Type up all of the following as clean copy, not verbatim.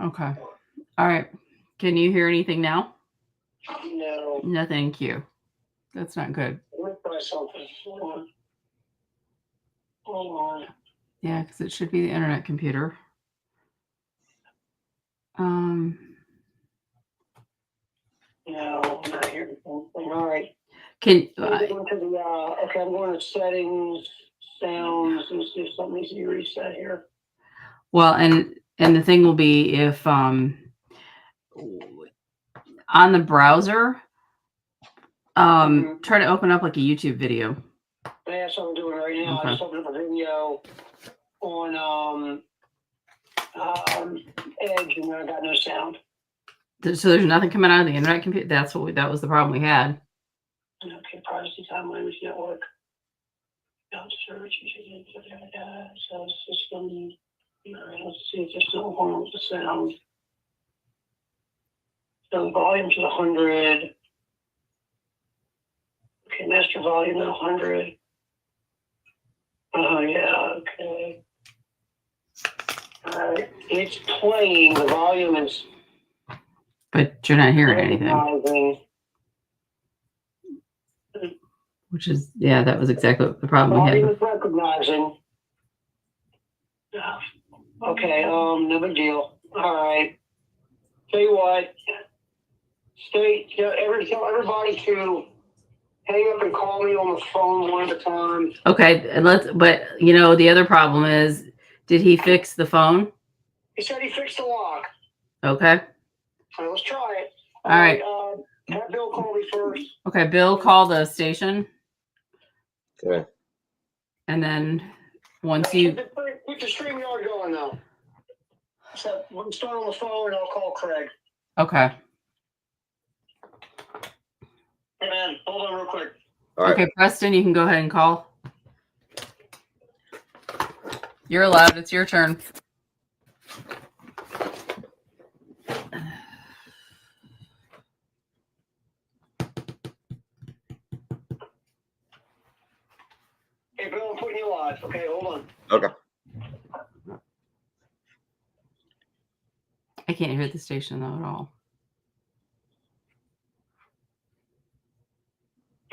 Okay. All right. Can you hear anything now? No. No, thank you. That's not good. Let me try something. Hold on. Yeah, because it should be the internet computer. Um, No, I'm not hearing anything. All right. can I'm going to the, okay, I'm going to settings, sounds. Let's see if something needs to be reset here. well, and the thing will be if on the browser, try to open up like a YouTube video. That's what I'm doing right now. Okay. I just opened up a video on Edge, and I got no sound. So there's nothing coming out of the internet computer. That was the problem we had. Okay, privacy time language network. Search, so system. Let's see if there's no harm with the sound. So volume to 100. Okay, master volume at 100. Oh yeah, okay. All right, it's playing. The volume is. But you're not hearing anything. Which is, yeah, that was exactly what the problem we had. Volume is recognizing. Okay, no big deal. All right. Tell you what. Tell everybody to hang up and call me on the phone one at a time. Okay, but the other problem is, did he fix the phone? He said he fixed the lock. Okay. So let's try it. All right. Have Bill call me first. Okay, Bill, call the station. Okay. And then once you keep the StreamYard going though. So we'll start on the phone and I'll call Craig. Okay. Hey man, hold on real quick. All right. Okay, Preston, you can go ahead and call. You're allowed. It's your turn. Hey Bill, I'm putting you live. Okay, hold on. Okay. I can't hear the station though at all.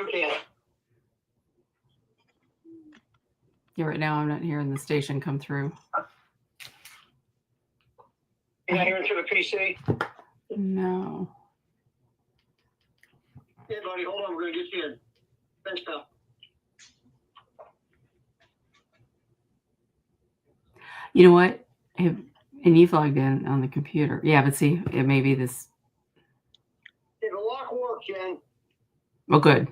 Okay. Yeah, right now I'm not hearing the station come through. You're not hearing through the PC? No. Yeah, buddy, hold on. We're going to get you in. Thanks, pal. You know what? And you've logged in on the computer. Yeah, but see, it may be this. Hey, the lock worked, Jen. Oh, good.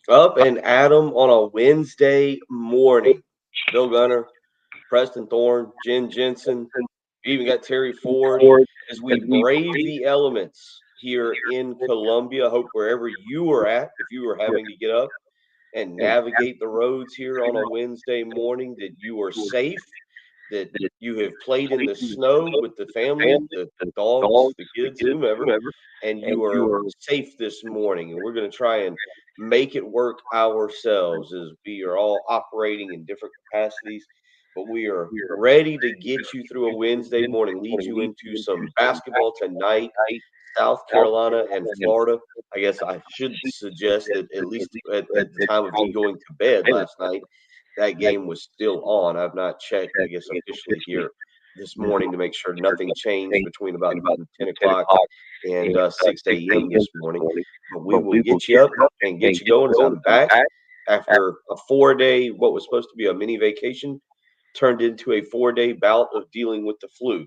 Up and Adam on a Wednesday morning. Bill Gunner, Preston Thorne, Jen Jensen, even got Terry Ford as we brave the elements here in Columbia. Hope wherever you are at, if you are having to get up and navigate the roads here on a Wednesday morning, that you are safe, that you have played in the snow with the family, the dogs, the kids, whomever, and you are safe this morning. And we're going to try and make it work ourselves as we are all operating in different capacities. But we are ready to get you through a Wednesday morning, lead you into some basketball tonight, South Carolina and Florida. I guess I should suggest that at least at the time of you going to bed last night, that game was still on. I've not checked, I guess, officially here this morning to make sure nothing changed between about 10 o'clock and 6 a.m. this morning. But we will get you up and get you going as I'm back after a 4-day, what was supposed to be a mini vacation, turned into a 4-day bout of dealing with the flu.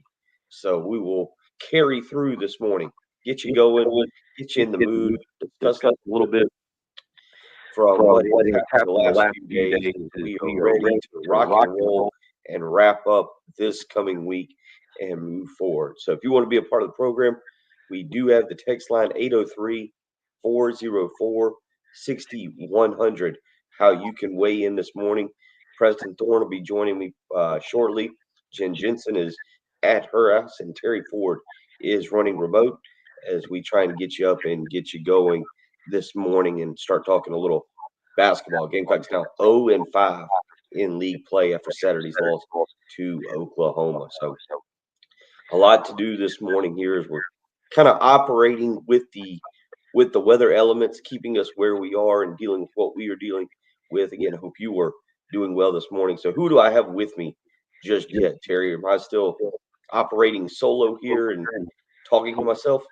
So we will carry through this morning, get you going, get you in the mood, discuss a little bit from what has happened the last few days. We are ready to rock and roll and wrap up this coming week and move forward. So if you want to be a part of the program, we do have the text line 803-404-6100, how you can weigh in this morning. Preston Thorne will be joining me shortly. Jen Jensen is at her house, and Terry Ford is running remote as we try and get you up and get you going this morning and start talking a little basketball. Gamecocks now 0-5 in league play after Saturday's loss to Oklahoma. So a lot to do this morning here as we're kind of operating with the weather elements, keeping us where we are and dealing with what we are dealing with. Again, I hope you were doing well this morning. So who do I have with me just yet, Terry? Am I still operating solo here and talking to myself?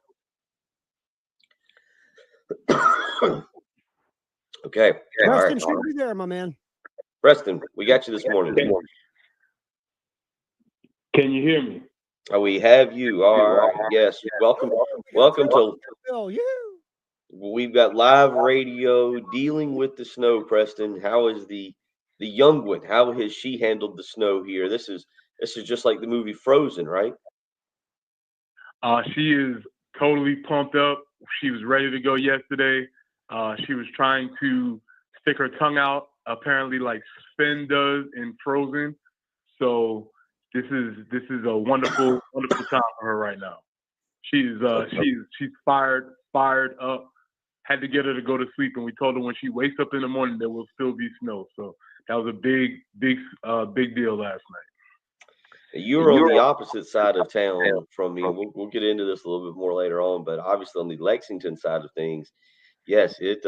Okay. Preston should be there, my man. Preston, we got you this morning. Can you hear me? We have you. All right. Yes. Welcome to. Oh, yeah. We've got live radio dealing with the snow. Preston, how is the young one? How has she handled the snow here? This is just like the movie Frozen, right? She is totally pumped up. She was ready to go yesterday. She was trying to stick her tongue out, apparently like Sven does in Frozen. So this is a wonderful time for her right now. She's fired up. Had to get her to go to sleep, and we told her when she wakes up in the morning there will still be snow. So that was a big deal last night. You're on the opposite side of town from me. We'll get into this a little bit more later on, but obviously on the Lexington side of things, yes, it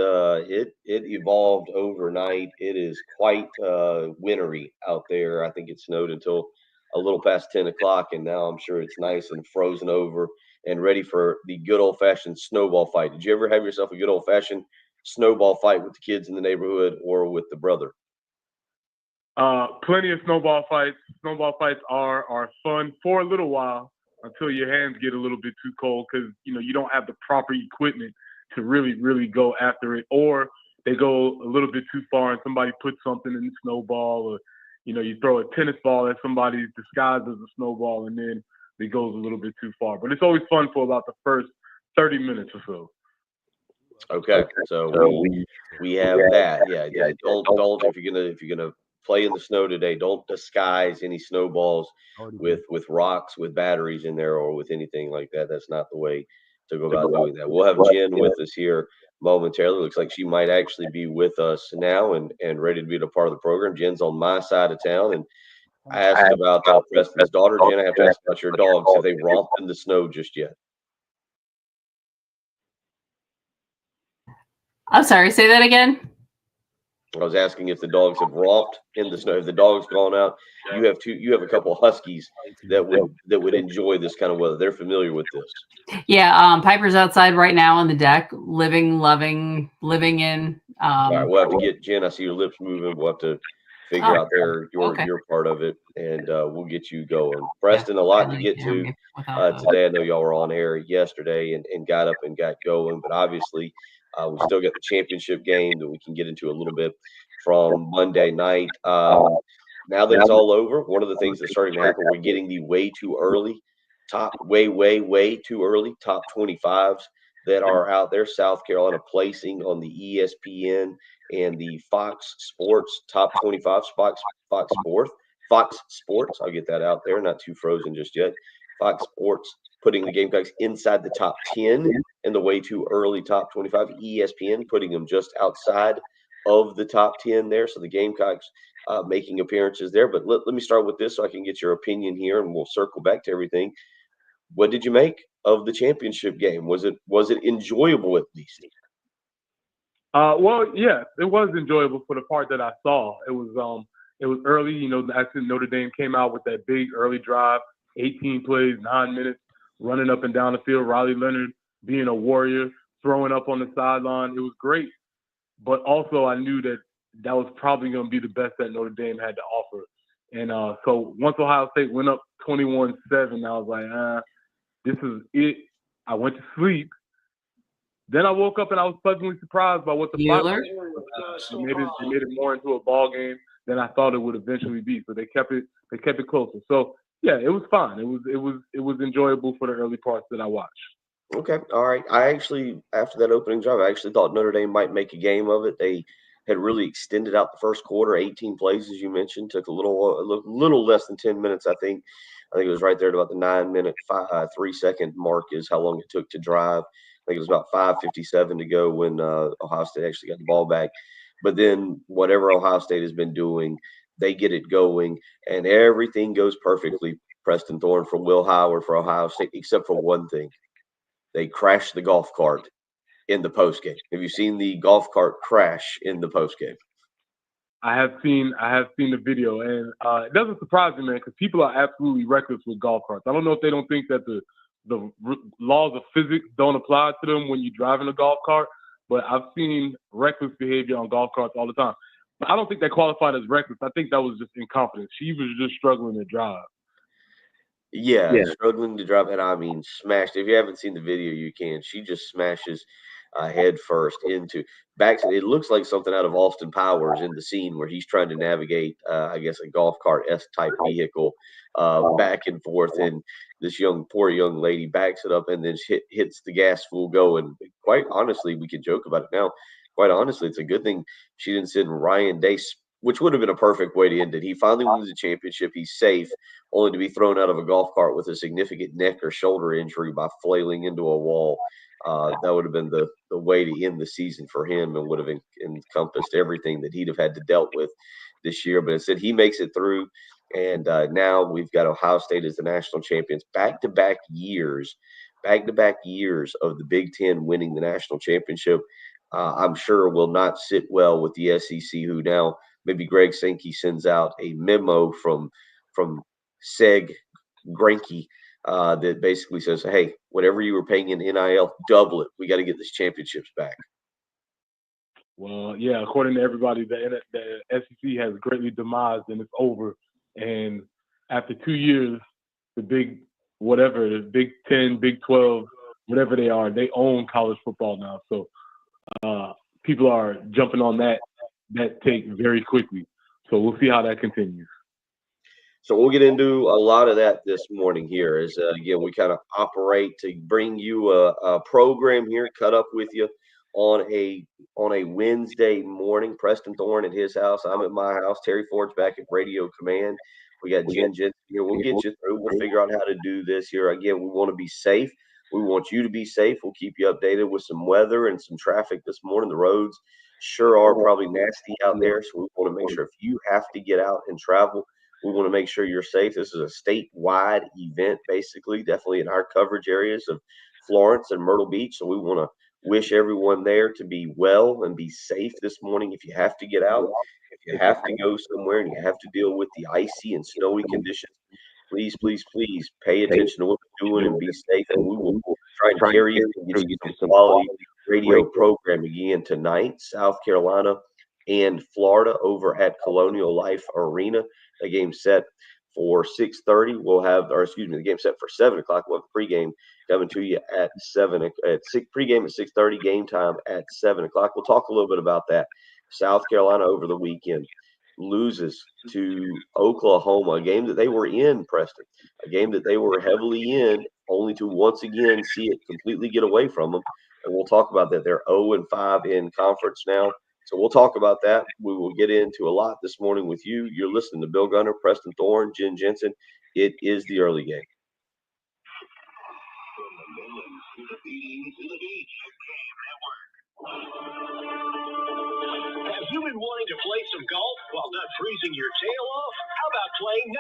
evolved overnight. It is quite wintry out there. I think it snowed until a little past 10 o'clock, and now I'm sure it's nice and frozen over and ready for the good old-fashioned snowball fight. Did you ever have yourself a good old-fashioned snowball fight with the kids in the neighborhood or with the brother? Plenty of snowball fights. Snowball fights are fun for a little while until your hands get a little bit too cold because you don't have the proper equipment to really go after it, or they go a little bit too far and somebody puts something in the snowball, or you throw a tennis ball at somebody disguised as a snowball and then it goes a little bit too far. But it's always fun for about the first 30 minutes or so. Okay, so we have that. Yeah. Don't if you're gonna play in the snow today, don't disguise any snowballs with rocks with batteries in there or with anything like that. That's not the way to go about doing that. We'll have Jen with us here momentarily. Looks like she might actually be with us now and ready to be a part of the program. Jen's on my side of town, and I asked about Preston's daughter. Jen, I have to ask about your dogs. Have they romped in the snow just yet? I'm sorry, say that again. I was asking if the dogs have romped in the snow. If the dog's gone out, you have a couple of huskies that would enjoy this kind of weather. They're familiar with this. Yeah, Piper's outside right now on the deck, living in. All right, we'll have to get Jen. I see your lips moving. We'll have to figure out your part of it, and we'll get you going. Preston, a lot to get to today. I know y'all were on air yesterday and got up and got going, but obviously we still got the championship game that we can get into a little bit from Monday night. Now that it's all over, one of the things that's starting to happen, we're getting the way too early top 25s that are out there. South Carolina placing on the ESPN and the Fox Sports top 25 Fox Sports. I'll get that out there. Not too frozen just yet. Fox Sports putting the Gamecocks inside the top 10 in the way too early top 25. ESPN putting them just outside of the top 10 there. So the Gamecocks making appearances there. But let me start with this so I can get your opinion here, and we'll circle back to everything. What did you make of the championship game? Was it enjoyable at least? Well, yeah, it was enjoyable for the part that I saw. It was early. Actually Notre Dame came out with that big early drive, 18 plays, 9 minutes, running up and down the field. Riley Leonard being a warrior, throwing up on the sideline. It was great. But also I knew that was probably going to be the best that Notre Dame had to offer. And so once Ohio State went up 21-7, I was like, this is it. I went to sleep. Then I woke up and I was pleasantly surprised by what the Fox made it more into a ball game than I thought it would eventually be. So they kept it closer. So yeah, it was fine. It was enjoyable for the early parts that I watched. Okay, all right. I actually, after that opening drive, I actually thought Notre Dame might make a game of it. They had really extended out the first quarter, 18 plays, as you mentioned, took a little less than 10 minutes, I think, I think it was right there at about the 9-minute, 3-second mark is how long it took to drive. I think it was about 5:57 to go when Ohio State actually got the ball back. But then whatever Ohio State has been doing, they get it going, and everything goes perfectly. Preston Thorne for Will Howard for Ohio State, except for one thing. They crashed the golf cart in the postgame. Have you seen the golf cart crash in the postgame? I have seen the video, and it doesn't surprise me, man, because people are absolutely reckless with golf carts. I don't know if they don't think that the laws of physics don't apply to them when you're driving a golf cart, but I've seen reckless behavior on golf carts all the time. But I don't think that qualified as reckless. I think that was just incompetence. She was just struggling to drive. Yeah, struggling to drive, and I mean smashed. If you haven't seen the video, you can. She just smashes head first into back. It looks like something out of Austin Powers in the scene where he's trying to navigate, I guess, a golf cart type vehicle back and forth, and this poor young lady backs it up and then hits the gas full go. And quite honestly, we can joke about it now. Quite honestly, it's a good thing she didn't send Ryan Day, which would have been a perfect way to end it. He finally wins the championship. He's safe, only to be thrown out of a golf cart with a significant neck or shoulder injury by flailing into a wall. That would have been the way to end the season for him, and would have encompassed everything that he'd have had to dealt with this year. But instead, he makes it through, and now we've got Ohio State as the national champions. Back-to-back years of the Big Ten winning the national championship. I'm sure will not sit well with the SEC, who now maybe Greg Sankey sends out a memo from Seg Greinke that basically says, hey, whatever you were paying in NIL, double it. We got to get this championships back. Well, yeah, according to everybody, the SEC has greatly demised and it's over. And after 2 years, the Big 10, Big 12, whatever they are, they own college football now. So people are jumping on that take very quickly. So we'll see how that continues. So we'll get into a lot of that this morning here as, again, we kind of operate to bring you a program here, cut up with you on a Wednesday morning. Preston Thorne at his house. I'm at my house. Terry Ford's back at Radio Command. We got Jen Jensen here. We'll get you through. We'll figure out how to do this here. Again, we want to be safe. We want you to be safe. We'll keep you updated with some weather and some traffic this morning. The roads sure are probably nasty out there, so we want to make sure if you have to get out and travel, we want to make sure you're safe. This is a statewide event, basically, definitely in our coverage areas of Florence and Myrtle Beach. So we want to wish everyone there to be well and be safe this morning. If you have to get out, if you have to go somewhere and you have to deal with the icy and snowy conditions, please, please, please pay attention to what we're doing and be safe. And we will try and carry you and get you some quality radio program again tonight. South Carolina and Florida over at Colonial Life Arena. The game set for 6:30. The game set for 7 o'clock. We'll have the pregame coming to you at 7. Pregame at 6:30. Game time at 7 o'clock. We'll talk a little bit about that. South Carolina over the weekend loses to Oklahoma, a game that they were in, Preston, a game that they were heavily in, only to once again see it completely get away from them. And we'll talk about that. They're 0-5 in conference now. So we'll talk about that. We will get into a lot this morning with you. You're listening to Bill Gunner, Preston Thorne, Jen Jensen. It is the early game. Have you been wanting to play some golf while not freezing your tail off? How about playing 9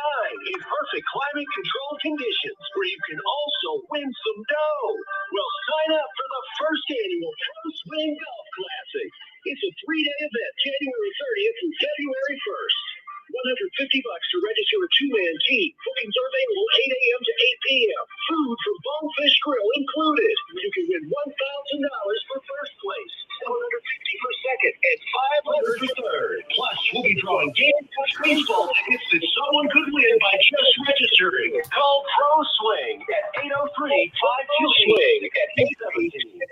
in perfect climate-controlled conditions where you can also win some dough? Well, sign up for the first annual Pro Swing Golf Classic. It's a 3-day event, January 30th through February 1st. $150 to register a 2-man team. Bookings are available 8 a.m. to 8 p.m. Food from Bonefish Grill included. You can win $1,000 for first place, $750 for second, and $500 for third. Plus, we'll be drawing Gamecocks baseball tickets that someone could win by just registering. Call Pro Swing at 803-52-SWING at 817.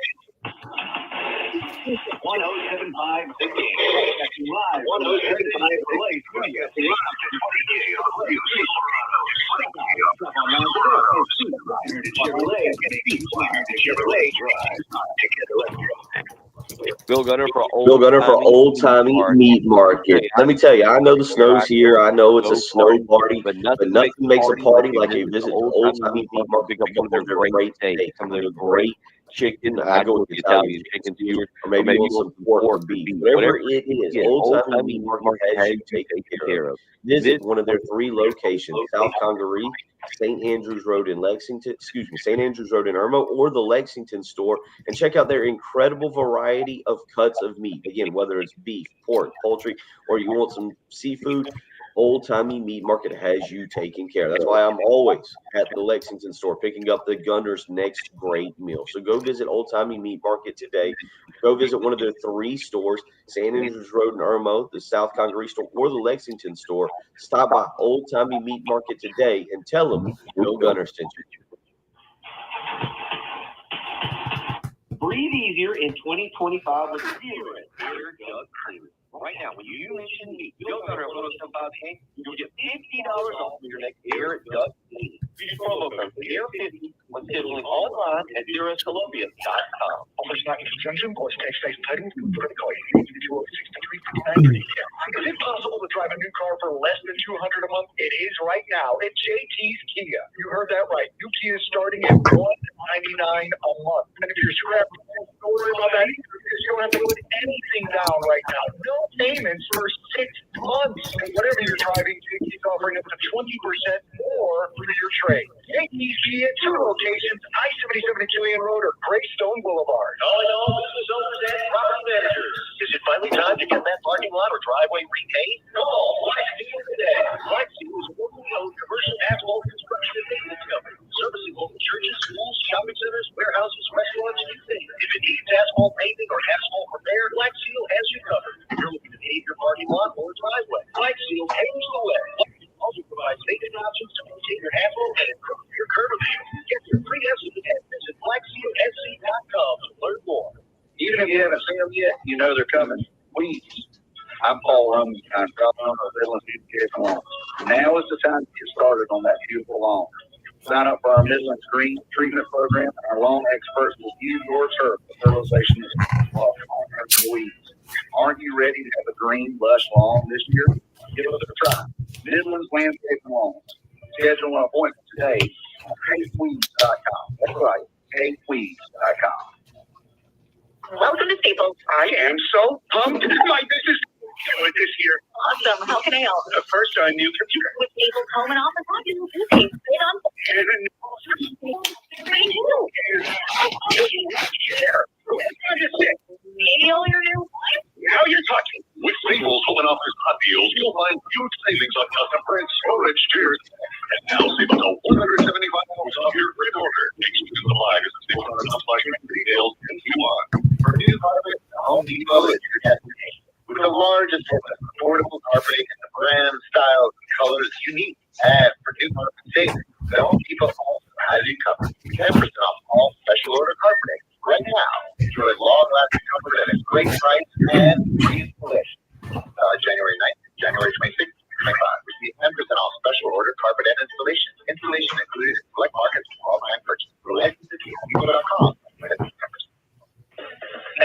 1075 The Game. Live 1075 Relay Studio. Chevrolet Drive. Bill Gunner for Old Timey Meat Market. Let me tell you, I know the snow's here. I know it's a snow party, but nothing makes a party like a visit to Old Timey Meat Market. Pick up one of their great steaks, some of their great chicken. I go with the Italian chicken skewers, or maybe you want some pork or beef. Whatever it is, Old Timey Meat Market has you taken care of. Visit one of their 3 locations: South Congaree, St. Andrews Road in St. Andrews Road in Irmo, or the Lexington store, and check out their incredible variety of cuts of meat. Again, whether it's beef, pork, poultry, or you want some seafood, Old Timey Meat Market has you taken care of. That's why I'm always at the Lexington store picking up the Gunner's next great meal. So go visit Old Timey Meat Market today. Go visit one of their 3 stores: St. Andrews Road in Irmo, the South Congaree store, or the Lexington store. Stop by Old Timey Meat Market today and tell them Bill Gunner sent you. Breathe easier in 2025 with Zero Air Duct Cleaner. Right now, when you mention me, Bill Gunner at 1075 you'll get $50 off your next Air Duct Cleaning. Use promo code AIR50 when scheduling online at ZeroScalopia.com. Offers not in conjunction with tax entitlement for the call. Is it possible to drive a new car for less than $200 a month? It is right now at JT's Kia. You heard that right. New Kia is starting at $199 a month. And if you're scrapped, don't worry about that either, because you don't have to put anything down right now. No payments for 6 months. And whatever you're driving, JT's offering up to 20% more for your trade. JT's Kia, 2 locations, I-77 Killian Road or Greystone Boulevard. Calling all business owners and property managers. Is it finally time to get that parking lot or driveway repaid? Call Black Steel today. Black Steel is a locally owned commercial asphalt construction and maintenance company, servicing local churches, schools, shopping centers, warehouses, restaurants, you name it. If it needs asphalt paving or asphalt repair, Black Steel has you covered. If you're looking to pave your parking lot or driveway, Black Steel paves the way. Also provides maintenance options to maintain your asphalt and improve your curb appeal. Get your free estimate and visit blacksteelsc.com to learn more. Even if you haven't seen them yet, you know they're coming. Please. I'm Paul Roman, governor of Midland Lawn. Now is the time to get started on that beautiful lawn. Sign up for our Midlands Green Treatment Program, and our lawn experts will use your turf for fertilization of weeds. Aren't you ready to have a green, lush lawn this year? Give us a try. Midlands Landscape and Lawns. Schedule an appointment today on caveweeds.com. That's right, caveweeds.com. Welcome to Staples. I am so pumped. My business is this year. Awesome. How can I help? First, a new computer. With Staples Home and Office Audio, you can stay on. And a new chair. Maybe all your new. Now you're talking. With Staples Home and Office Hot Deals, you'll find huge savings on custom and storage chairs. And now save up to $175 off your free order. Exclusive supply is the Staples Home and Office details and you want. For new carpet, Home Depot is your destination. With the largest affordable carpeting and the brand, styles, and colors you need. And for new carpet savings, the Home Depot also has you covered. 10% off all special order carpeting. Right now, enjoy long-lasting comfort at a great price and free installation. January 9th, January 26th, 25. Receive 10% off special order carpet and installation. Installation included in select markets for online purchase. For licenses at HomeDepot.com.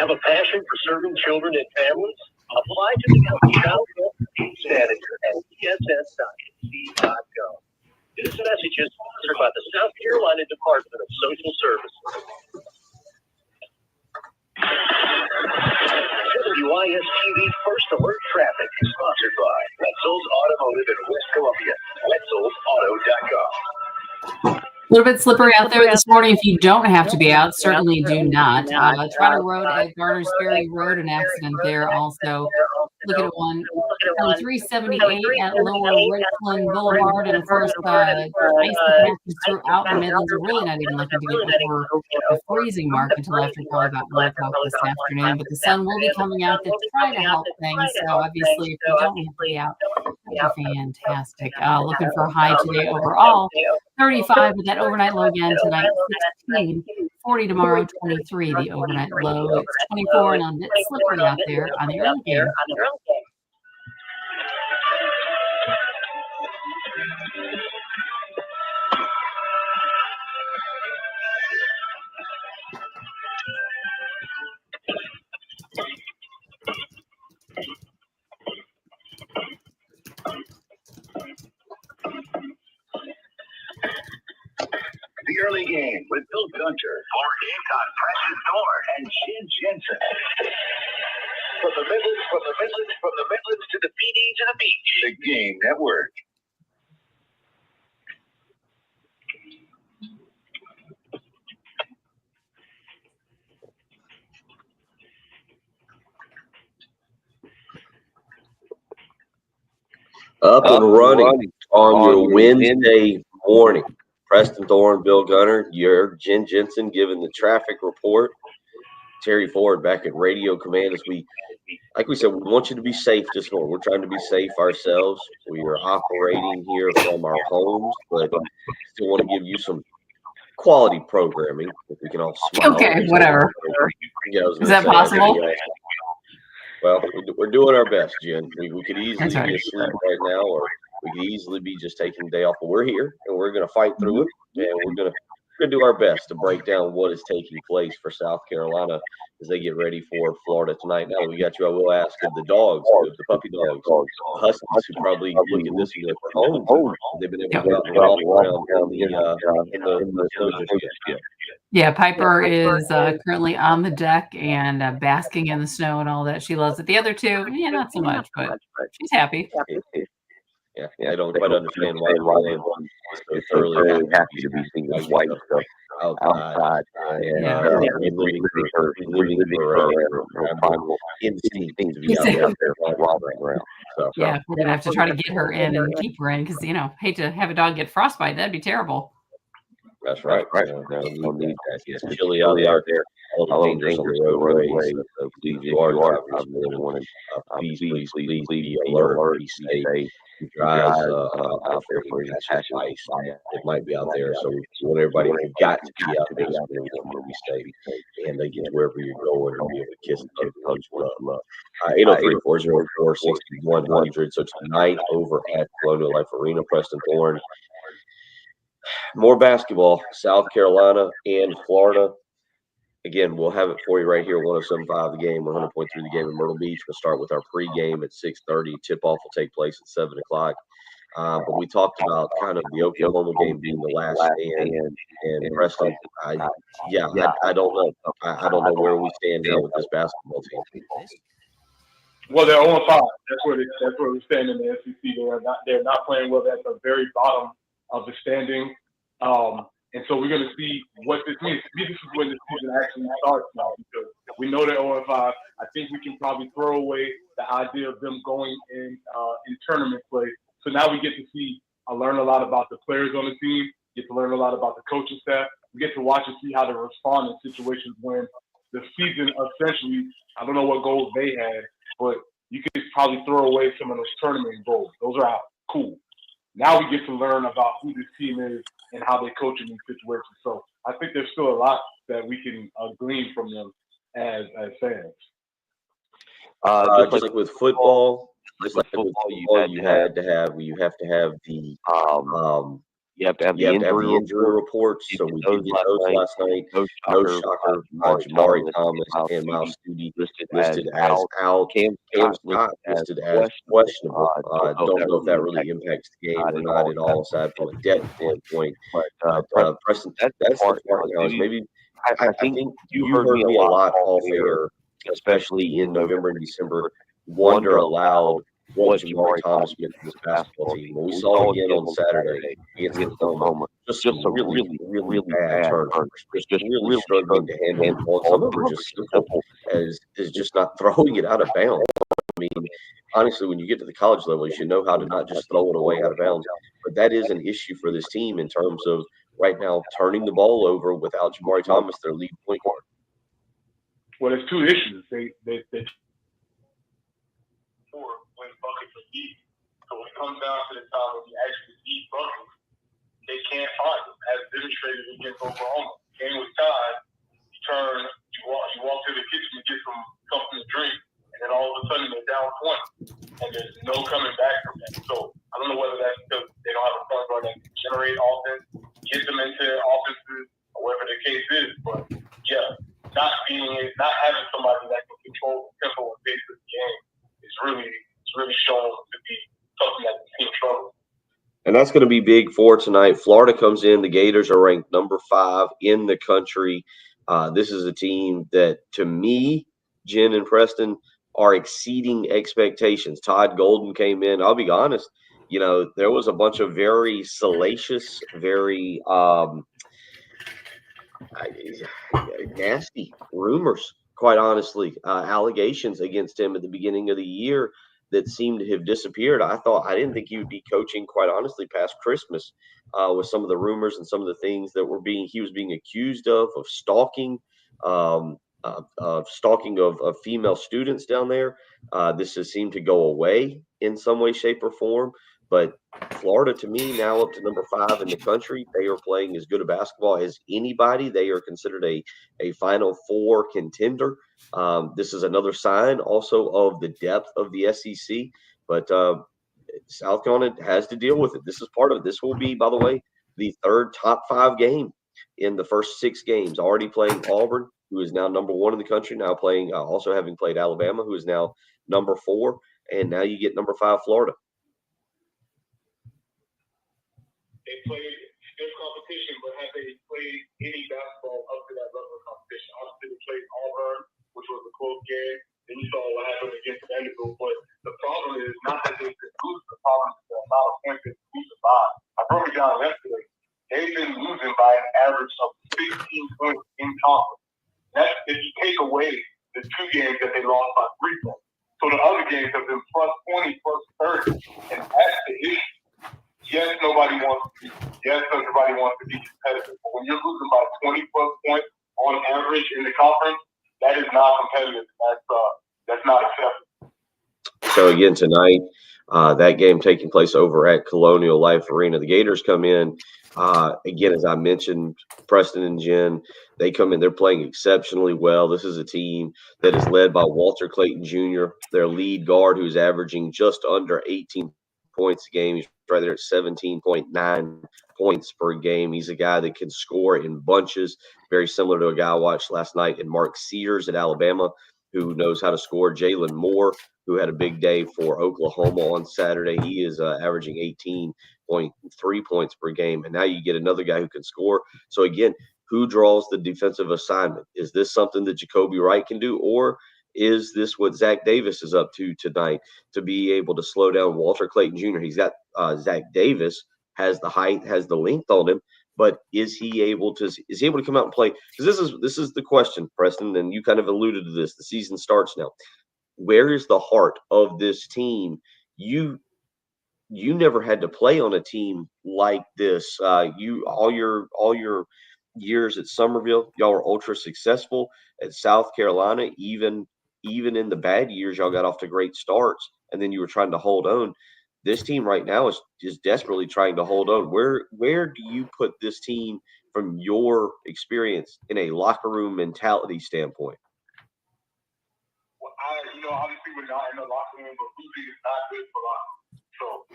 Have a passion for serving children and families? Apply to become a child welfare manager at PSS.NC.gov. This message is sponsored by the South Carolina Department of Social Services. WIS-TV First Alert Traffic is sponsored by Wetzel's Automotive in West Columbia. Wetzel'sAuto.com. A little bit slippery out there this morning. If you don't have to be out, certainly do not. Trotter Road at Garners Ferry Road, an accident there also. Look at one. 378 at Lower Richland Boulevard, and of course, ice patches throughout the Midlands. We're really not even looking to get over the freezing mark until after probably about 1 o'clock this afternoon. But the sun will be coming out to try to help things. So obviously, if you don't have to be out, that'd be fantastic. Looking for a high today overall. 35 with that overnight low again tonight, 16. 40 tomorrow, 23 the overnight low. It's 24 and a bit slippery out there on the early game. early game with Bill Gunter, former Gamecock Preston Thorne, and Jim Jensen. From the Midlands to the PD to the beach. The Game Network. Up and running on your Wednesday morning. Preston Thorne, Bill Gunter, your Jen Jensen giving the traffic report. Terry Ford back at Radio Command as like we said, we want you to be safe this morning. We're trying to be safe ourselves. We are operating here from our homes, but still want to give you some quality programming. If we can all smile. Okay, whatever. Yeah, Is that possible? Well, we're doing our best, Jen. We could easily That's right. be asleep right now, or we could easily be just taking the day off. But we're here, and we're going to fight through it, and we're going to do our best to break down what is taking place for South Carolina as they get ready for Florida tonight. Now that we got you, I will ask of the dogs, of the puppy dogs, the Huskies, who probably look at this and go, oh, they've been able to go out and walk around in the snow just yet. Yeah, Piper is currently on the deck and basking in the snow and all that. She loves it. The other two, not so much, but she's happy. Yeah, I don't quite understand why everyone so thoroughly happy to be seeing this white stuff outside and reliving her primal instinct to be out there wandering around. So, yeah, we're gonna have to try to get her in and keep her in because hate to have a dog get frostbite. That'd be terrible. That's right. No need that. It's chilly out there. All dangerous on the roadways. So please, you are driving. Please be alert. Be safe. Drive out there for you. Ice. It might be out there. So we want everybody who's got to be out there to be safe. And they get to wherever you're going and be able to kiss and hug love. 803-404-6100. So tonight over at Colonial Life Arena, Preston Thorne. More basketball, South Carolina and Florida. Again, we'll have it for you right here, 107.5 the game, 100.3 the game in Myrtle Beach. We'll start with our pregame at 6:30. Tip-off will take place at 7 o'clock. But we talked about kind of the Oklahoma game being the last stand. And Preston, I don't know. I don't know where we stand now with this basketball team. Well, they're on 5. That's where we stand in the SEC. They're not playing well at the very bottom of the standing. And so we're going to see what this means. To me, this is when the season actually starts now because we know they're 0-5. I think we can probably throw away the idea of them going in tournament play. So now we get to learn a lot about the players on the team, get to learn a lot about the coaching staff. We get to watch and see how they respond in situations when the season essentially, I don't know what goals they had, but you could probably throw away some of those tournament goals. Those are out. Cool. Now we get to learn about who this team is and how they coach in these situations. So I think there's still a lot that we can glean from them as fans. Just like with football, you have to have the you have to have the injury reports. So we did get those last night. No shocker. Jamari Thomas and Miles Studi listed as out. Cam Scott listed as questionable. I don't know if that really impacts the game or not at all, aside from a depth standpoint. But Preston, that's the part now. Is maybe I think you heard me a lot off air, especially in November and December. Wonder aloud what Jamari Thomas meant to this basketball team. When we saw again on Saturday against Oklahoma, just some really bad turnovers. Just really struggling to handle the ball. Some of them are just simple as just not throwing it out of bounds. I mean, honestly, when you get to the college level, you should know how to not just throw it away out of bounds. But that is an issue for this team in terms of right now turning the ball over without Jamari Thomas, their lead point guard. Well, there's two issues. They when buckets are deep. So when it comes down to the time when you actually need buckets, they can't find them, as demonstrated against Oklahoma. Game was tied. You walk to the kitchen to get something to drink, and then all of a sudden they're down 20, and there's no coming back from that. So I don't know whether that's because they don't have a point guard that can generate offense, get them into offenses, or whatever the case is. But yeah, not having somebody that can control the tempo and pace of the game is really shown to be something that the team struggles. And that's going to be big for tonight. Florida comes in. The Gators are ranked number 5 in the country. This is a team that, to me, Jen and Preston, are exceeding expectations. Todd Golden came in. I'll be honest, there was a bunch of very salacious, very nasty rumors, quite honestly, allegations against him at the beginning of the year that seemed to have disappeared. I didn't think he would be coaching, quite honestly, past Christmas, with some of the rumors and some of the things that he was being accused of stalking, of female students down there. This has seemed to go away in some way, shape, or form. But Florida, to me, now up to number 5 in the country. They are playing as good a basketball as anybody. They are considered a Final Four contender. This is another sign also of the depth of the SEC. But South Carolina has to deal with it. This is part of it. This will be, by the way, the 3rd top 5 game in the first 6 games. Already playing Auburn, who is now number 1 in the country, now playing, also having played Alabama, who is now number 4. And now you get number 5 Florida. They played stiff competition, but have they played any basketball up to that level of competition? Obviously, they played Auburn, which was a close game. Then you saw what happened against Vanderbilt. But the problem is not that they could lose. The problem is the amount of points they lose by. I broke it down yesterday. They've been losing by an average of 16 points in conference. That's if you take away the 2 games that they lost by 3 points. So the other games have been plus 20, plus 30. And that's the issue. Yes, nobody wants to be. Yes, everybody wants to be competitive. But when you're losing by 20 plus points on average in the conference, that is not competitive. That's not acceptable. So again tonight, that game taking place over at Colonial Life Arena. The Gators come in. Again, as I mentioned, Preston and Jen, they come in. They're playing exceptionally well. This is a team that is led by Walter Clayton Jr., their lead guard, who's averaging just under 18 points a game. He's right there at 17.9 points per game. He's a guy that can score in bunches, very similar to a guy I watched last night in Mark Sears at Alabama, who knows how to score. Jalen Moore, who had a big day for Oklahoma on Saturday. He is averaging 18.3 points per game. And now you get another guy who can score. So again, who draws the defensive assignment? Is this something that Jacoby Wright can do, or is this what Zach Davis is up to tonight to be able to slow down Walter Clayton Jr.? He's got Zach Davis has the height, has the length on him, but is he able to come out and play? Because this is the question, Preston, and you kind of alluded to this. The season starts now. Where is the heart of this team? You never had to play on a team like this. All your years at Summerville, y'all were ultra successful. At South Carolina, even in the bad years, y'all got off to great starts, and then you were trying to hold on. This team right now is desperately trying to hold on. Where do you put this team from your experience in a locker room mentality standpoint? Well, obviously we're not in the locker room, but losing is not good for locker room. So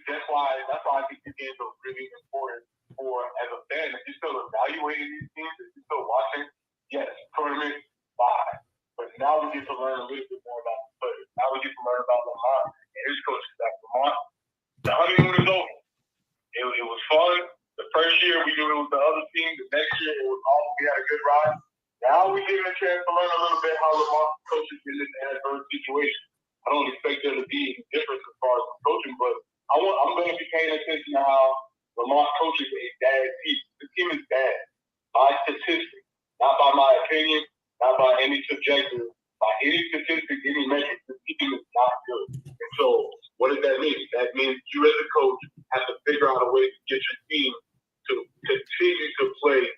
that's why I think these games are really important for, as a fan, if you're still evaluating these teams, if you're still watching, yes, tournament, bye. But now we get to learn a little bit more about the players. Now we get to learn about Lamont and his coaching staff. Lamont, the honeymoon is over. It was fun. The first year we knew it was the other team. The next year it was awesome. We had a good ride. Now we get a chance to learn a little bit how Lamont coaches in this adverse situation. I don't expect there to be any difference as far as coaching, but I'm going to be paying attention to how Lamont coaches a bad team. The team is bad by statistics, not by my opinion, not by any subjective, by any statistic, any metric. The team is not good. And so what does that mean? That means you as a coach have to figure out a way to get your team to continue to play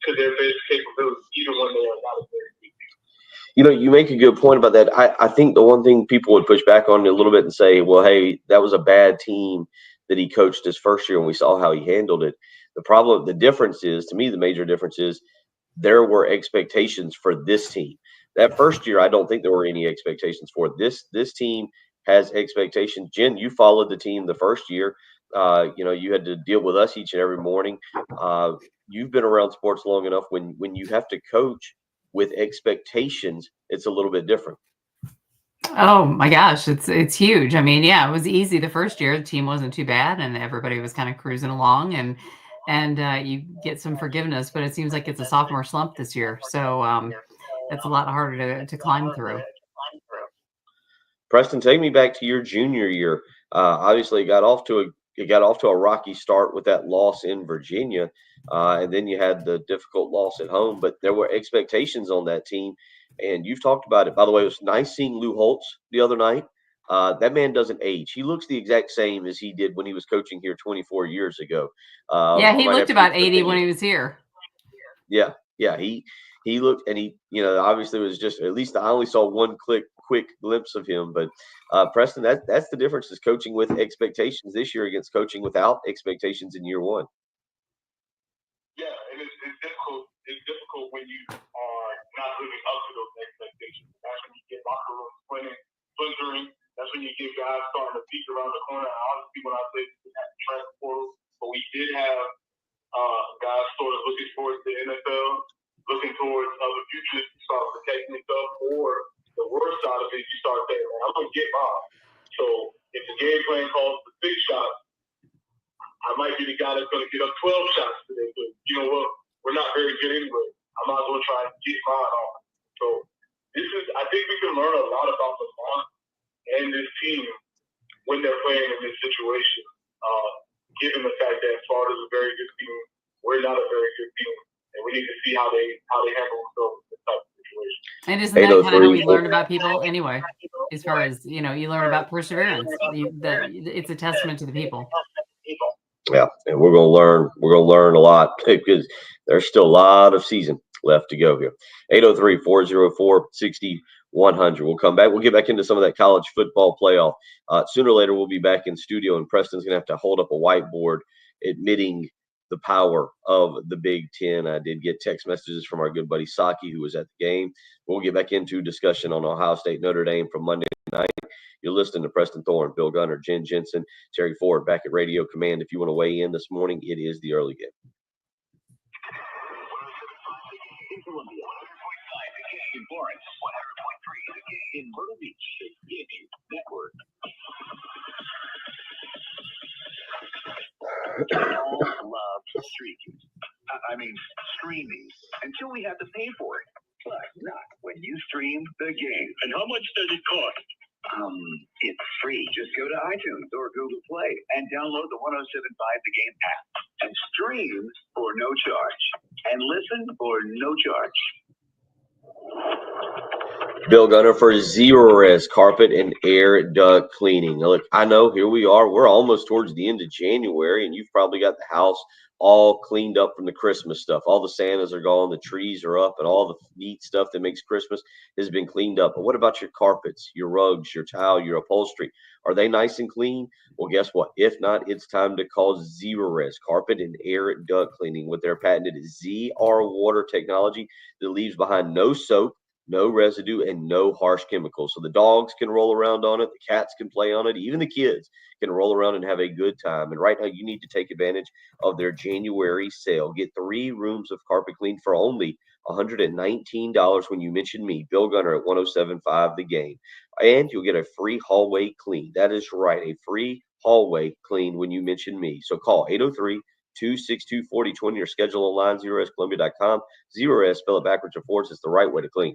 to their best capabilities, even when they are not a very good team. You make a good point about that. I think the one thing people would push back on a little bit and say, well, hey, that was a bad team that he coached his first year, and we saw how he handled it. The difference is, to me, the major difference is there were expectations for this team. That first year, I don't think there were any expectations for this. This team has expectations. Jen, you followed the team the first year. You had to deal with us each and every morning. You've been around sports long enough. When you have to coach with expectations, it's a little bit different. Oh my gosh, it's huge. I mean, yeah, it was easy the first year. The team wasn't too bad, and everybody was kind of cruising along, and you get some forgiveness. But it seems like it's a sophomore slump this year, so it's a lot harder to climb through. Preston, take me back to your junior year. Obviously, it got off to a rocky start with that loss in Virginia, and then you had the difficult loss at home. But there were expectations on that team, and you've talked about it. By the way, it was nice seeing Lou Holtz the other night. That man doesn't age. He looks the exact same as he did when he was coaching here 24 years ago. Yeah, he looked about 80 when he was here. Yeah, he looked, and he, obviously was just, at least I only saw one quick glimpse of him. But Preston, that's the difference, is coaching with expectations this year against coaching without expectations in year one. Yeah, and it's difficult. It's difficult when you are not living up to those expectations. That's when you get locker rooms splintering. That's when you get guys starting to peek around the corner. Honestly, when I say we had the transfer portal, but we did have guys sort of looking towards the NFL, looking towards other futures. You start protecting yourself, or the worst side of it, you start saying, "Man, I'm gonna get mine." So if the game plan calls for 6 shots, I might be the guy that's going to get up 12 shots today. But you know what? We're not very good anyway. I might as well try and get mine on. So I think we can learn a lot about the Lamont and this team when they're playing in this situation. Given the fact that Florida's a very good team, we're not a very good team, and we need to see how they handle themselves in this type of situation. And isn't that kind of how we learn about people anyway? As far as you learn about perseverance. It's a testament to the people. Yeah, and we're gonna learn a lot, because there's still a lot of season left to go here. 803-404-6100. We'll come back. We'll get back into some of that college football playoff. Sooner or later, we'll be back in studio, and Preston's going to have to hold up a whiteboard admitting the power of the Big Ten. I did get text messages from our good buddy Saki, who was at the game. We'll get back into discussion on Ohio State, Notre Dame from Monday night. You're listening to Preston Thorne, Bill Gunner, Jen Jensen, Terry Ford back at Radio Command. If you want to weigh in this morning, it is the early game. In Florence, 100.3 in Myrtle Beach, Yankee Network. All love streaming until we have to pay for it. But not when you stream the game. And how much does it cost? It's free. Just go to iTunes or Google Play and download the 107.5 The Game app and stream for no charge and listen for no charge. Bill Gunner for Zerorez Carpet and Air Duct Cleaning. Now, look, I know here we are. We're almost towards the end of January, and you've probably got the house all cleaned up from the Christmas stuff. All the Santas are gone, the trees are up, and all the neat stuff that makes Christmas has been cleaned up. But what about your carpets, your rugs, your tile, your upholstery? Are they nice and clean? Well, guess what? If not, it's time to call Zerorez Carpet and Air Duct Cleaning with their patented ZR water technology that leaves behind no soap, no residue, and no harsh chemicals. So the dogs can roll around on it, the cats can play on it, even the kids can roll around and have a good time. And right now, you need to take advantage of their January sale. Get 3 rooms of carpet cleaned for only $119 when you mention me, Bill Gunner, at 107.5 The Game. And you'll get a free hallway clean. That is right, a free hallway clean when you mention me. So call 803-262-4020 or schedule online, ZerorezColumbia.com. Zerorez, spell it backwards or forwards, is the right way to clean.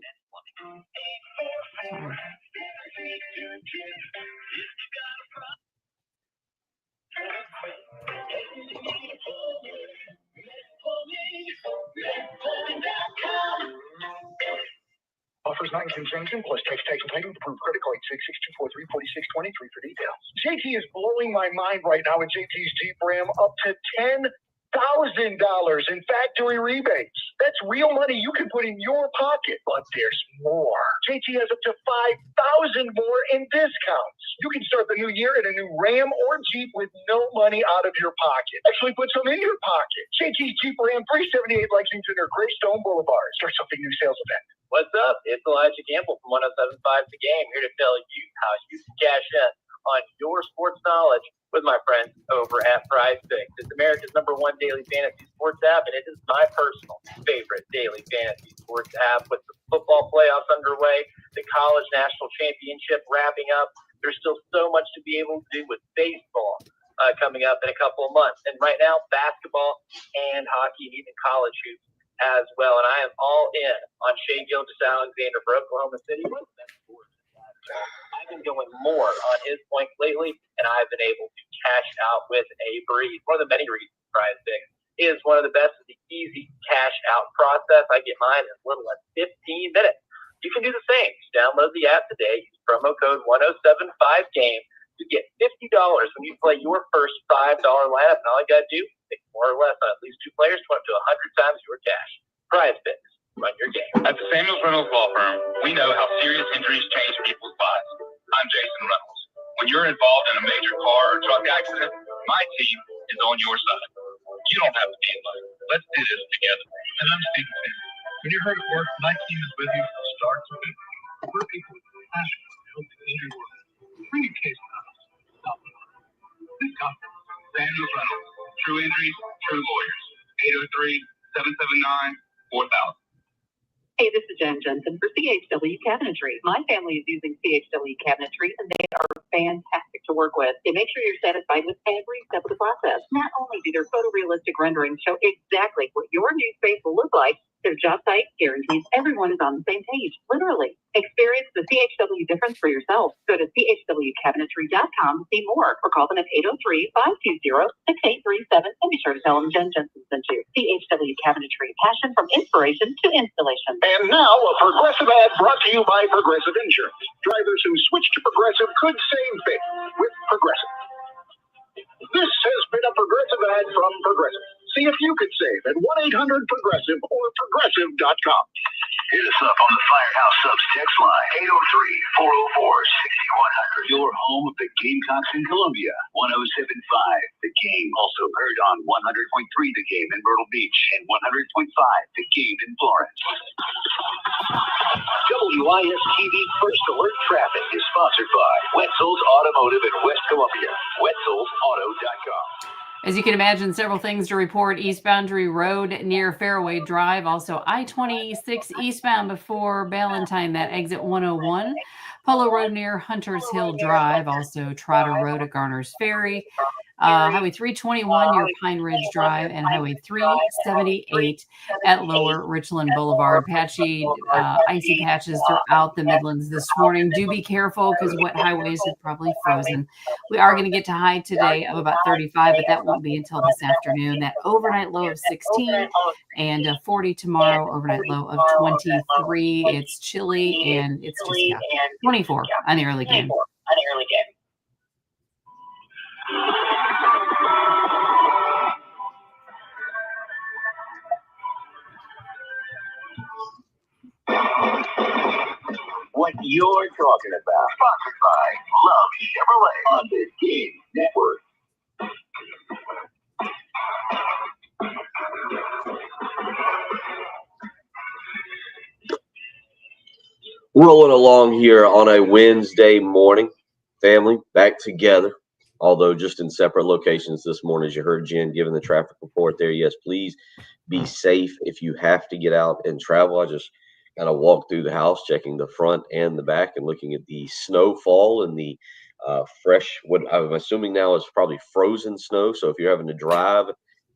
Offers not in conjunction, plus tax and payment. Approved credit card 662434623 for details. JT is blowing my mind right now with JT's Jeep Ram up to $10,000 in factory rebates. That's real money you can put in your pocket. But there's more. JT has up to $5,000 more in discounts. You can start the new year in a new Ram or Jeep with no money out of your pocket. Actually, put some in your pocket. JT's Jeep Ram 378 Lexington or Greystone Boulevard. Start something new sales event. What's up? It's Elijah Campbell from 107.5 The Game, here to tell you how you can cash in on your sports knowledge with my friends over at Prize Picks. It's America's #1 daily fantasy sports app, and it is my personal favorite daily fantasy sports app. With the football playoffs underway, the college national championship wrapping up, there's still so much to be able to do with baseball coming up in a couple of months. And right now, basketball and hockey and even college hoops as well. And I am all in on Shai Gilgeous-Alexander for Oklahoma City. I've been going more on his points lately, and I've been able to cash out with a breeze. One of the many reasons Prize Picks is one of the best of the easy cash out process. I get mine in as little as 15 minutes. You can do the same. Just download the app today. Use promo code 1075GAME to get $50 when you play your first $5 lineup. And all you got to do is pick more or less on at least 2 players to up to 100 times your cash. Prize Picks. Run your game. At the Samuels Reynolds Law Firm, we know how serious injuries change people's lives. I'm Jason Reynolds. When you're involved in a major car or truck accident, my team is on your side. You don't have to be alone. Let's do this together. And I'm Steve Simmons. When you're hurt at work, my team is with you from start to finish. We're people with passion to help the injured workers. Bring your case to us. Stop the harm. This conference, Samuels Reynolds. True injuries, true lawyers. 803-779-4000. Hey, this is Jen Jensen for CHW Cabinetry. My family is using CHW Cabinetry, and they are fantastic to work with. They make sure you're satisfied with every step of the process. Not only do their photorealistic renderings show exactly what your new space will look like, their job site guarantees everyone is on the same page, literally. Experience the CHW difference for yourself. Go to chwcabinetry.com to see more, or call them at 803-520-6837, and be sure to tell them Jen Jensen sent you. CHW Cabinetry, passion from inspiration to installation. And now, a Progressive ad brought to you by Progressive Insurance. Drivers who switch to Progressive could save big with Progressive. This has been a Progressive ad from Progressive. See if you could save at 1-800-PROGRESSIVE or Progressive.com. Hit us up on the Firehouse Subs text line, 803-404-6100. Your home of the Gamecocks in Columbia, 107.5 The Game. Also heard on 100.3 The Game in Myrtle Beach and 100.5 The Game in Florence. WIS-TV First Alert Traffic is sponsored by Wetzel's Automotive in West Columbia. Wetzel'sAuto.com. As you can imagine, several things to report. East Boundary Road near Fairway Drive. Also, I-26 eastbound before Ballantyne, that exit 101. Polo Road near Hunters Hill Drive. Also, Trotter Road at Garner's Ferry. Highway 321 near Pine Ridge Drive, and Highway 378 at Lower Richland Boulevard. Patchy, icy patches throughout the Midlands this morning. Do be careful because wet highways have probably frozen. We are going to get to high today of about 35, but that won't be until this afternoon. That overnight low of 16 and 40 tomorrow, overnight low of 23. It's chilly and it's just 24 on the early game. What you're talking about. Sponsored by Love Chevrolet on the Game Network. Rolling along here on a Wednesday morning, family back together, although just in separate locations this morning. As you heard Jen giving the traffic report there, yes, please be safe if you have to get out and travel. I just kind of walked through the house, checking the front and the back and looking at the snowfall and the fresh, what I'm assuming now is probably frozen snow. So if you're having to drive,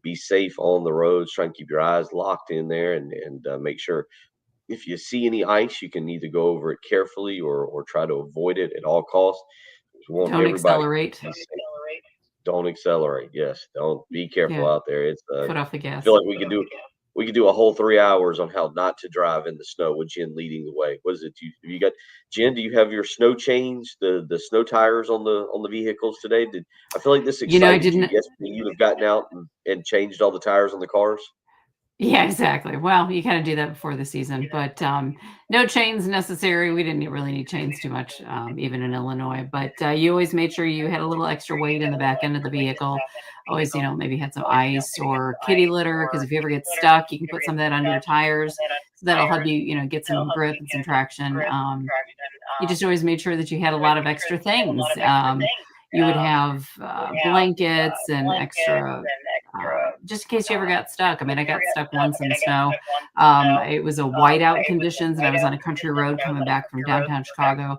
be safe on the roads. Try and keep your eyes locked in there and make sure if you see any ice, you can either go over it carefully or try to avoid it at all costs. Don't accelerate. Don't accelerate. Yes. Don't be careful out there. It's put off the gas. I feel like we could do a whole 3 hours on how not to drive in the snow with Jen leading the way. What is it? You got Jen? Do you have your snow changed? The snow tires on the vehicles today? I feel like this excited I didn't. Yesterday you'd have gotten out and changed all the tires on the cars. Yeah, exactly. Well, you kind of do that before the season, but no chains necessary. We didn't really need chains too much, even in Illinois. But you always made sure you had a little extra weight in the back end of the vehicle. Always, maybe had some ice or kitty litter, because if you ever get stuck, you can put some of that under your tires. So that'll help you, get some grip and some traction. you just always made sure that you had a lot of extra things. You would have blankets and extra, just in case you ever got stuck. I mean, I got stuck once in the snow. It was a whiteout conditions, and I was on a country road coming back from downtown Chicago.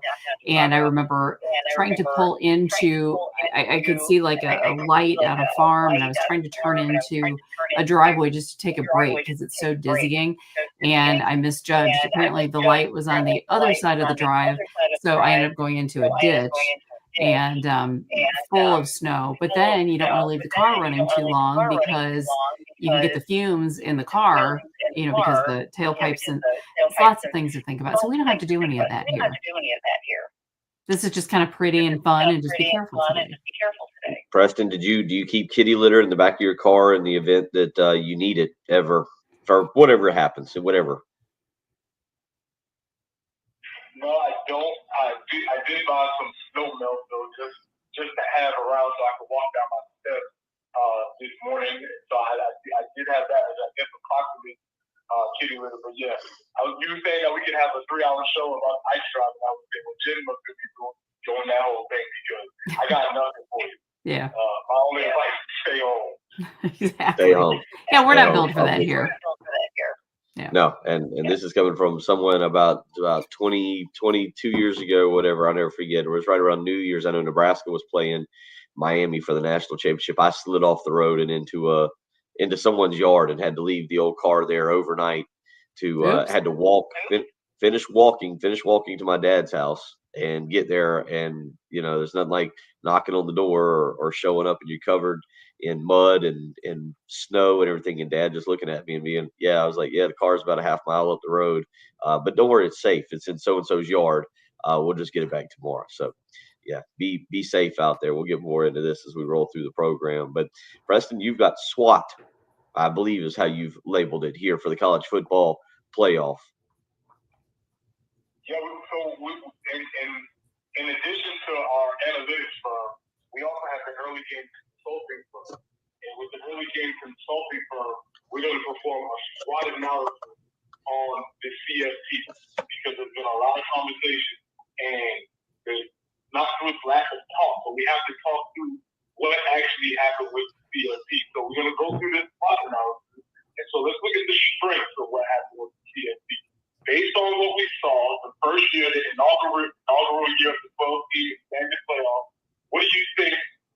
And I remember trying to pull into, I could see like a light at a farm, and I was trying to turn into a driveway just to take a break because it's so dizzying. And I misjudged. Apparently the light was on the other side of the drive. So I ended up going into a ditch and full of snow. But then you don't want to leave the car running too long because you can get the fumes in the car, because the tailpipes, and it's lots of things to think about. So we don't have to do any of that here. This is just kind of pretty and fun, and just be careful today. Preston, do you keep kitty litter in the back of your car in the event that you need it ever, for whatever happens, whatever? No, I don't. I did buy some snow melt though, just to have around so I could walk down my steps this morning. So I did have that as I guess approximately kitty litter. But yeah, you were saying that we could have a 3-hour show about ice driving. I was saying, well, Jen must be doing that whole thing because I got nothing for you. Yeah. My only advice is stay home. Exactly. Stay home. Yeah, we're not built for that here. Yeah. No, and this is coming from someone about 20, 22 years ago, whatever. I'll never forget. It was right around New Year's. I know Nebraska was playing Miami for the national championship. I slid off the road and into someone's yard and had to leave the old car there overnight. Had to walk, finish walking to my dad's house and get there. And there's nothing like knocking on the door or showing up and you're covered in mud and snow and everything, and Dad just looking at me and being, I was like, the car's about a half mile up the road, but don't worry, it's safe. It's in so-and-so's yard. We'll just get it back tomorrow. So be safe out there. We'll get more into this as we roll through the program. But Preston, you've got SWAT, I believe is how you've labeled it here for the college football playoff. Yeah, so in addition to our analytics firm, we also have the early game consulting firm. And with the early game consulting firm, we're going to perform a SWOT analysis on the CFP because there's been a lot of conversation and there's not through lack of talk, but we have to talk through what actually happened with the CFP. So we're going to go through this SWOT analysis. And so let's look at the strengths of what happened with the CFP. Based on what we saw, the first year, the inaugural year of the 12-team standard playoff, what do you think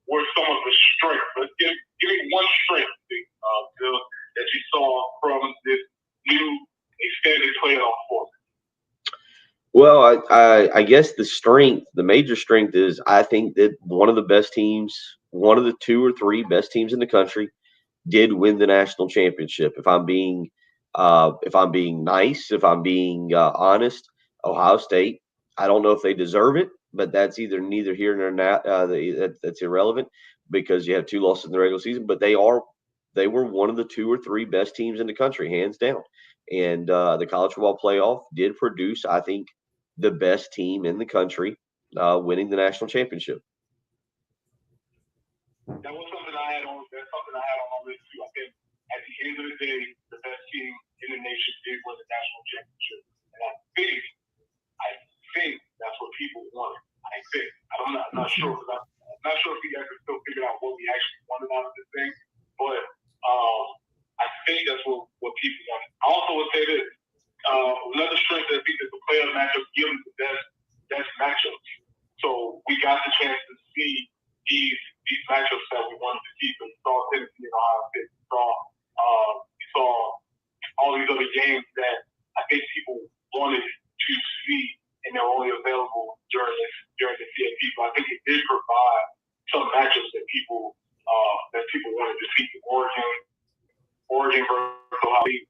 were some of the strengths? Let's give me one strength, Bill, that you saw from this new extended playoff format. Well, I guess the major strength is I think that one of the best teams, one of the 2 or 3 best teams in the country, did win the national championship. If I'm being nice, if I'm being honest, Ohio State, I don't know if they deserve it, but that's neither here nor there. That's irrelevant because you have 2 losses in the regular season. But they were one of the 2 or 3 best teams in the country, hands down. And the college football playoff did produce, I think, the best team in the country winning the national championship. That was something I had on. That's something I had on my list too. I think at the end of the day, the best team in the nation did win the national championship, and I think that's what people wanted. I'm not sure because I'm not sure if you guys can still figure out what we actually wanted out of this thing, but I think that's what people wanted. I also would say this: another strength that I think is the player matchup gives the best matchups. So we got the chance to see these matchups that we wanted to see. So we saw Tennessee and Ohio State. We saw all these other games that I think people wanted to see, and they're only available during the CFP. But I think it did provide some matchups that people wanted to see. Oregon versus Ohio State,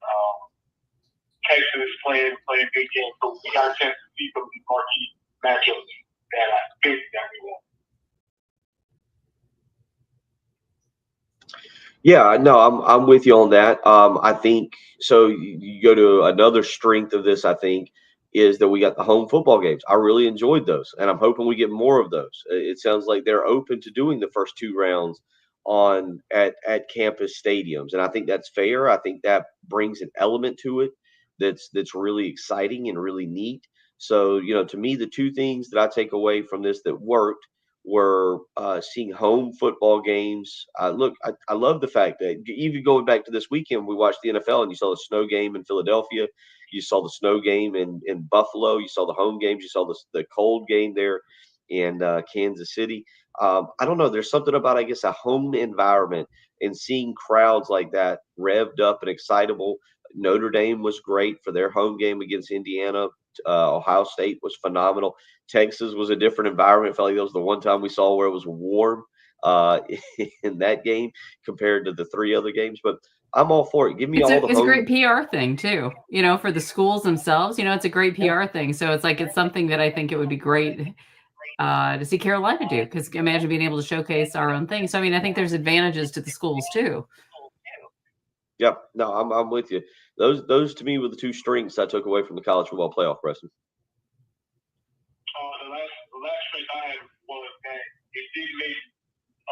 Texas playing good games. So we got a chance to see some of these marquee matchups that I think that we want. Yeah, no, I'm with you on that. I think so. You go to another strength of this, I think, is that we got the home football games. I really enjoyed those, and I'm hoping we get more of those. It sounds like they're open to doing the first 2 rounds at campus stadiums, and I think that's fair. I think that brings an element to it that's really exciting and really neat. So, to me, the two things that I take away from this that worked were seeing home football games. I love the fact that even going back to this weekend, we watched the NFL and you saw the snow game in Philadelphia. You saw the snow game in Buffalo. You saw the home games. You saw the cold game there in Kansas City. I don't know. There's something about, I guess, a home environment and seeing crowds like that revved up and excitable. Notre Dame was great for their home game against Indiana. Ohio State was phenomenal. Texas was a different environment. Felt like that was the one time we saw where it was warm in that game compared to the three other games. But I'm all for it. Give me it's all the It's home. a great PR thing too, for the schools themselves. It's a great PR thing. So it's something that I think it would be great to see Carolina do, because imagine being able to showcase our own thing. So, I think there's advantages to the schools too. Yep. No, I'm with you. Those to me were the two strengths I took away from the college football playoff, Preston. The last trait I had was that it did make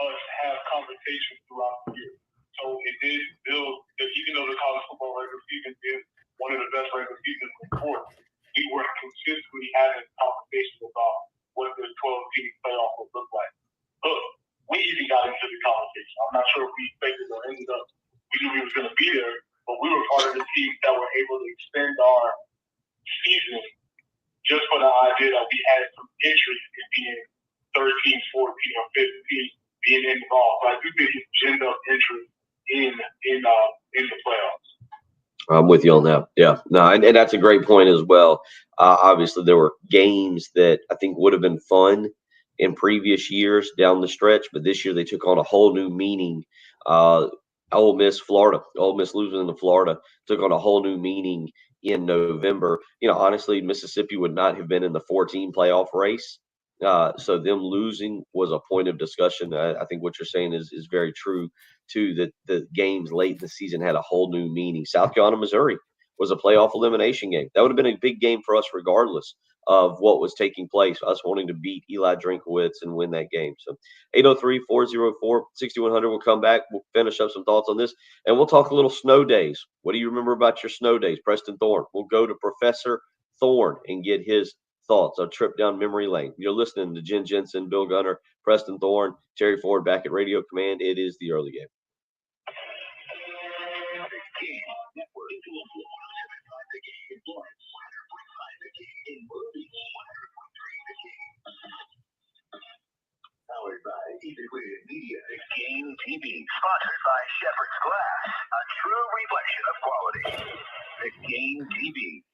us have conversations throughout the year. So it did build, even though the college football regular season is one of the best regular seasons in sports, we were consistently having conversations about what the 12-team playoff would look like. Look, we even got into the conversation. I'm not sure if we expected or ended up. We knew we was going to be there, but we were part of the teams that were able to extend our season just for the idea that we had some interest in being 13, 14, or 15 being involved. So I do think it's ginned up interest in the playoffs. I'm with you on that. Yeah, no, and that's a great point as well. Obviously, there were games that I think would have been fun in previous years down the stretch, but this year they took on a whole new meaning. Ole Miss, Florida. Ole Miss losing to Florida took on a whole new meaning in November. Honestly, Mississippi would not have been in the 14 playoff race. So them losing was a point of discussion. I think what you're saying is very true, too, that the games late in the season had a whole new meaning. South Carolina, Missouri was a playoff elimination game. That would have been a big game for us regardless of what was taking place, us wanting to beat Eli Drinkowitz and win that game. So 803-404-6100. We'll come back. We'll finish up some thoughts on this, and we'll talk a little snow days. What do you remember about your snow days? Preston Thorne. We'll go to Professor Thorne and get his thoughts, a trip down memory lane. You're listening to Jen Jensen, Bill Gunner, Preston Thorne, Terry Ford back at Radio Command. It is the early game. Powered by Integrated Media. Game TV. Sponsored by Shepherd's Glass. A true reflection of quality. The Game TV.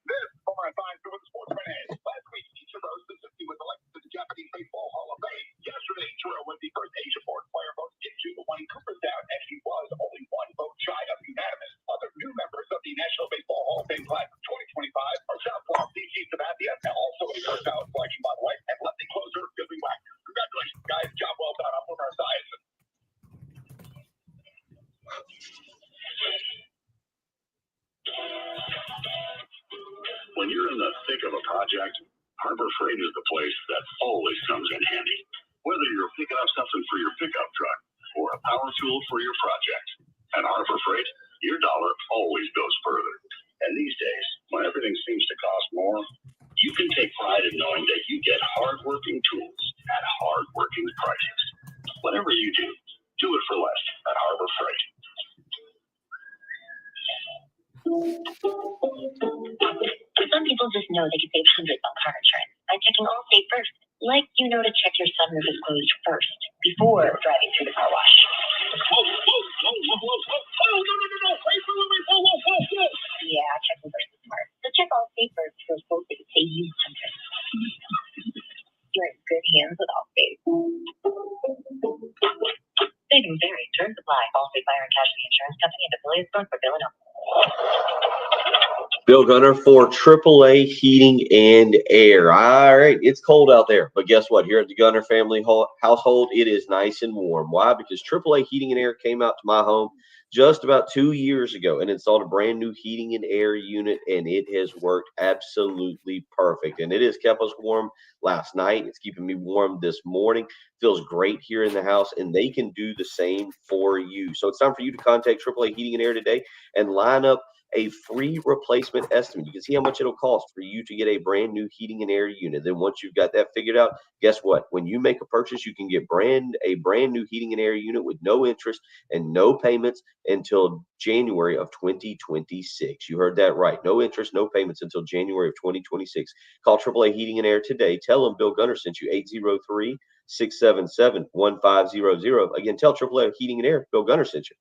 This for my fine Super Sportsman is. Last week, Ichiro Suzuki was elected to the Japanese Baseball Hall of Fame. Yesterday, Ichiro was the first Asia-born player voted into the Wayne Cooperstown, and he was only one vote shy of unanimous. Other new members of the National Baseball Hall of Fame class of 2025 are Southpaw C.G. Sabathia, and also a first-out selection, by the way, and lefty closer Billy Wagner. Congratulations, guys. Job well done. I'm from our side. When you're in the thick of a project, Harbor Freight is the place that always comes in handy. Whether you're picking up something for your pickup truck or a power tool for your project, at Harbor Freight, your dollar always goes further. And these days, when everything seems to cost more, you can take pride in knowing that you get hard-working tools at hard-working prices. Whatever you do it for less at Harbor Freight. Some people just know they can save hundreds on car insurance by checking Allstate first. Like to check your sunroof is closed first before driving through the car wash. Whoa, no. Wait, whoa. Yeah, checking first is smart. So check Allstate first for a quote that could save you hundreds. You're in good hands with Allstate. Savings vary. Terms apply. Allstate Fire and Casualty Insurance Company and affiliates for Illinois. Bill Gunner for AAA Heating and Air. All right, it's cold out there, but guess what? Here at the Gunner family household, it is nice and warm. Why? Because AAA Heating and Air came out to my home just about 2 years ago and installed a brand new heating and air unit, and it has worked absolutely perfect. And it has kept us warm last night. It's keeping me warm this morning. Feels great here in the house, and they can do the same for you. So it's time for you to contact AAA Heating and Air today and line up a free replacement estimate. You can see how much it'll cost for you to get a brand new heating and air unit. Then once you've got that figured out, guess what? When you make a purchase, you can get a brand new heating and air unit with no interest and no payments until January of 2026. You heard that right. No interest, no payments until January of 2026. Call AAA Heating and Air today. Tell them Bill Gunner sent you, 803-677-1500. Again, tell AAA Heating and Air Bill Gunner sent you.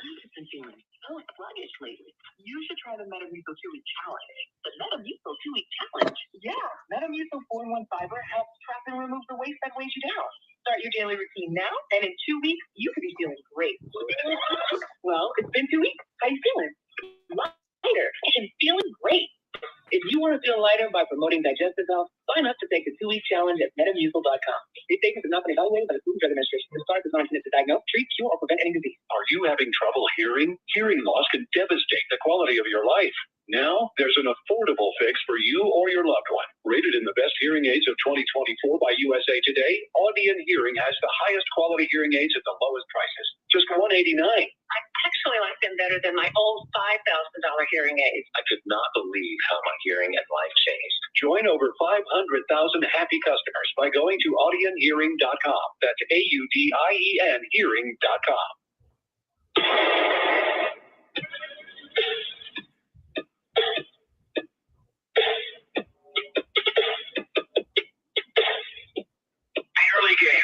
You've been feeling so sluggish lately. You should try the Metamucil 2-week challenge. The Metamucil 2-week challenge? Yeah, Metamucil 4-in-1 fiber helps trap and remove the waste that weighs you down. Start your daily routine now, and in 2 weeks, you could be feeling great. Well, it's been 2 weeks. How you feeling? Lighter and feeling great. If you want to feel lighter by promoting digestive health, sign up to take the 2-week challenge at metamucil.com. These statements have not been evaluated by the Food and Drug Administration. This product is not intended to diagnose, treat, cure, or prevent any disease. Are you having trouble hearing? Hearing loss can devastate the quality of your life. Now, there's an affordable fix for you or your loved one. Rated in the best hearing aids of 2024 by USA Today, Audion Hearing has the highest quality hearing aids at the lowest prices. Just $189. I actually like them better than my old $5,000 hearing aids. I could not believe how my hearing and life changed. Join over 500,000 happy customers by going to audionhearing.com. That's AUDIEN hearing.com.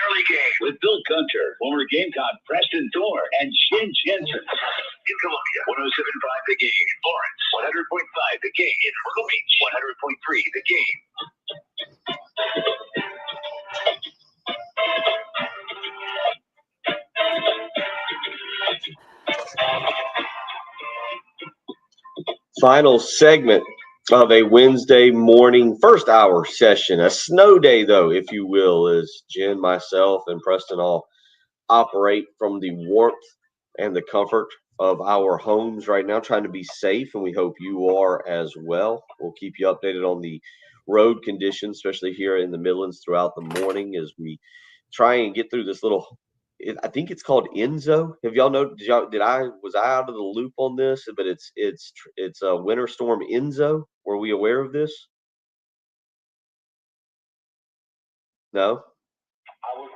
Early game with Bill Gunter, former Gamecock Preston Thorne, and Shin Jensen. In Columbia, 107.5 The Game. In Florence, 100.5 The Game. In Myrtle Beach, 100.3 The Game. Final segment of a Wednesday morning first hour session, a snow day though, if you will, as Jen, myself, and Preston all operate from the warmth and the comfort of our homes right now, trying to be safe, and we hope you are as well. We'll keep you updated on the road conditions, especially here in the Midlands throughout the morning as we try and get through this little, I think it's called Enzo. Have y'all know? Was I out of the loop on this? But it's a winter storm Enzo. Were we aware of this? No. I was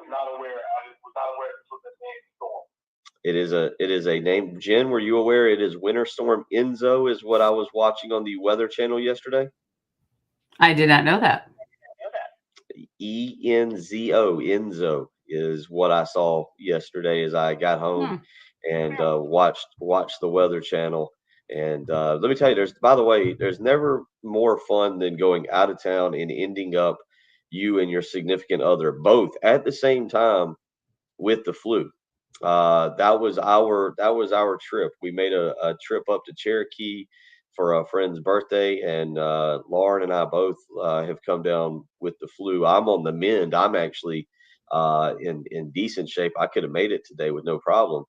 not aware. I was not aware it was a name storm. It is a name. Jen, were you aware it is winter storm Enzo? Is what I was watching on the Weather Channel yesterday. I did not know that. ENZO, Enzo is what I saw yesterday as I got home and watched the Weather Channel. And let me tell you, there's never more fun than going out of town and ending up you and your significant other both at the same time with the flu. That was our trip. We made a trip up to Cherokee for a friend's birthday, and Lauren and I both have come down with the flu. I'm on the mend. I'm actually in decent shape. I could have made it today with no problem.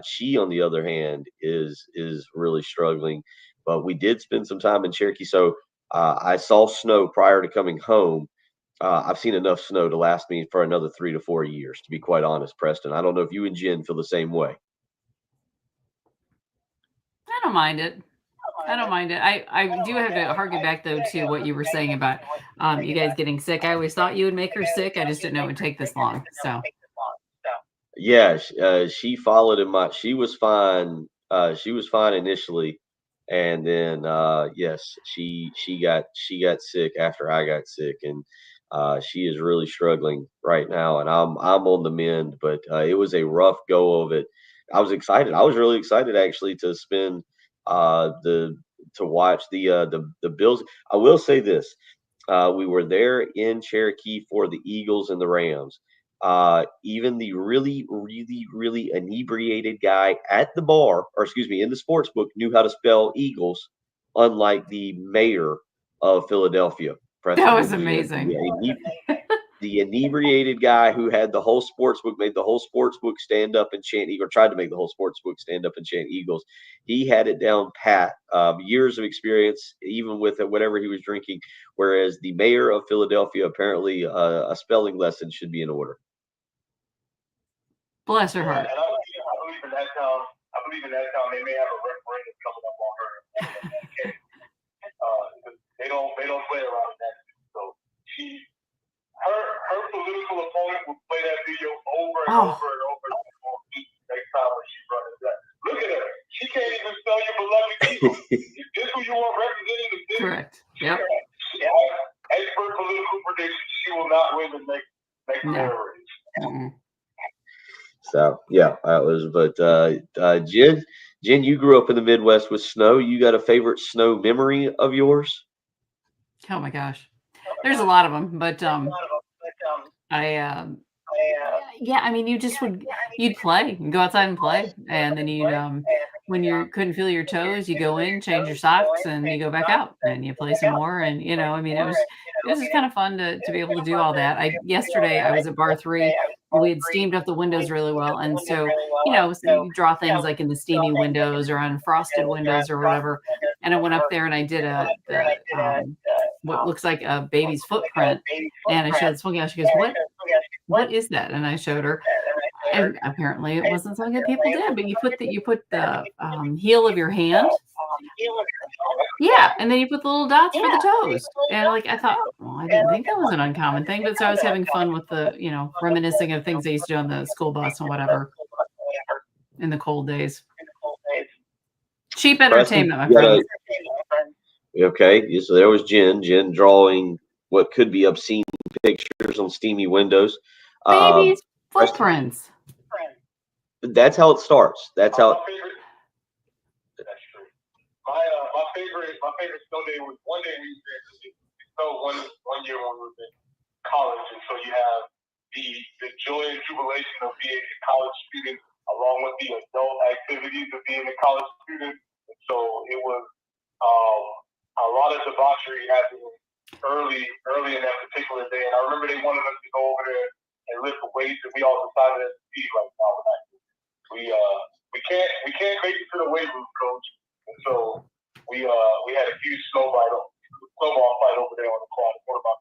She, on the other hand, is really struggling. But we did spend some time in Cherokee. So I saw snow prior to coming home. I've seen enough snow to last me for another 3 to 4 years, to be quite honest, Preston. I don't know if you and Jen feel the same way. I don't mind it. I do have to harken back though to what you were saying about you guys getting sick. I always thought you would make her sick. I just didn't know it would take this long. So yeah, she followed in she was fine. She was fine initially, and then yes, she got sick after I got sick, and she is really struggling right now. And I'm on the mend, but it was a rough go of it. I was excited. I was really excited actually to spend to watch the Bills. I will say this: we were there in Cherokee for the Eagles and the Rams. Even the really, really, really inebriated guy at the bar, or excuse me, in the sports book, knew how to spell Eagles, unlike the mayor of Philadelphia. That was amazing. The inebriated guy who had the whole sports book, made the whole sports book stand up and chant Eagles, or tried to make the whole sports book stand up and chant Eagles. He had it down pat, years of experience, even with whatever he was drinking. Whereas the mayor of Philadelphia, apparently a spelling lesson should be in order. Bless her heart. And I believe in that town. I believe in that town they may have a referendum coming up on her. They don't play around that. So her political opponent will play that video over and over and over next time when she runs that. Look at her. She can't even spell your beloved people. Is this who you want representing the city? Correct. Yep. Expert political prediction. She will not win the next mayor race. So yeah, that was. But Jen, you grew up in the Midwest with snow. You got a favorite snow memory of yours? Oh my gosh, there's a lot of them, but yeah, I mean, you'd play and go outside and play, and then you'd when you couldn't feel your toes, you go in, change your socks, and you go back out and you play some more. And I mean, it was just kind of fun to be able to do all that. Yesterday I was at Bar 3. We had steamed up the windows really well, and so so you draw things like in the steamy windows or on frosted windows or whatever. And I went up there and I did what looks like a baby's footprint, and I showed this one guy. She goes, "What is that?" And I showed her. And apparently it wasn't something that people did, but you put the heel of your hand. Yeah, and then you put the little dots for the toes. And I thought, well, I didn't think that was an uncommon thing, but so I was having fun with the, reminiscing of things I used to do on the school bus and whatever in the cold days. Cheap entertainment, my friend. Okay, so there was Jen drawing what could be obscene pictures on steamy windows. Babies' footprints. That's how it starts. That's how. That's true. My favorite snow day was one day we snowed one year when we were in college, and so you have the joy and jubilation of being a college student along with the adult activities of being a college student. And so it was a lot of debauchery happening early in that particular day. And I remember they wanted us to go over there and lift the weights, and we all decided to be like, no, we're not. We can't make it to the weight room, coach. And so we had a huge snowball fight over there on the quad. One of my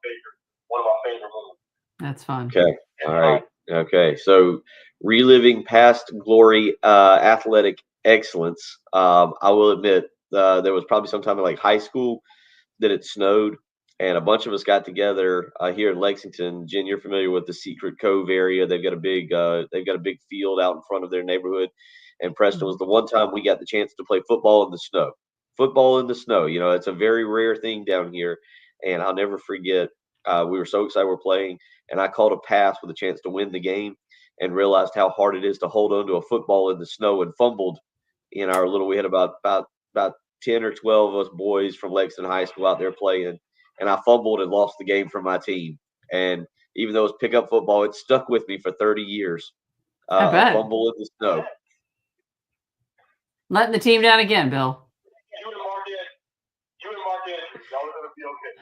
favorite moves. That's fun. Okay. All right. Okay. So reliving past glory, athletic excellence. I will admit there was probably sometime in high school that it snowed, and a bunch of us got together here in Lexington. Jen, you're familiar with the Secret Cove area. They've got a big field out in front of their neighborhood. And Preston was the one time we got the chance to play football in the snow. Football in the snow. It's a very rare thing down here. And I'll never forget, we were so excited we're playing, and I called a pass with a chance to win the game and realized how hard it is to hold on to a football in the snow, and fumbled in our we had about 10 or 12 of us boys from Lexington High School out there playing. And I fumbled and lost the game for my team. And even though it was pickup football, it stuck with me for 30 years. I bet. Fumble in the snow. Letting the team down again, Bill. You and Mark, y'all are going to be okay.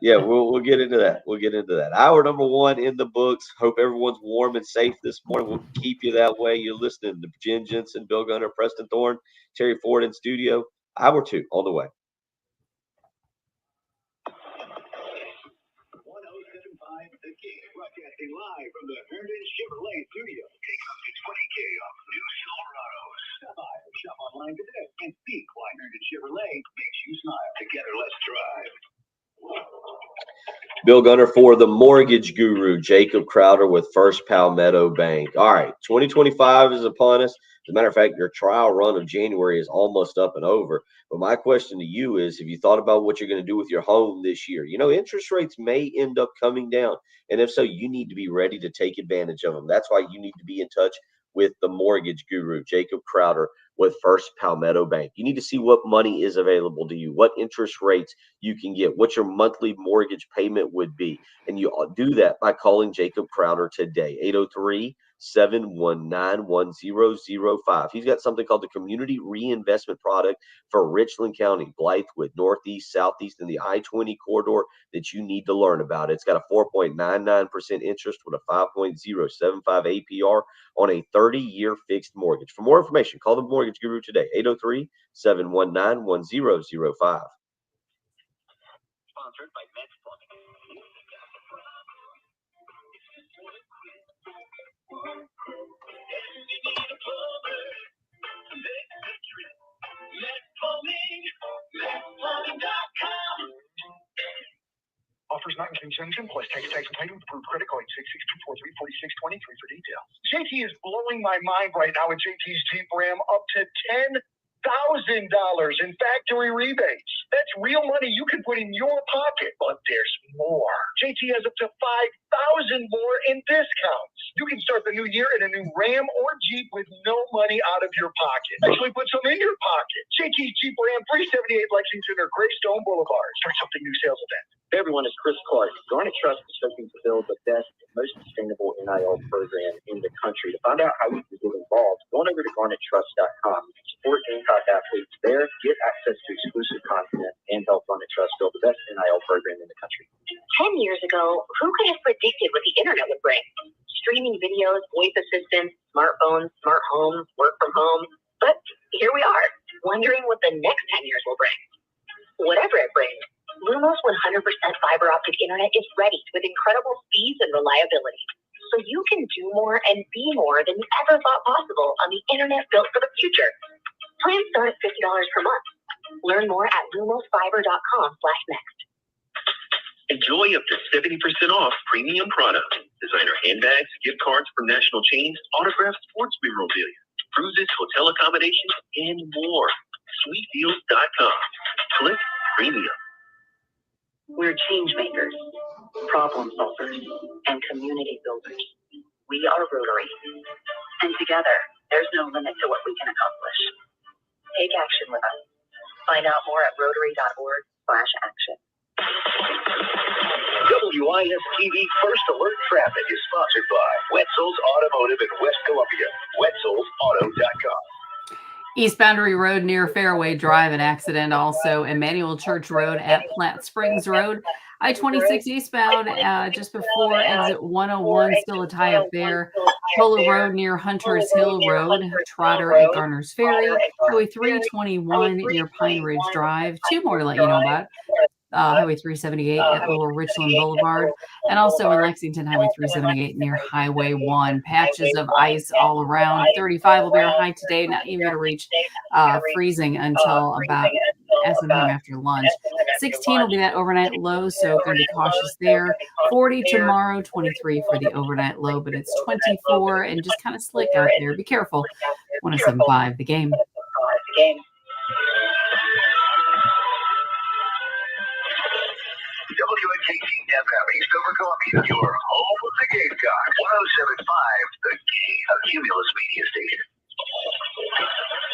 Yeah, we'll get into that. We'll get into that. Hour number 1 in the books. Hope everyone's warm and safe this morning. We'll keep you that way. You're listening to Jen Jensen, Bill Gunner, Preston Thorne, Terry Ford in studio. Hour 2 on the way. 107.5 The Game, broadcasting live from the Herndon Chevrolet studio. Take up to 20K off new Silverados. Stop by or shop online today and see why Herndon Chevrolet makes you smile. Together, let's drive. Bill Gunner for the mortgage guru, Jacob Crowder with First Palmetto Bank. All right, 2025 is upon us. As a matter of fact, your trial run of January is almost up and over. But my question to you is, have you thought about what you're going to do with your home this year? Interest rates may end up coming down. And if so, you need to be ready to take advantage of them. That's why you need to be in touch with the mortgage guru, Jacob Crowder with First Palmetto Bank. You need to see what money is available to you, what interest rates you can get, what your monthly mortgage payment would be. And you do that by calling Jacob Crowder today, 803-719-1005. He's got something called the Community Reinvestment Product for Richland County, Blythewood, Northeast, Southeast, and the I-20 corridor that you need to learn about. It's got a 4.99% interest with a 5.075 APR on a 30-year fixed mortgage. For more information, call the Mortgage Guru today, 803-719-1005. Sponsored by Mets Plumbing. not in conjunction, plus tax and payment approved credit card 662434623 for details. JT is blowing my mind right now with JT's Jeep Ram up to $10,000 in factory rebates. That's real money you can put in your pocket, but there's more. JT has up to $5,000 more in discounts. You can start the new year in a new Ram or Jeep with no money out of your pocket. Actually, put some in your pocket. JT's Jeep Ram, 378 Lexington or Greystone Boulevard. Start something new sales event. Hey everyone, it's Chris Clark. Garnet Trust is hoping to build the best and most sustainable NIL program in the country. To find out how you can get involved, go on over to garnettrust.com. Support Gamecock athletes there, get access to exclusive content, and help Garnet Trust build the best NIL program in the country. 10 years ago, who could have predicted what the internet would bring? Streaming videos, voice assistants, smartphones, smart homes, work from home. But here we are, wondering what the next 10 years will bring. Whatever it brings, Lumos 100% fiber optic internet is ready with incredible speeds and reliability. So you can do more and be more than you ever thought possible on the internet built for the future. Plans start at $50 per month. Learn more at lumosfiber.com/next. Enjoy up to 70% off premium products. Designer handbags, gift cards from national chains, autographed sports memorabilia, cruises, hotel accommodations, and more. Sweetdeals.com. Click premium. We're change makers, problem solvers, and community builders. We are Rotary. And together, there's no limit to what we can accomplish. Take action with us. Find out more at rotary.org/action. WIS-TV First Alert Traffic is sponsored by Wetzel's Automotive in West Columbia. Wetzel'sAuto.com. East Boundary Road near Fairway Drive, an accident. Also, Emmanuel Church Road at Platte Springs Road. I-26 eastbound just before exit 101, still a tie-up there. Polo Road near Hunters Hill Road. Trotter at Garner's Ferry. Highway 321 near Pine Ridge Drive. Two more to let you know about. Highway 378 at Lower Richland Boulevard, and also in Lexington, Highway 378 near Highway 1. Patches of ice all around. 35 will be our high today, not even going to reach freezing until about sometime after lunch. 16 will be that overnight low, so going to be cautious there. 40 tomorrow, 23 for the overnight low, but it's 24 and just kind of slick out there. Be careful. 107.5 The Game. WNKT-FM Eastover Columbia, your home of the Gamecock. 107.5 The Game, a Cumulus media station.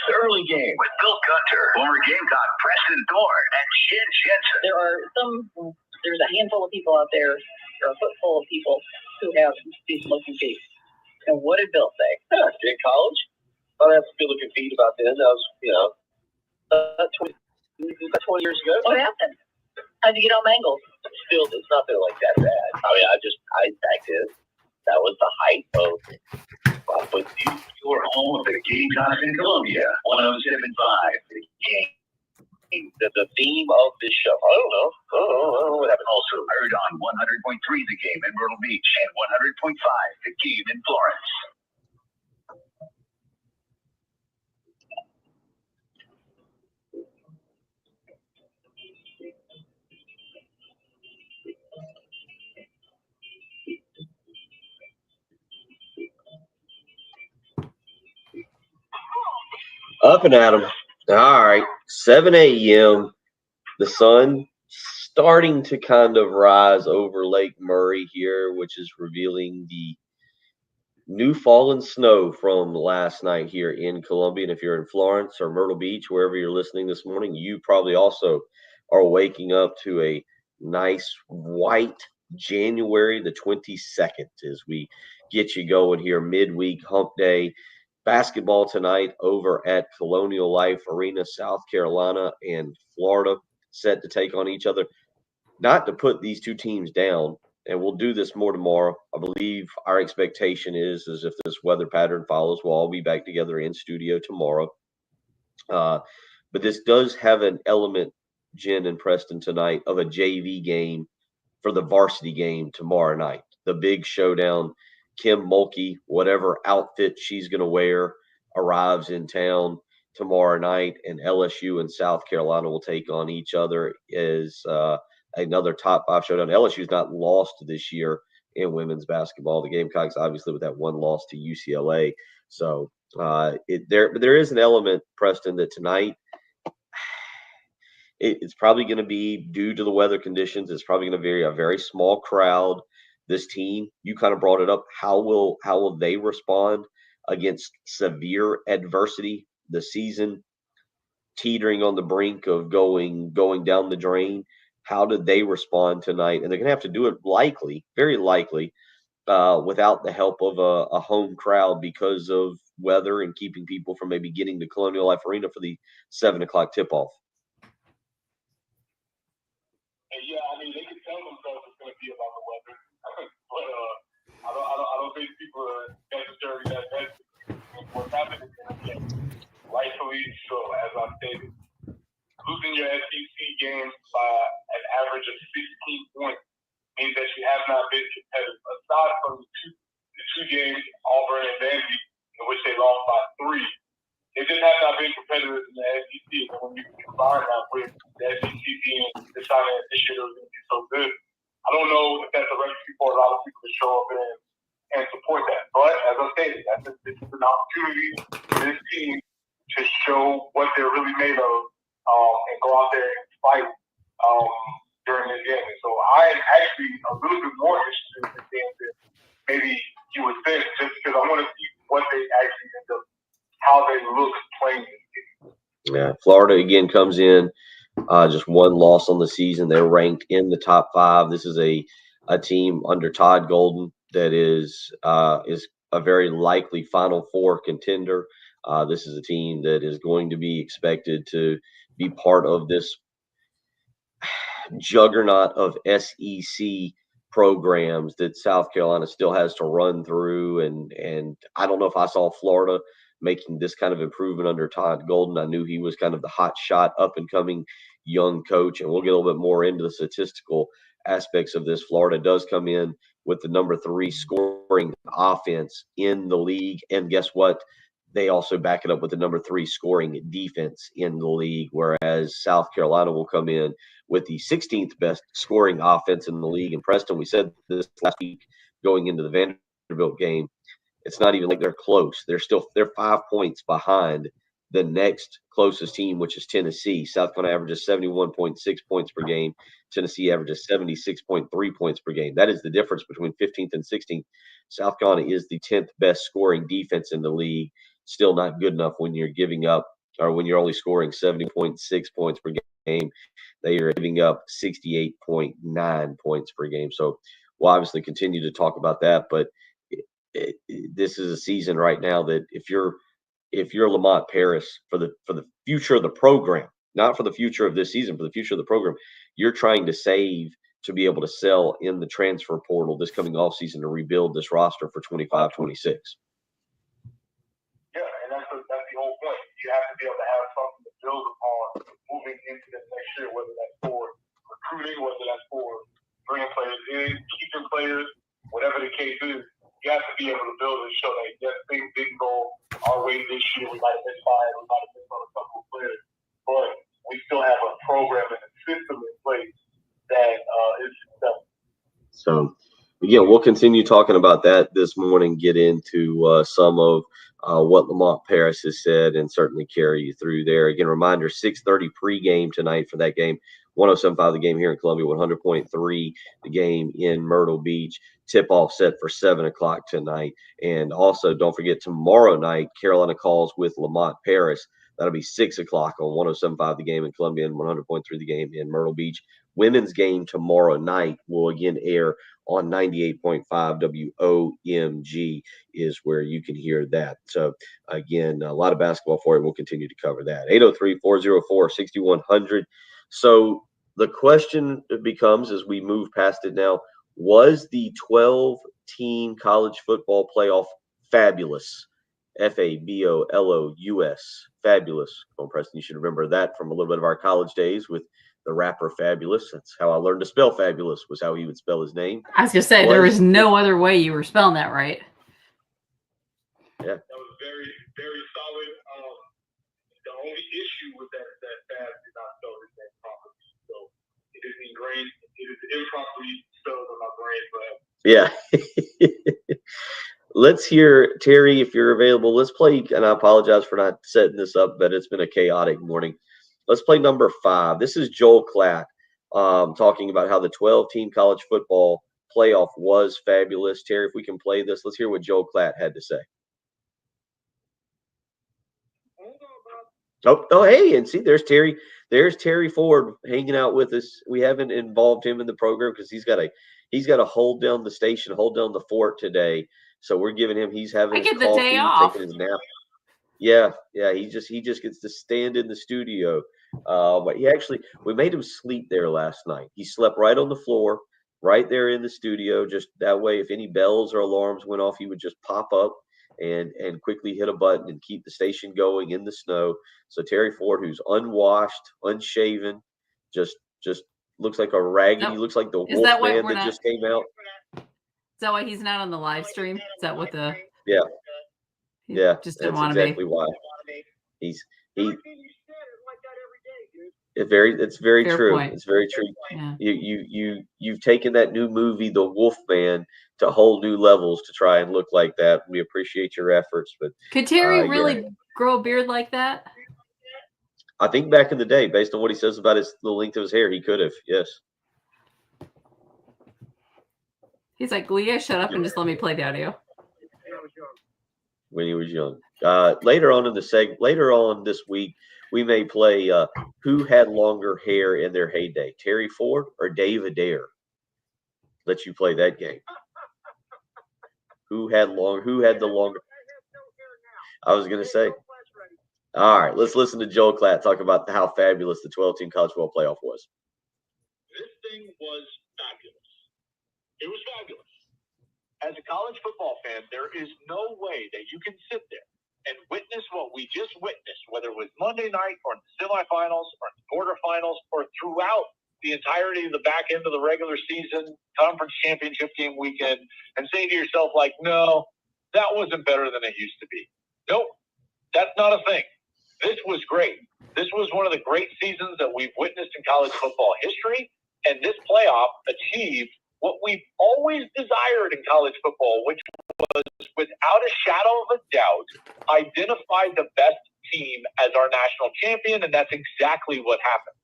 The early game with Bill Gunter, former Gamecock Preston Thorne, and Jen Jensen. There's a handful of people out there, or a footful of people, who have these looking feet. And what did Bill say? In college, I have good looking feet about then. That was, 20 years ago. What happened? How'd you get all mangled? Still, it's not been like that bad. I mean, I back then, that was the height of 5 foot 2. Your home of the Gamecock in Columbia. 107.5 The Game. The theme of this show, I don't know what happened. Also heard on 100.3 The Game in Myrtle Beach and 100.5 The Game in Florence. Up and at 'em. All right, 7 a.m. The sun starting to kind of rise over Lake Murray here, which is revealing the new fallen snow from last night here in Columbia. And if you're in Florence or Myrtle Beach, wherever you're listening this morning, you probably also are waking up to a nice white January the 22nd as we get you going here midweek hump day. Basketball tonight over at Colonial Life Arena, South Carolina and Florida set to take on each other. Not to put these two teams down, and we'll do this more tomorrow. I believe our expectation is if this weather pattern follows, we'll all be back together in studio tomorrow. But this does have an element, Jen and Preston, tonight of a JV game for the varsity game tomorrow night. The big showdown. Kim Mulkey, whatever outfit she's going to wear, arrives in town tomorrow night, and LSU and South Carolina will take on each other as another top 5 showdown. LSU's not lost this year in women's basketball. The Gamecocks, obviously, with that one loss to UCLA. So there is an element, Preston, that tonight it's probably going to be due to the weather conditions. It's probably going to be a very small crowd. This team, you kind of brought it up. How will they respond against severe adversity? The season teetering on the brink of going down the drain. How did they respond tonight? And they're going to have to do it very likely, without the help of a home crowd because of weather and keeping people from maybe getting to Colonial Life Arena for the 7:00 tip-off. Yeah, I mean, they can tell themselves it's going to be about the weather, but I don't think people are necessarily that desperate. What's happening in the game, rightfully so, as I stated, losing your SEC games by an average of 16 points means that you have not been competitive. Aside from the two games, Auburn and Vandy, in which they lost by 3, they just have not been competitive in the SEC. And when you combine that with the SEC being deciding that this year was going to be so good, I don't know if that's a recipe for a lot of people to show up and support that. But as I stated, this is an opportunity for this team to show what they're really made of, and go out there and fight during this game. And so I'm actually a little bit more interested in this game than maybe you would think, just because I want to see what they actually end up, how they look playing this game. Yeah, Florida again comes in just one loss on the season. They're ranked in the top 5. This is a team under Todd Golden that is a very likely Final Four contender. This is a team that is going to be expected to be part of this juggernaut of SEC programs that South Carolina still has to run through. And I don't know if I saw Florida making this kind of improvement under Todd Golden. I knew he was kind of the hot shot, up and coming young coach. And we'll get a little bit more into the statistical aspects of this. Florida does come in with the number 3 scoring offense in the league. And guess what? They also back it up with the number 3 scoring defense in the league, whereas South Carolina will come in with the 16th best scoring offense in the league. And Preston, we said this last week going into the Vanderbilt game, it's not even like they're close. They're 5 points behind the next closest team, which is Tennessee. South Carolina averages 71.6 points per game. Tennessee averages 76.3 points per game. That is the difference between 15th and 16th. South Carolina is the 10th best scoring defense in the league. Still not good enough when you're giving up, or when you're only scoring 70.6 points per game. They are giving up 68.9 points per game. So we'll obviously continue to talk about that, but this is a season right now that if you're Lamont Paris, for the future of the program, not for the future of this season, for the future of the program, you're trying to save to be able to sell in the transfer portal this coming off season to rebuild this roster for 25-26. Yeah, and that's the whole point. You have to be able to have something to build upon moving into the next year, whether that's for recruiting, whether that's for bringing players in, keeping players, whatever the case is. You have to be able to build and show that, yes, things didn't go our way this year. We might have been fired. We might have been on a couple of players. But we still have a program and a system in place that is successful. So, again, we'll continue talking about that this morning, get into some of what Lamont Paris has said, and certainly carry you through there. Again, reminder, 6:30 pregame tonight for that game. 107.5 the game here in Columbia, 100.3 the game in Myrtle Beach. Tip-off set for 7 o'clock tonight. And also, don't forget, tomorrow night, Carolina Calls with Lamont Paris. That'll be 6 o'clock on 107.5 the game in Columbia and 100.3 the game in Myrtle Beach. Women's game tomorrow night will again air on 98.5 WOMG is where you can hear that. So, again, a lot of basketball for you. We'll continue to cover that. 803-404-6100. So the question becomes, as we move past it now, was the 12-team college football playoff fabulous? Fabulous. Fabulous. Come on, Preston, you should remember that from a little bit of our college days with the rapper Fabulous. That's how I learned to spell Fabulous, was how he would spell his name. I was going to say, there was no other way you were spelling that right. Yeah. That was very, very solid. The only issue with that Fab did not spell his name properly. So it is ingrained Yeah. Let's hear, Terry, if you're available. Let's play, and I apologize for not setting this up, but it's been a chaotic morning. Let's play number 5. This is Joel Klatt talking about how the 12-team college football playoff was fabulous. Terry, if we can play this, let's hear what Joel Klatt had to say. Oh, hey, and see, there's Terry. There's Terry Ford hanging out with us. We haven't involved him in the program because he's got to hold down the station, hold down the fort today. So we're giving him. He's having his the day coffee, off. taking his nap. Yeah. He just gets to stand in the studio. But we made him sleep there last night. He slept right on the floor, right there in the studio. Just that way, if any bells or alarms went off, he would just pop up and quickly hit a button and keep the station going in the snow. So Terry Ford, who's unwashed, unshaven, just looks like a raggedy. Nope. Looks like the Is that why Wolfman we're that not- just came out. Is that why he's not on the live stream? Is that what the? Yeah. Yeah, just didn't that's want to exactly be. why. It's very Fair true. point. It's very true. Yeah. You've taken that new movie, The Wolfman, to whole new levels to try and look like that. We appreciate your efforts, but Could Terry really yeah. grow a beard like that? I think back in the day, based on what he says about the length of his hair, he could have. Yes. He's like, will you guys shut up and just let me play the audio? When he was young. Later on this week, we may play who had longer hair in their heyday, Terry Ford or Dave Adair. Let you play that game. Who had the longer? I was gonna say. All right, let's listen to Joel Klatt talk about how fabulous the 12-team college football playoff was. This thing was fabulous. It was fabulous. As a college football fan, there is no way that you can sit there and witness what we just witnessed, whether it was Monday night or in the semifinals or in the quarterfinals or throughout the entirety of the back end of the regular season, conference championship game weekend, and say to yourself, like, no, that wasn't better than it used to be. Nope, that's not a thing. This was great. This was one of the great seasons that we've witnessed in college football history, and this playoff achieved what we've always desired in college football, which was, without a shadow of a doubt, identify the best team as our national champion, and that's exactly what happened.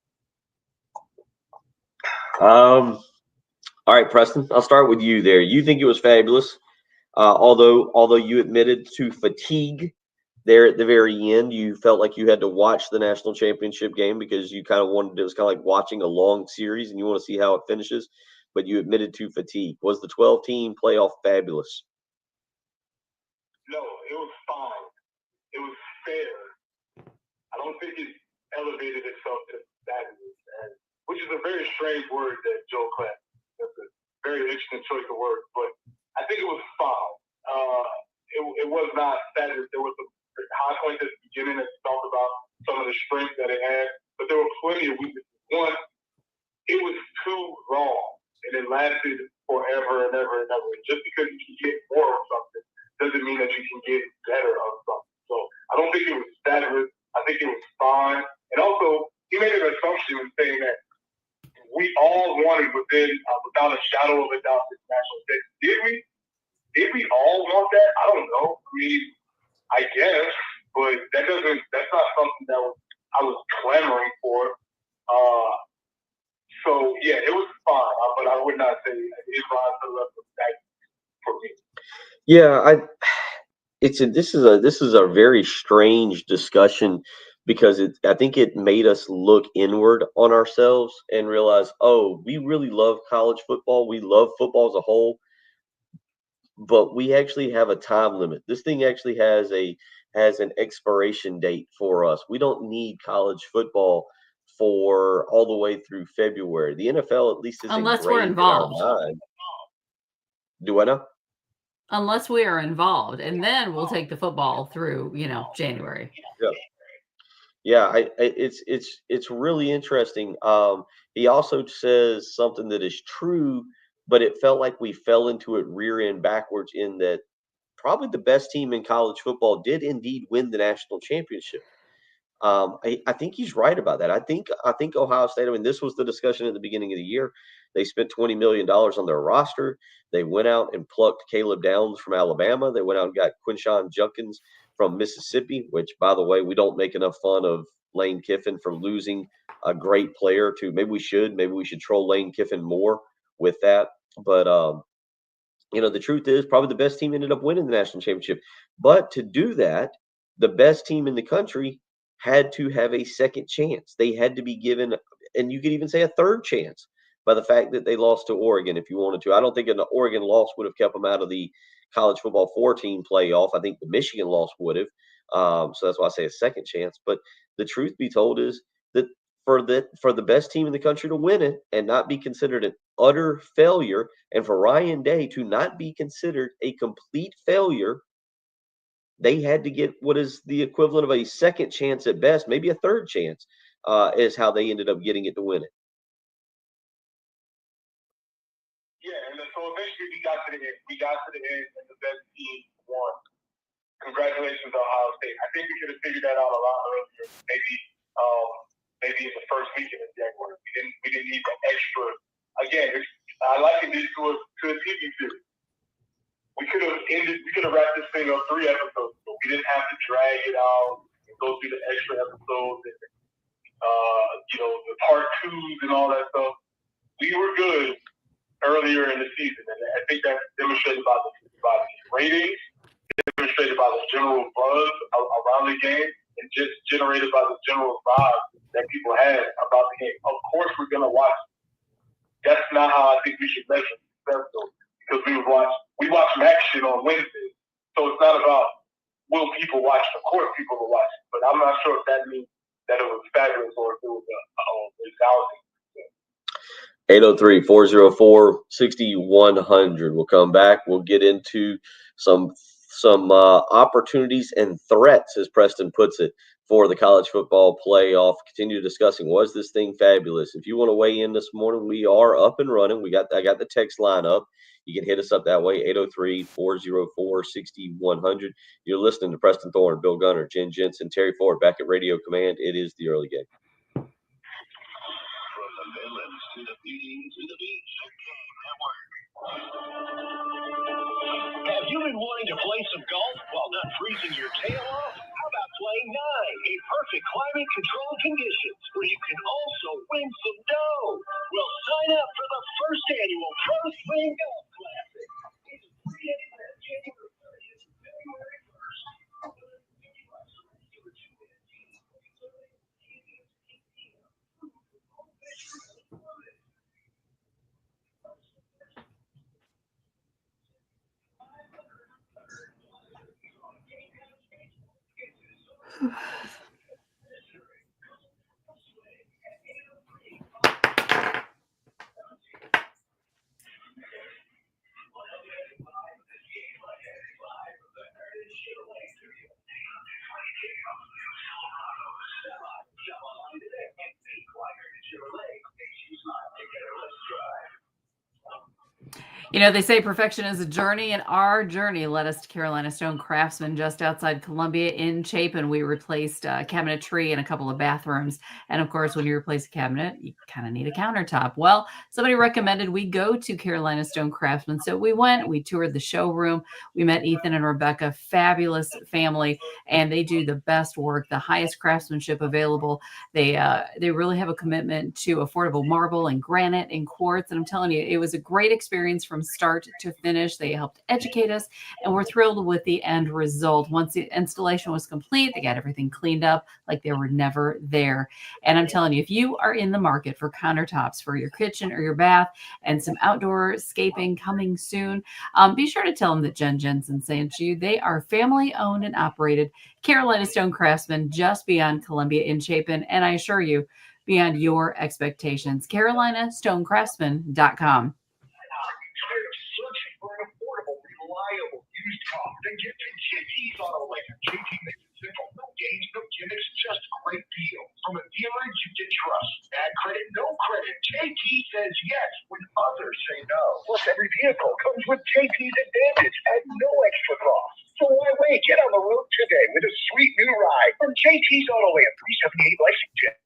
All right, Preston, I'll start with you there. You think it was fabulous, although you admitted to fatigue there at the very end. You felt like you had to watch the national championship game because you kind of wanted, it was kind of like watching a long series and you want to see how it finishes, but you admitted to fatigue. Was the 12-team playoff fabulous? No, it was fine. It was fair. I don't think it elevated itself to fabulous, which is a very strange word that Joe Klatt. That's a very interesting choice of words, but I think it was fine. It was not fabulous. There was some high points at the beginning that talked about some of the strength that it had, but there were plenty of weaknesses. One, it was too long, and it lasted forever and ever and ever. Just because you can get more of something doesn't mean that you can get better of something. So I don't think it was fabulous. I think it was fine. And also, he made an assumption in saying that we all wanted without a shadow of a doubt this national stage. Did we? Did we all want that? I don't know. I mean, I guess, but that's not something that I was clamoring for. So yeah, it was fine, but I would not say it rise to the level of that for me. Yeah, this is a very strange discussion because I think it made us look inward on ourselves and realize, oh, we really love college football. We love football as a whole, but we actually have a time limit. This thing actually has an expiration date for us. We don't need college football for all the way through February. The NFL at least is unless we're engraved in our involved. mind. Do I know? Unless we are involved, and then we'll take the football through, January. Yeah, it's really interesting. He also says something that is true, but it felt like we fell into it rear end backwards in that probably the best team in college football did indeed win the national championship. I think he's right about that. I think Ohio State, I mean, this was the discussion at the beginning of the year. They spent $20 million on their roster. They went out and plucked Caleb Downs from Alabama. They went out and got Quinshawn Judkins from Mississippi, which, by the way, we don't make enough fun of Lane Kiffin for losing a great player to. Maybe we should troll Lane Kiffin more with that. But, the truth is probably the best team ended up winning the national championship. But to do that, the best team in the country had to have a second chance. They had to be given, and you could even say a third chance, by the fact that they lost to Oregon if you wanted to. I don't think an Oregon loss would have kept them out of the college football 4-team playoff. I think the Michigan loss would have. So that's why I say a second chance. But the truth be told is that for the best team in the country to win it and not be considered an utter failure, and for Ryan Day to not be considered a complete failure, they had to get what is the equivalent of a second chance at best, maybe a third chance, is how they ended up getting it to win it. Yeah, and so eventually we got to the end. We got to the end, and the best team won. Congratulations, Ohio State. I think we could have figured that out a lot earlier. Maybe in the first weekend of January. We didn't need the extra. Again, I liken this to a TV series. We could have wrapped this thing up 3 episodes, but we didn't have to drag it out and go through the extra episodes and the part 2s and all that stuff. We were good earlier in the season, and I think that's demonstrated by the ratings, demonstrated by the general buzz around the game, and just generated by the general vibe that people had about the game. Of course, we're gonna watch. That's not how I think we should measure success, though, because we watch action on Wednesday, so it's not about will people watch. Of course, people will watch, but I'm not sure if that means that it was fabulous or if it was resounding. 803-404-6100. We'll come back. We'll get into some opportunities and threats, as Preston puts it, for the college football playoff. Continue discussing, was this thing fabulous? If you want to weigh in this morning, we are up and running. I got the text line up. You can hit us up that way, 803-404-6100. You're listening to Preston Thorne, Bill Gunner, Jen Jensen, Terry Ford back at Radio Command. It is the early game. From the Midlands to the beach, the Game Network. Have you been wanting to play some golf while not freezing your tail off? How about playing 9 in perfect climate control conditions where you can also win some dough? Well, sign up for the first annual Pro Swing Golf Classic. It's free anytime January 30th to February 1st. They say perfection is a journey, and our journey led us to Carolina Stone Craftsman just outside Columbia in Chapin. We replaced a cabinetry and a couple of bathrooms. And of course, when you replace a cabinet, you kind of need a countertop. Well, somebody recommended we go to Carolina Stone Craftsman. So we went, we toured the showroom. We met Ethan and Rebecca, fabulous family, and they do the best work, the highest craftsmanship available. They really have a commitment to affordable marble and granite and quartz. And I'm telling you, it was a great experience from start to finish. They helped educate us, and we're thrilled with the end result. Once the installation was complete, they got everything cleaned up like they were never there. And I'm telling you, if you are in the market for countertops for your kitchen or your bath and some outdoor scaping coming soon, be sure to tell them that Jen Jensen sent you. They are family owned and operated, Carolina Stone Craftsman, just beyond Columbia in Chapin. And I assure you, beyond your expectations. CarolinaStoneCraftsman.com. Searching for an affordable, reliable used car, then get to JT's Auto Later. JT makes it simple. No games, no gimmicks, just a great deal. From a dealer you can trust. Bad credit, no credit. JT says yes when others say no. Plus, every vehicle comes with JT's Advantage at no extra cost. So why wait? Get on the road today with a sweet new ride from JT's Auto Land, 378 Lexington.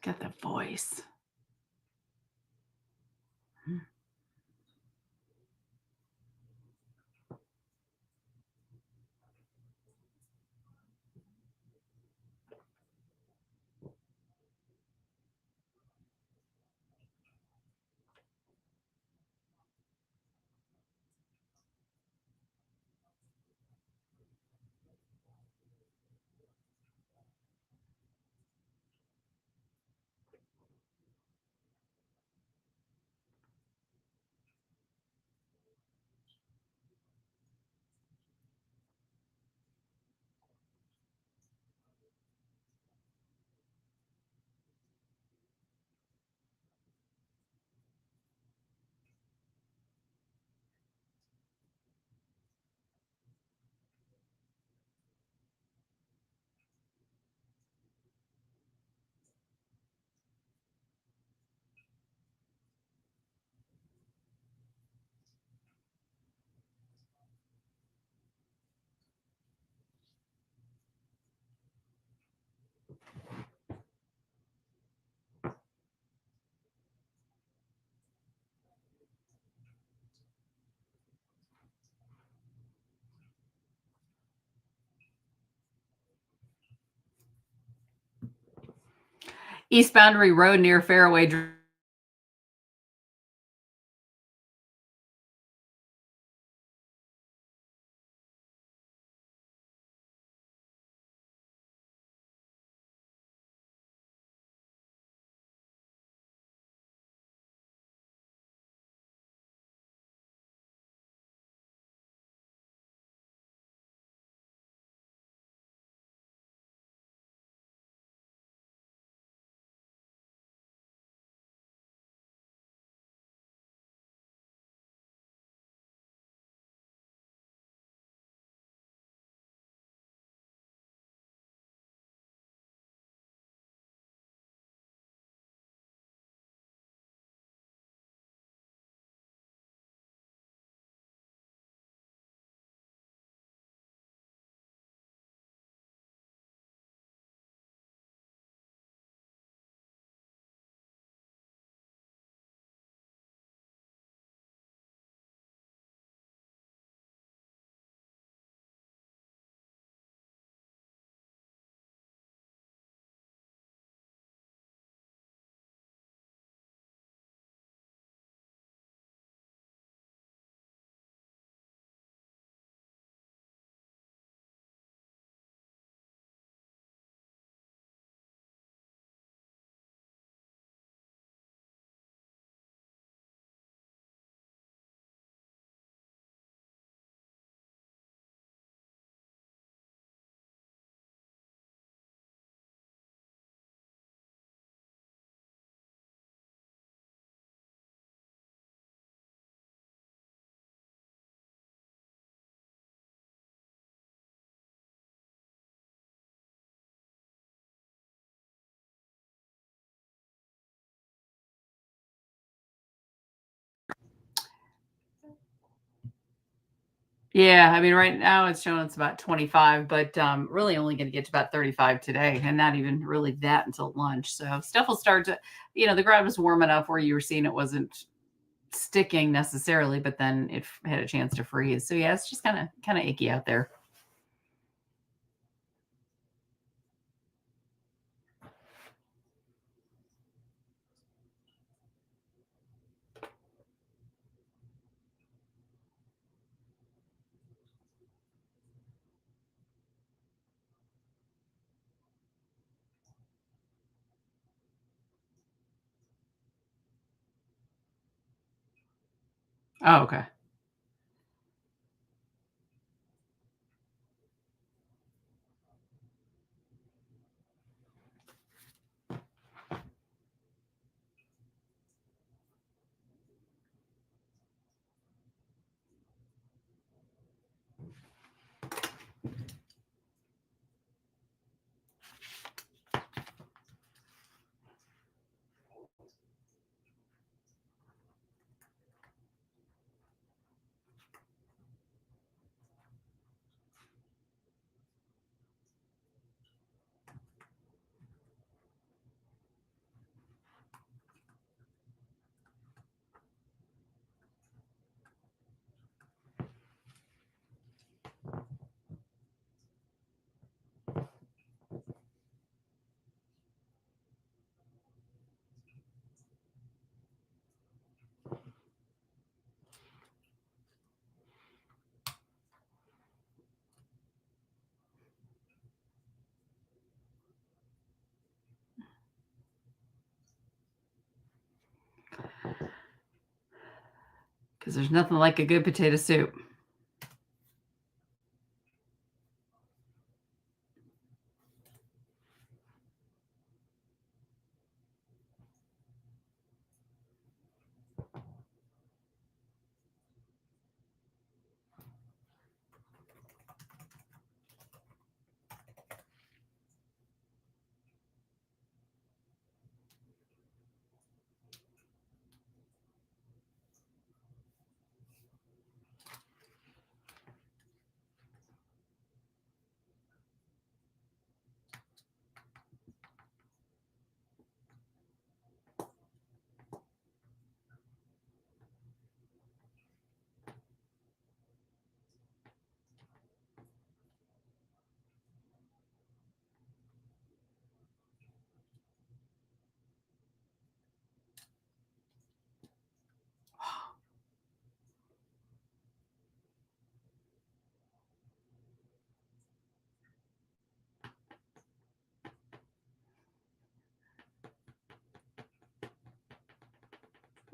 Got the voice. East Boundary Road near Fairway Drive. Yeah, I mean, right now it's showing it's about 25, but really only going to get to about 35 today, and not even really that until lunch. So stuff will start to, the ground was warm enough where you were seeing it wasn't sticking necessarily, but then it had a chance to freeze. So yeah, it's just kind of icky out there. Oh, okay. because there's nothing like a good potato soup.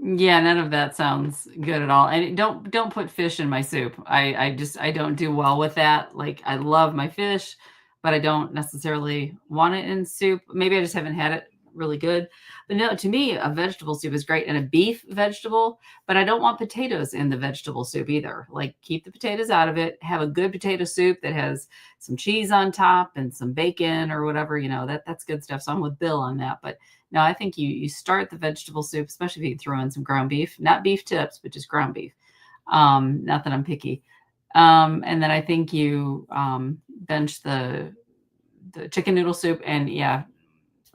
Yeah, none of that sounds good at all. And don't put fish in my soup. I don't do well with that. Like I love my fish, but I don't necessarily want it in soup. Maybe I just haven't had it really good. But no, to me, a vegetable soup is great and a beef vegetable, but I don't want potatoes in the vegetable soup either. Like keep the potatoes out of it. Have a good potato soup that has some cheese on top and some bacon or whatever, that's good stuff. So I'm with Bill on that. But no, I think you start the vegetable soup, especially if you throw in some ground beef, not beef tips, but just ground beef. Not that I'm picky. And then I think you bench the chicken noodle soup and yeah,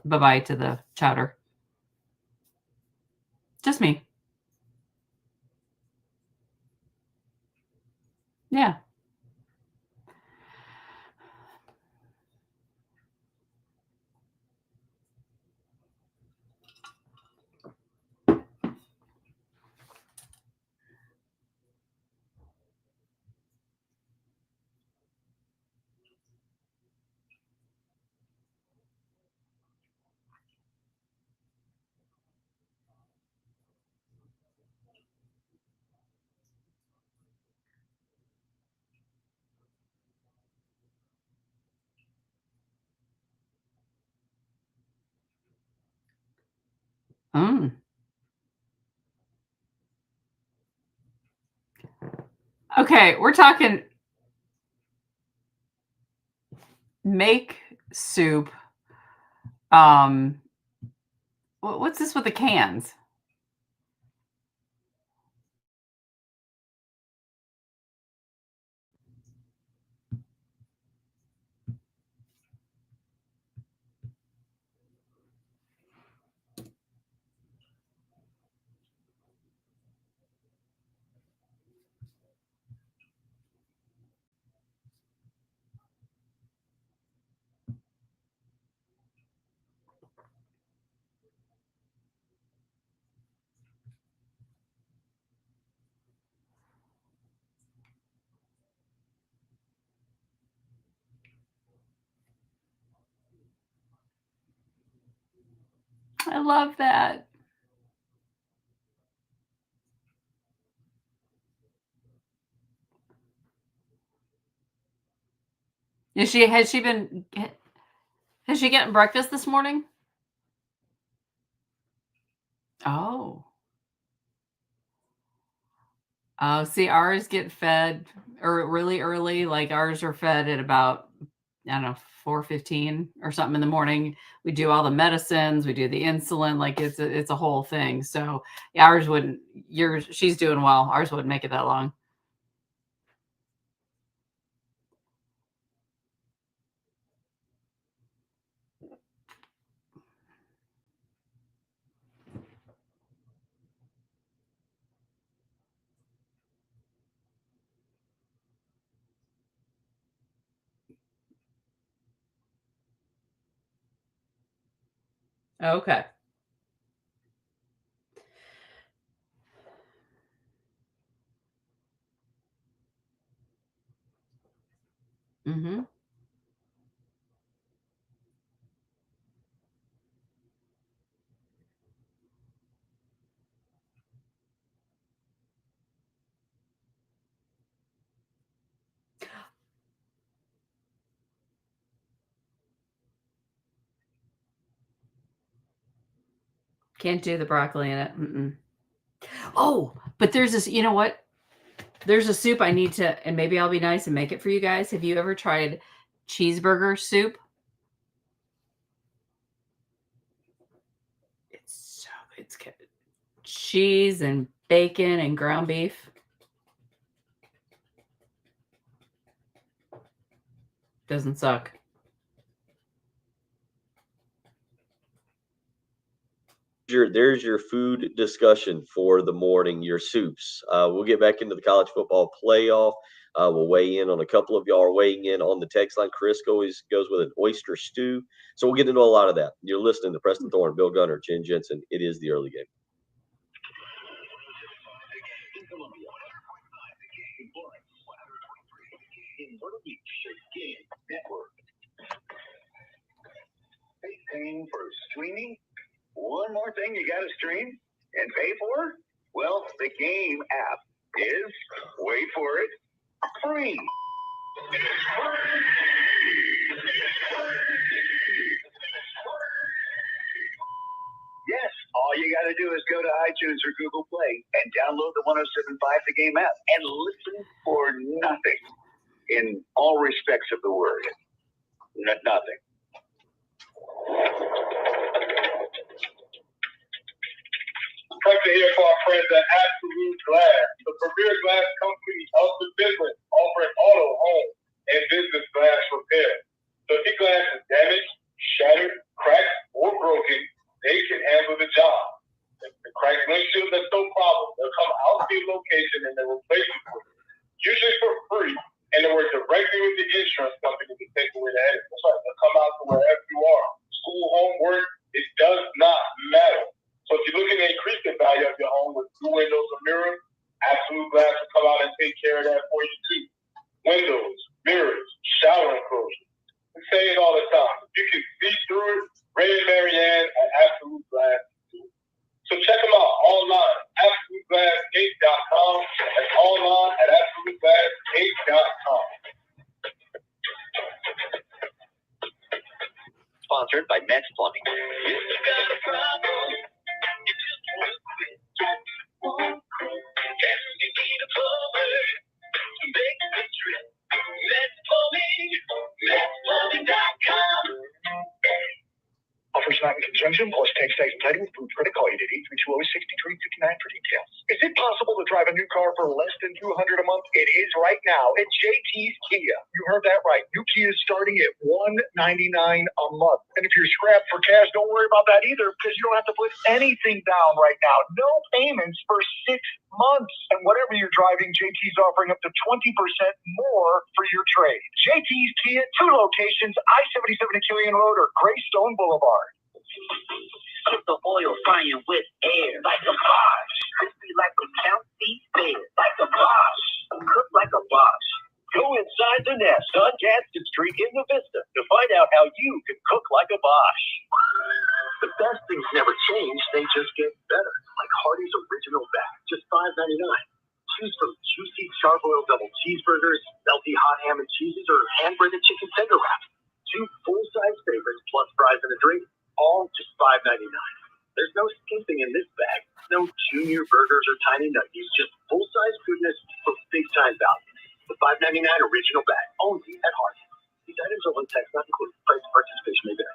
bye-bye to the chowder. Just me. Yeah. Mm. Okay, we're talking make soup. What's this with the cans? I love that. Has she getting breakfast this morning? Oh. Oh, see, ours get fed really early. Like ours are fed at about, I don't know, 4:15 or something in the morning. We do all the medicines, we do the insulin, like it's a whole thing. So yeah, ours wouldn't she's doing well. Ours wouldn't make it that long. Okay. Mm-hmm. Can't do the broccoli in it. Mm-mm. Oh, but there's this, you know what? There's a soup I need to, and maybe I'll be nice and make it for you guys. Have you ever tried cheeseburger soup? It's got cheese and bacon and ground beef. Doesn't suck. There's your food discussion for the morning, your soups. We'll get back into the college football playoff. We'll weigh in on a couple of y'all are weighing in on the text line. Chris always goes with an oyster stew. So we'll get into a lot of that. You're listening to Preston Thorne, Bill Gunner, Jen Jensen. It is the early game. Hey, paying for streaming? One more thing you gotta stream and pay for? Well, the Game app is, wait for it, free. Yes, all you gotta do is go to iTunes or Google Play and download the 107.5 The Game app and listen for nothing in all respects of the word. Nothing. Preston here for our friends at Absolute Glass, the premier glass company of the business, offering auto, home, and business glass repair. So if your glass is damaged, shattered, cracked, or broken, they can handle the job. If the cracked windshield, that's no problem. They'll come out to your location and they'll replace it for you, usually for free, and they work directly with the insurance company to take away the headache. That's right, they'll come out to wherever you are. School, home, work, it does not matter. So if you're looking to increase the value of your home with new windows or mirrors, Absolute Glass will come out and take care of that for you too. Windows, mirrors, shower enclosures. We say it all the time. If you can see through it, Ray and Marianne at Absolute Glass. So check them out online, AbsoluteGlass8.com. That's online at AbsoluteGlass8.com. Sponsored by Mets Plumbing. Offers not in conjunction, plus tax entitlement from credit. Call 888-320-6359 for details. Is it possible to drive a new car for less than $200 a month? It is right now at JT's Kia. You heard that right. New Kia is starting at $199 a month. And if you're strapped for cash, don't worry about that either, because you don't have to put anything down right now. No payments for 6 months. And whatever you're driving, JT's offering up to 20% more for your trade. JT's Kia, 2 locations, I-77 at Killian Road or Greystone Boulevard. Put the oil frying with air like a Bosch. Crispy like a count beef bear like a Bosch. Cook like a Bosch. Go inside the nest on Gadsden Street in the Vista to find out how you can cook like a Bosch. The best things never change, they just get better. Like Hardee's Original Bag, just $5.99. Choose from juicy charbroiled double cheeseburgers, melty hot ham and cheeses, or hand-breaded chicken tender wraps. 2 full-size favorites plus fries and a drink, all just $5.99. There's no skimping in this bag. No junior burgers or tiny nuggies, just full-size goodness for big-time value. The $5.99 original bag, only at Hardee's. These items are one tax not included. Price and participation may vary.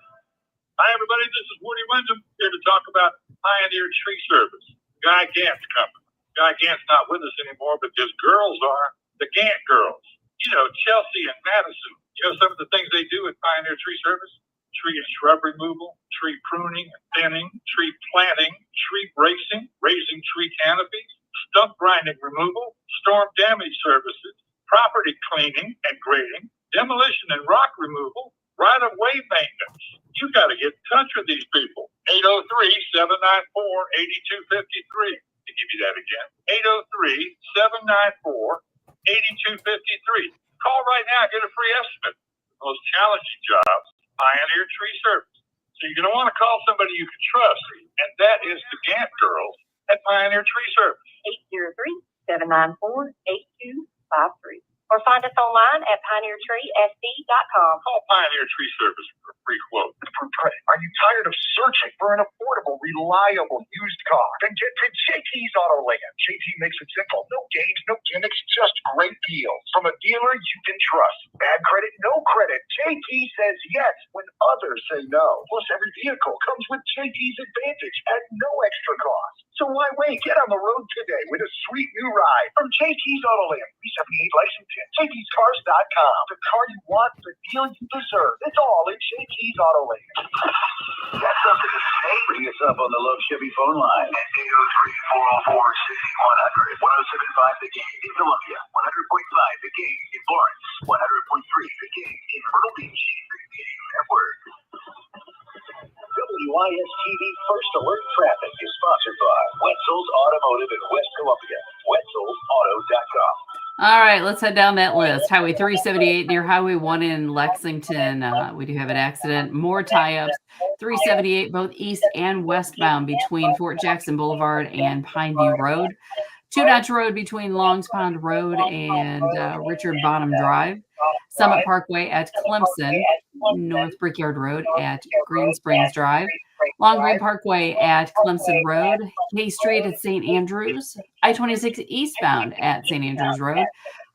Hi, everybody. This is Woody Wyndham here to talk about Pioneer Tree Service, Guy Gant's company. Guy Gant's not with us anymore, but his girls are the Gant girls. You know, Chelsea and Madison. You know some of the things they do at Pioneer Tree Service? Tree and shrub removal, tree pruning and thinning, tree planting, tree bracing, raising tree canopies, stump grinding removal, storm damage services, property cleaning and grading, demolition and rock removal, right-of-way maintenance. You got to get in touch with these people. 803-794-8253. To give you that again, 803-794-8253. Call right now, get a free estimate. The most challenging jobs, Pioneer Tree Service. So you're going to want to call somebody you can trust, and that is the Gant girls at Pioneer Tree Service. 803-794-8253. or find us online at pioneertreesd.com. Call Pioneer Tree Service for a free quote. Approved credit. Are you tired of searching for an affordable, reliable used car? Then get to JT's Autoland. JT makes it simple. No games, no gimmicks, just great deals. From a dealer you can trust. Bad credit, no credit. JT says yes when others say no. Plus, every vehicle comes with JT's Advantage at no extra cost. So why wait? Get on the road today with a sweet new ride from JT's Autoland. 378 License 10. JT'sCars.com. The car you want, the deal you deserve. It's all in JT's Autoland. That's something to say. Bring us up on the Love Chevy phone line at 803-404-6100. 107.5 The Game in Columbia. 100.5 The Game in Florence. 100.3 The Game in Myrtle Beach. The Game Network. WIS-TV First Alert Traffic is sponsored by Wetzel's Automotive in West Columbia. Wetzel'sAuto.com. All right, let's head down that list. Highway 378 near Highway 1 in Lexington. We do have an accident. More tie-ups. 378 both east and westbound between Fort Jackson Boulevard and Pineview Road. Two Notch Road between Longs Pond Road and Richard Bonham Drive. Summit Parkway at Clemson. North Brickyard Road at Green Springs Drive. Long Green Parkway at Clemson Road. K Street at St. Andrews. I-26 eastbound at St. Andrews Road.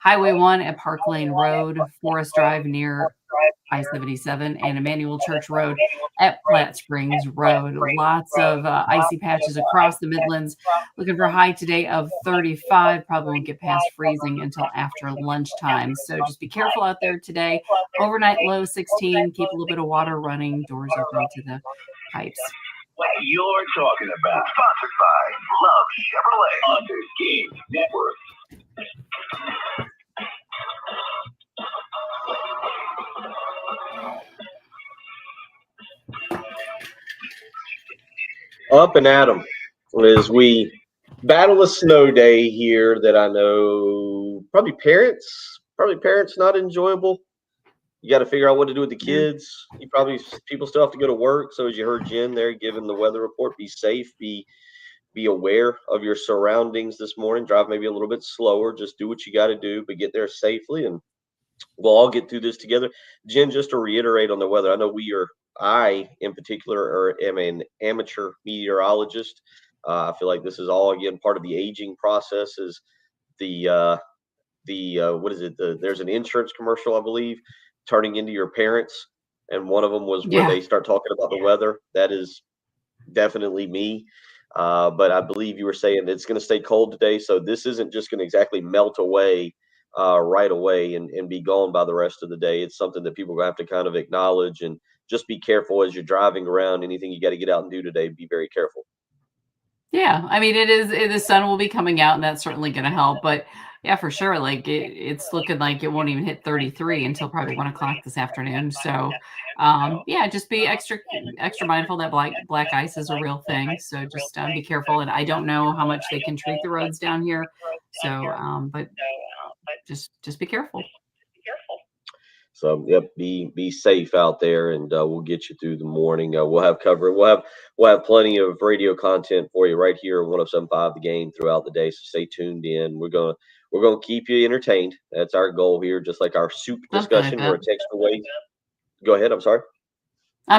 Highway 1 at Park Lane Road. Forest Drive near I-77 and Emmanuel Church Road at Platte Springs Road. Lots of icy patches across the Midlands. Looking for a high today of 35. Probably won't get past freezing until after lunchtime. So just be careful out there today. Overnight low 16. Keep a little bit of water running. Doors open to the pipes. What you're talking about. Sponsored by Love Chevrolet on the Game Network. Up and at 'em as we battle a snow day here that I know probably parents not enjoyable. You got to figure out what to do with the kids. People still have to go to work. So as you heard Jen there giving the weather report, be safe, be aware of your surroundings this morning. Drive maybe a little bit slower. Just do what you got to do, but get there safely, and we'll all get through this together. Jen, just to reiterate on the weather, I know I in particular am an amateur meteorologist. I feel like this is all again part of the aging process. Is what is it? There's an insurance commercial, I believe, turning into your parents, and one of them was where they start talking about the weather. That is definitely me. But I believe you were saying it's going to stay cold today, so this isn't just going to exactly melt away right away and be gone by the rest of the day. It's something that people are going to have to kind of acknowledge, and just be careful as you're driving around. Anything you got to get out and do today, be very careful. Yeah, I mean, the sun will be coming out, and that's certainly going to help. But yeah, for sure, like it's looking like it won't even hit 33 until probably 1 o'clock this afternoon. So yeah, just be extra mindful that black ice is a real thing. So just be careful. And I don't know how much they can treat the roads down here. So, but just be careful. So yep, be safe out there, and we'll get you through the morning. We'll have we'll have plenty of radio content for you right here on 107.5 The Game throughout the day. So stay tuned in. We're gonna keep you entertained. That's our goal here. Just like our soup discussion, we're a text away. Go ahead. I'm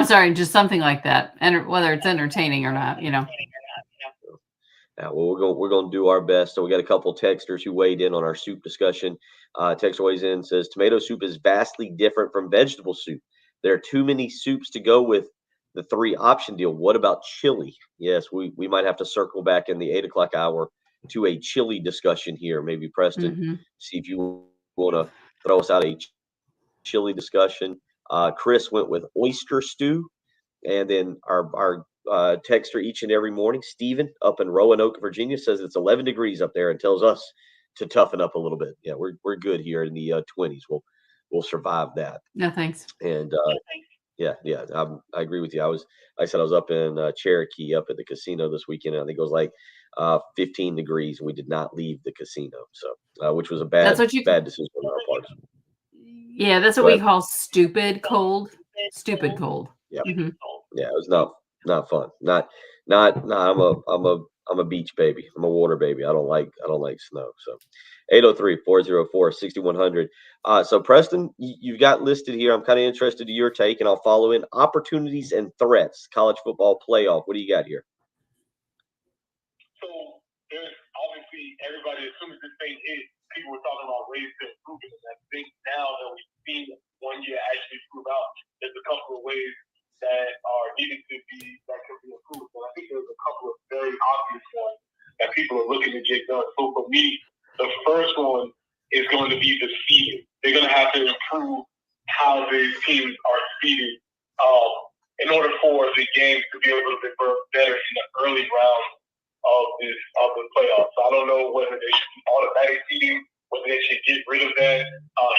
sorry. Just something like that, and whether it's entertaining or not, Yeah, well, we're gonna do our best. So we got a couple of texters who weighed in on our soup discussion. Texter weighs in and says tomato soup is vastly different from vegetable soup. There are too many soups to go with the 3 option deal. What about chili? Yes, we might have to circle back in the 8 o'clock hour to a chili discussion here. Maybe Preston, see if you want to throw us out a chili discussion. Chris went with oyster stew, and then our texter each and every morning, Stephen, up in Roanoke, Virginia, says it's 11 degrees up there and tells us to toughen up a little bit. Yeah, we're good here in the 20s. We'll survive that. No thanks. And yeah, I agree with you. I was up in Cherokee up at the casino this weekend, and I think it was like 15 degrees, and we did not leave the casino. So which was a bad decision on our part. Yeah, that's what we call stupid cold. Stupid cold. Yeah. Yeah, it was not fun. I'm I'm a beach baby. I'm a water baby. I don't like snow. So 803-404-6100. So Preston, you've got listed here. I'm kind of interested in your take, and I'll follow in opportunities and threats, college football playoff. What do you got here? So there's obviously everybody, as soon as this thing hit, people were talking about ways to improve it. And I think now that we've seen 1 year actually prove out, there's a couple of ways that are needed to be, that can be improved. And I think there's a couple of very obvious ones that people are looking to get done. So for me, the first one is going to be the seeding. They're going to have to improve how these teams are seeded in order for the games to be able to be better in the early rounds of the playoffs. So I don't know whether they should be automatic seeding, whether they should get rid of that.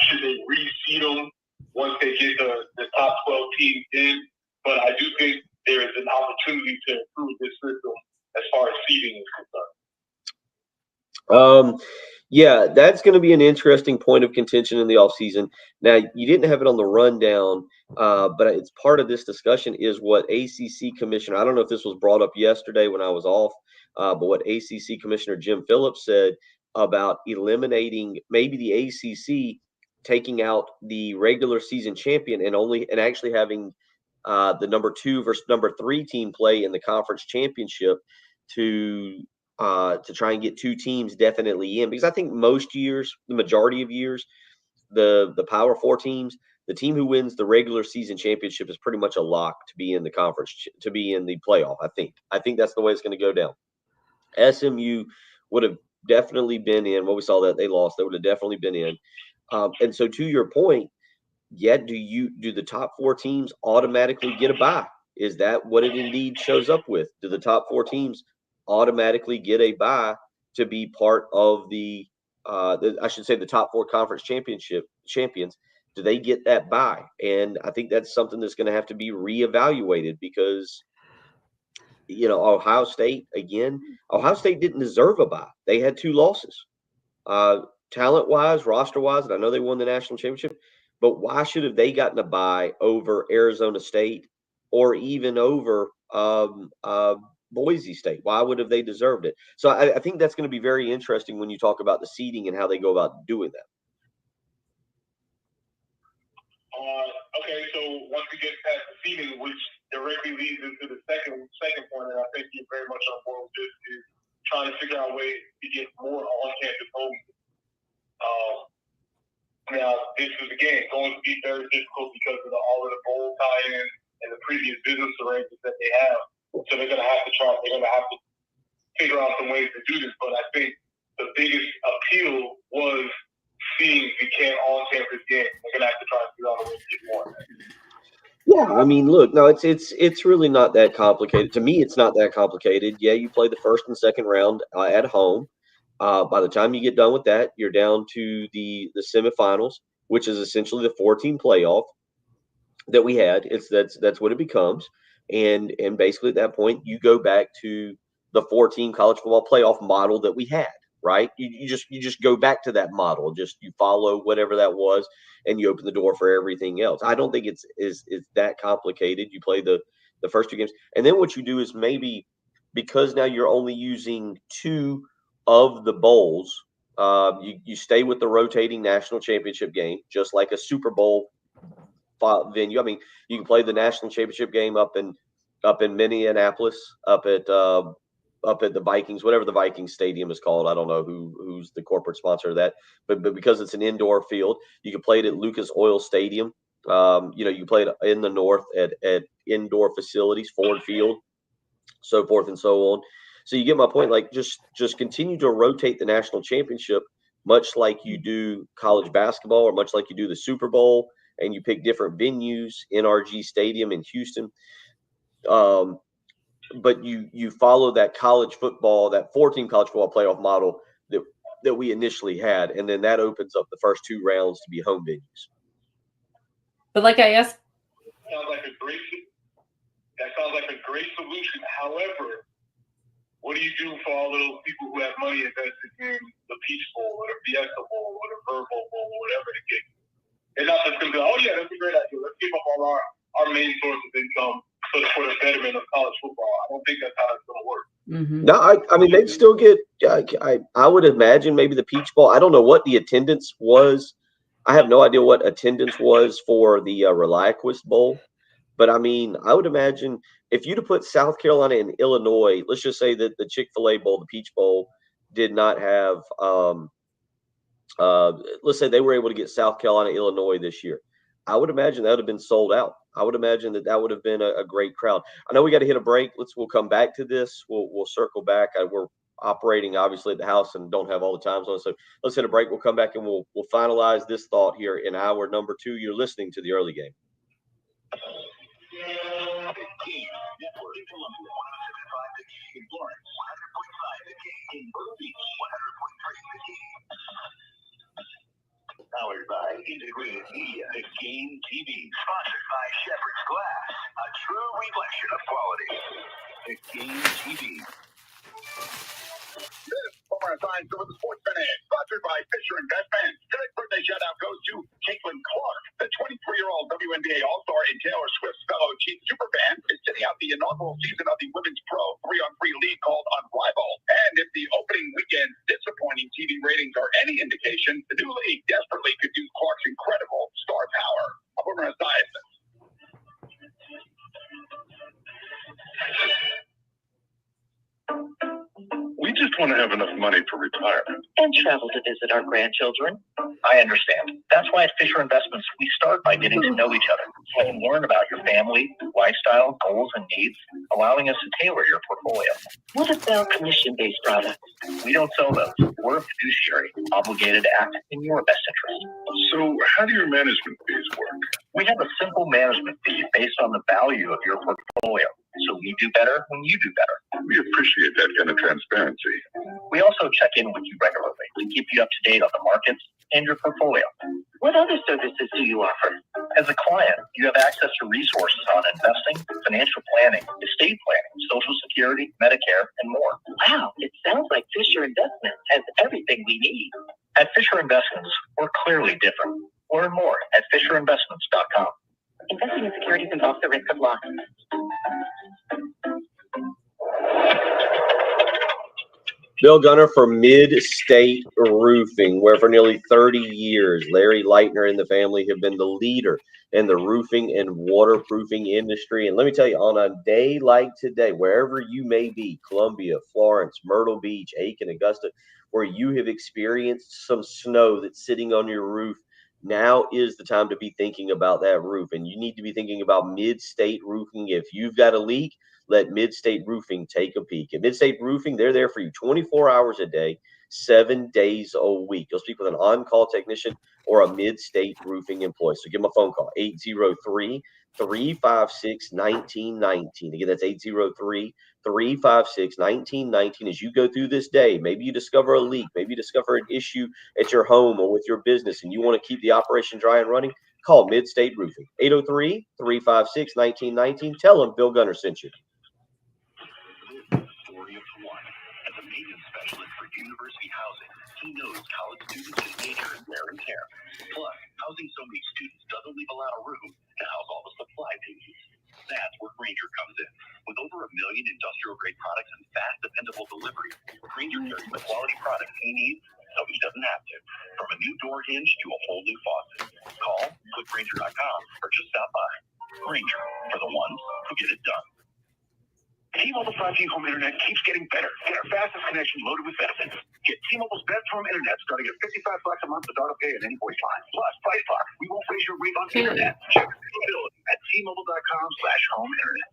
Should they reseed them once they get the top 12 teams in? But I do think there is an opportunity to improve this system as far as seeding is concerned. Yeah, that's going to be an interesting point of contention in the offseason. Now, you didn't have it on the rundown, but it's part of this discussion is what ACC Commissioner, I don't know if this was brought up yesterday when I was off, but what ACC Commissioner Jim Phillips said about eliminating maybe the ACC taking out the regular season champion and actually having the number 2 versus number 3 team play in the conference championship to try and get 2 teams definitely in, because I think most years, the majority of years, the Power 4 teams, the team who wins the regular season championship is pretty much a lock to be in the conference, to be in the playoff. I think that's the way it's going to go down. SMU would have definitely been in. Well, we saw that they lost. They would have definitely been in. And so to your point, yet do the top 4 teams automatically get a bye? Is that what it indeed shows up with? Do the top 4 teams automatically get a bye to be part of the top 4 conference champions? Do they get that bye? And I think that's something that's going to have to be reevaluated, because Ohio State didn't deserve a bye. They had 2 losses, talent wise, roster wise, and I know they won the national championship, but why should have they gotten a bye over Arizona State or even over Boise State? Why would have they deserved it? So I think that's going to be very interesting when you talk about the seeding and how they go about doing that. Okay, so once we get past the seeding, which directly leads into the second point, and I think you're very much on board with this, is trying to figure out ways to get more on-campus home. Now, this is again going to be very difficult because of all of the bowl tie-ins and the previous business arrangements that they have. So they're going to have to figure out some ways to do this. But I think the biggest appeal was seeing the on-campus game. They're going to have to try and figure out a way to get more. Yeah, I mean, look, no, it's really not that complicated. To me, it's not that complicated. Yeah, you play the first and second round at home. By the time you get done with that, you're down to the semifinals, which is essentially the 4-team playoff that we had. That's what it becomes. And basically at that point, you go back to the 4-team college football playoff model that we had, right? You just go back to that model. Just you follow whatever that was, and you open the door for everything else. I don't think it's that complicated. You play the first 2 games, and then what you do is maybe, because now you're only using 2 of the bowls, you stay with the rotating national championship game, just like a Super Bowl venue. I mean, you can play the national championship game up in Minneapolis, up at the Vikings, whatever the Vikings stadium is called. I don't know who's the corporate sponsor of that, but because it's an indoor field, you can play it at Lucas Oil Stadium. You play it in the north at indoor facilities, Ford Field, so forth and so on. So you get my point. Like just continue to rotate the national championship, much like you do college basketball, or much like you do the Super Bowl, and you pick different venues, NRG Stadium in Houston. But you follow that college football, that 4-team college football playoff model that we initially had, and then that opens up the first 2 rounds to be home venues. But like I asked, that sounds like a great solution. However, what do you do for all those people who have money invested in the Peach Bowl or the Fiesta Bowl or the Verbo Bowl, whatever the case? They're not just going to go, oh yeah, that's a great idea. Let's give up all our main source of income for the betterment of college football. I don't think that's how it's going to work. No, I mean they'd still get. I would imagine maybe the Peach Bowl. I don't know what the attendance was. I have no idea what attendance was for the ReliaQuest Bowl, but I mean I would imagine if you'd have put South Carolina and Illinois, let's just say that the Chick-fil-A Bowl, the Peach Bowl, did not have. Let's say they were able to get South Carolina, Illinois this year. I would imagine that would have been sold out. I would imagine that would have been a great crowd. I know we got to hit a break. We'll come back to this. We'll circle back. We're operating obviously at the house and don't have all the time zones. So let's hit a break. We'll come back and we'll finalize this thought here in hour number 2. You're listening to the Early Game. Powered by Integrated Media, The Game TV, sponsored by Shepherd's Glass, a true reflection of quality. The Game TV. This Homer Assigned for the Sports Fan, sponsored by Fisher Investments. Today's birthday shout out goes to Caitlin Clark, the 23-year-old WNBA All-Star and Taylor Swift's fellow chief superfan, is sitting out the inaugural season of the Women's Pro 3-on-3 league called Unrivaled. And if the opening weekend disappointing TV ratings are any indication, the new league desperately could use Clark's incredible star power. Homer Assigned. We just want to have enough money for retirement. And travel to visit our grandchildren. I understand. That's why at Fisher Investments, we start by getting to know each other, so I can learn about your family, lifestyle, goals, and needs, allowing us to tailor your portfolio. What about commission-based products? We don't sell those. We're a fiduciary, obligated to act in your best interest. So how do your management fees work? We have a simple management fee based on the value of your portfolio. So we do better when you do better. We appreciate that kind of transparency. We also check in with you regularly to keep you up to date on the markets and your portfolio. What other services do you offer? As a client, you have access to resources on investing, financial planning, estate planning, Social Security, Medicare, and more. Wow, it sounds like Fisher Investments has everything we need. At Fisher Investments, we're clearly different. Learn more at FisherInvestments.com. Investing in securities involves the risk of loss. Bill Gunner for Mid-State Roofing, where for nearly 30 years, Larry Leitner and the family have been the leader in the roofing and waterproofing industry. And let me tell you, on a day like today, wherever you may be, Columbia, Florence, Myrtle Beach, Aiken, Augusta, where you have experienced some snow that's sitting on your roof, now is the time to be thinking about that roof. And you need to be thinking about Mid-State Roofing. If you've got a leak, let Mid-State Roofing take a peek. At Mid-State Roofing, they're there for you 24 hours a day, 7 days a week. You'll speak with an on-call technician or a Mid-State Roofing employee. So give them a phone call, 803-356-1919. Again, that's 803-356-1919. As you go through this day, maybe you discover a leak, maybe you discover an issue at your home or with your business, and you want to keep the operation dry and running, call Mid-State Roofing, 803-356-1919. Tell them Bill Gunner sent you. Story of one. As a maintenance specialist for university housing, he knows college students can major in wear and tear. Plus, housing so many students doesn't leave a lot of room to house all the supply they need. That's where Grainger comes in. With over 1 million industrial-grade products and fast, dependable delivery, Grainger carries the quality products he needs so he doesn't have to. From a new door hinge to a whole new faucet. Call, click Grainger.com, or just stop by. Grainger, for the ones who get it done. T-Mobile 5G home internet keeps getting better. Get our fastest connection loaded with benefits. Get T-Mobile's best home internet starting at $55 a month with auto pay at any voice line. Plus, price lock. We won't raise your rate on internet. Check availability at T-Mobile.com/home internet.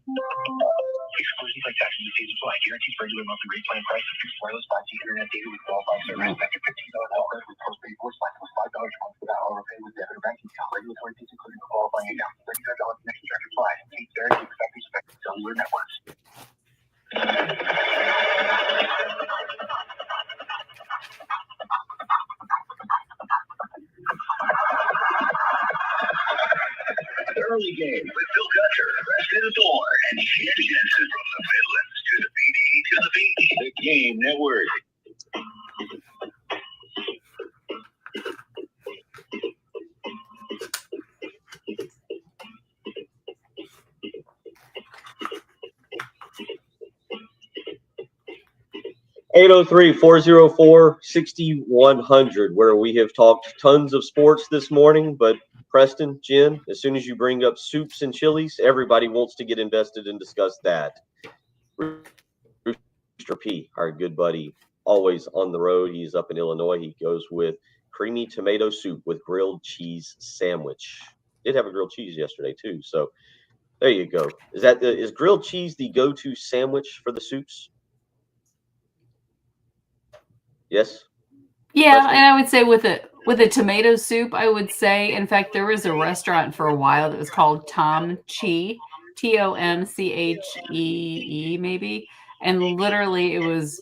Exclusions like taxes and fees apply. Guarantees regular monthly rate plan price of fixed wireless 5G internet data with qualified service. Back at $15 outlet with postpaid voice line plus $5 a month without auto pay with debit or banking account. Regulatory fees including qualifying account. $35 connection charge applies. Fees vary with effective cellular networks. Early game with Bill Gunter, Preston Thorne, and Ken Jensen from the Midlands to the BD to the BD. The Game Network. 803-404-6100, where we have talked tons of sports this morning. But Preston, Jen, as soon as you bring up soups and chilies, everybody wants to get invested and discuss that. Rooster P, our good buddy, always on the road. He's up in Illinois. He goes with creamy tomato soup with grilled cheese sandwich. Did have a grilled cheese yesterday too, so there you go. Is grilled cheese the go-to sandwich for the soups? Yes. Yeah, Preston? and I would say with a tomato soup, I would say. In fact, there was a restaurant for a while that was called Tom Chee, Tomchee, maybe. And literally, it was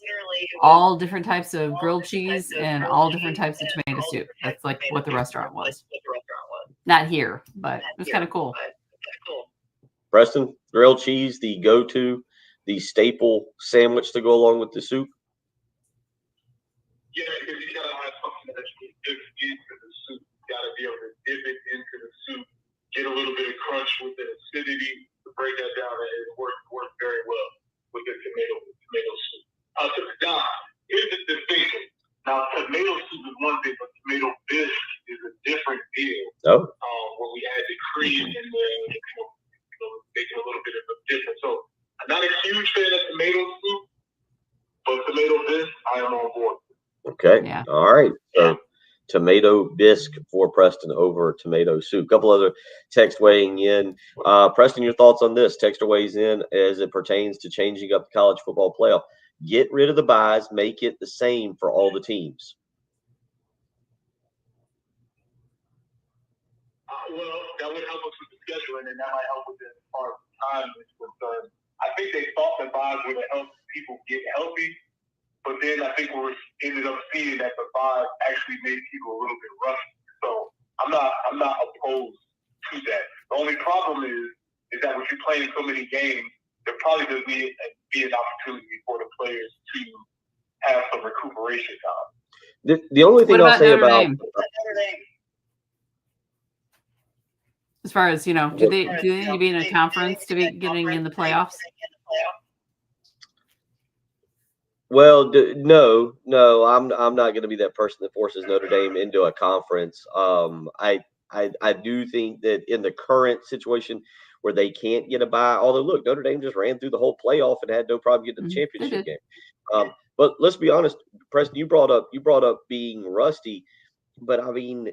all different types of grilled cheese and all different types of tomato soup. That's like what the restaurant was. Not here, but it was kind of cool. Preston, grilled cheese, the go-to, the staple sandwich to go along with the soup. Yeah, because you gotta have something that you can dip into the soup. You gotta be able to dip it into the soup, get a little bit of crunch with the acidity to break that down, and it worked very well with the tomato soup. Now, here's the distinction. Now, tomato soup is one thing, but tomato bisque is a different deal. Oh. Where we add the cream and making a little bit of a difference. So, I'm not a huge fan of tomato soup, but tomato bisque, I am on board. Okay. Yeah. All right. So tomato bisque for Preston over tomato soup. Couple other text weighing in. Preston, your thoughts on this? Texter weighs in as it pertains to changing up the college football playoff. Get rid of the buys, make it the same for all the teams. Well, that would help us with the scheduling, and that might help with as far as time is concerned. I think they thought the buys would have helped people get healthy. But then I think we ended up seeing that the vibe actually made people a little bit rusty. So I'm not opposed to that. The only problem is that when you're playing so many games, there probably does be an opportunity for the players to have some recuperation time. The only thing I'll say about as far as do they need to be in a conference to be getting in the playoffs? Well, no, I'm not going to be that person that forces Notre Dame into a conference. I do think that in the current situation where they can't get a bye, although look, Notre Dame just ran through the whole playoff and had no problem getting to the championship game. But let's be honest, Preston, you brought up being rusty, but I mean,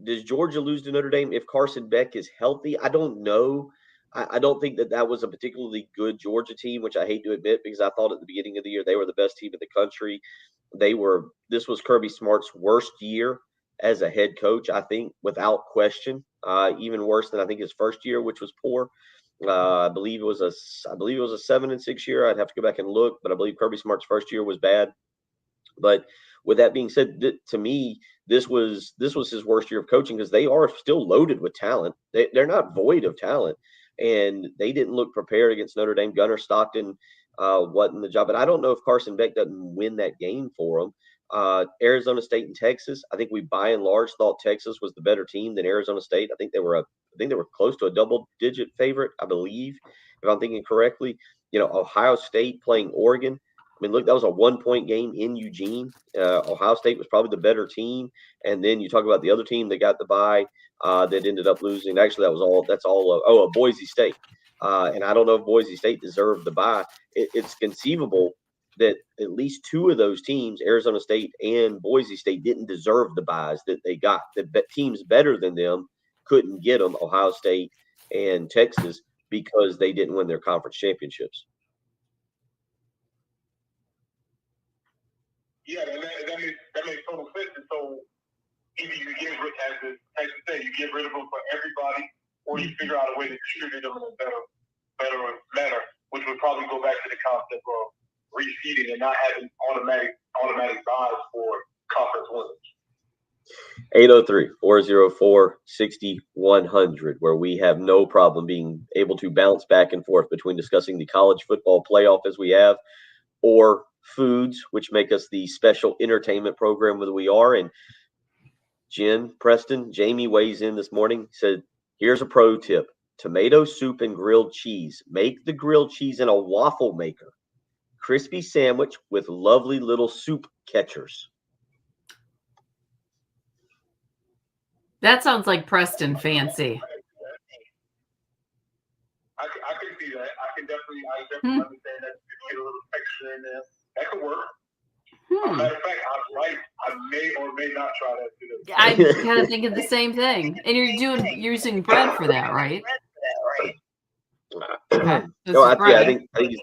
does Georgia lose to Notre Dame if Carson Beck is healthy? I don't know. I don't think that was a particularly good Georgia team, which I hate to admit because I thought at the beginning of the year they were the best team in the country. This was Kirby Smart's worst year as a head coach, I think, without question. Even worse than I think his first year, which was poor. I believe it was a 7-6 year. I'd have to go back and look, but I believe Kirby Smart's first year was bad. But with that being said, to me, this was his worst year of coaching because they are still loaded with talent. They're not void of talent. And they didn't look prepared against Notre Dame. Gunnar Stockton wasn't the job. But I don't know if Carson Beck doesn't win that game for them. Arizona State and Texas, I think we by and large thought Texas was the better team than Arizona State. I think they were close to a double-digit favorite, I believe, if I'm thinking correctly. Ohio State playing Oregon. I mean, look, that was a 1-point game in Eugene. Ohio State was probably the better team. And then you talk about the other team that got the bye that ended up losing. Actually, that's all Boise State. And I don't know if Boise State deserved the bye. It's conceivable that at least two of those teams, Arizona State and Boise State, didn't deserve the byes that they got. The teams better than them couldn't get them, Ohio State and Texas, because they didn't win their conference championships. Yeah, that makes total sense. And so either you get rid, as you say, you get rid of them for everybody, or you figure out a way to distribute them in a better manner, which would probably go back to the concept of reseeding and not having automatic buys for conference winners. 803-404-6100, where we have no problem being able to bounce back and forth between discussing the college football playoff as we have, or foods, which make us the special entertainment program that we are. And Jen, Preston, Jamie weighs in this morning, said, here's a pro tip: tomato soup and grilled cheese. Make the grilled cheese in a waffle maker. crispy sandwich with lovely little soup catchers. That sounds like Preston fancy. I can see that. I definitely understand that. Get a little texture in there. That could work. Matter of fact, I may or may not try that too. I kind of thinking the same thing. And you're using bread for that, right? Okay. No, I think it's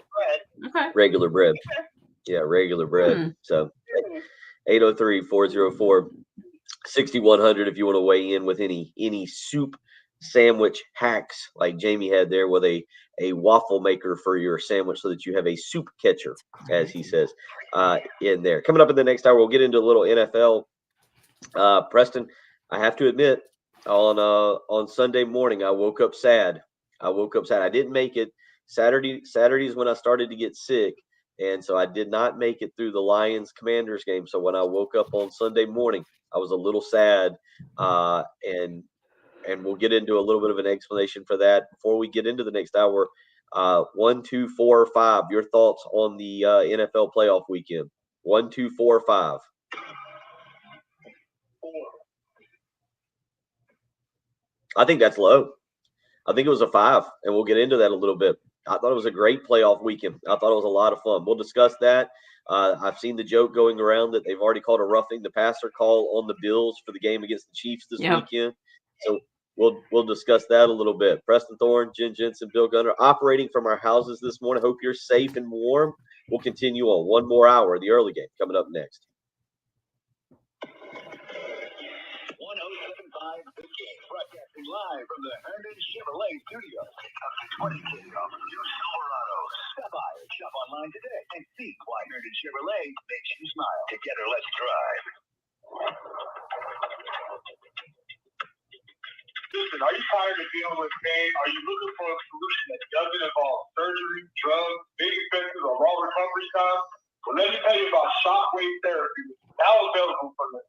Okay. regular bread. Yeah, regular bread. So 803-404-6100 if you want to weigh in with any soup sandwich hacks like Jamie had there with a waffle maker for your sandwich so that you have a soup catcher, as he says, in there. Coming up in the next hour, we'll get into a little NFL. Preston, I have to admit, on Sunday morning, I woke up sad. I didn't make it. Saturday is when I started to get sick, and so I did not make it through the Lions-Commanders game. So when I woke up on Sunday morning, I was a little sad, and we'll get into a little bit of an explanation for that. Before we get into the next hour, 1, 2, 4, 5, your thoughts on the NFL playoff weekend. 1, 2, 4, 5. 4. I think that's low. I think it was a 5, and we'll get into that a little bit. I thought it was a great playoff weekend. I thought it was a lot of fun. We'll discuss that. I've seen the joke going around that they've already called a roughing the passer call on the Bills for the game against the Chiefs this weekend. So we'll discuss that a little bit. Preston Thorne, Jen Jensen, Bill Gunner, operating from our houses this morning. Hope you're safe and warm. We'll continue on. One more hour of the early game coming up next. 107.5 The Game, broadcasting live from the Herndon Chevrolet studio. Up to 20K off new Silverados. Stop by or shop online today and see why Herndon Chevrolet makes you smile. Together, let's drive. Listen, are you tired of dealing with pain? Are you looking for a solution that doesn't involve surgery, drugs, big expenses, or long recovery time? Well, let me tell you about Shockwave Therapy, now available from the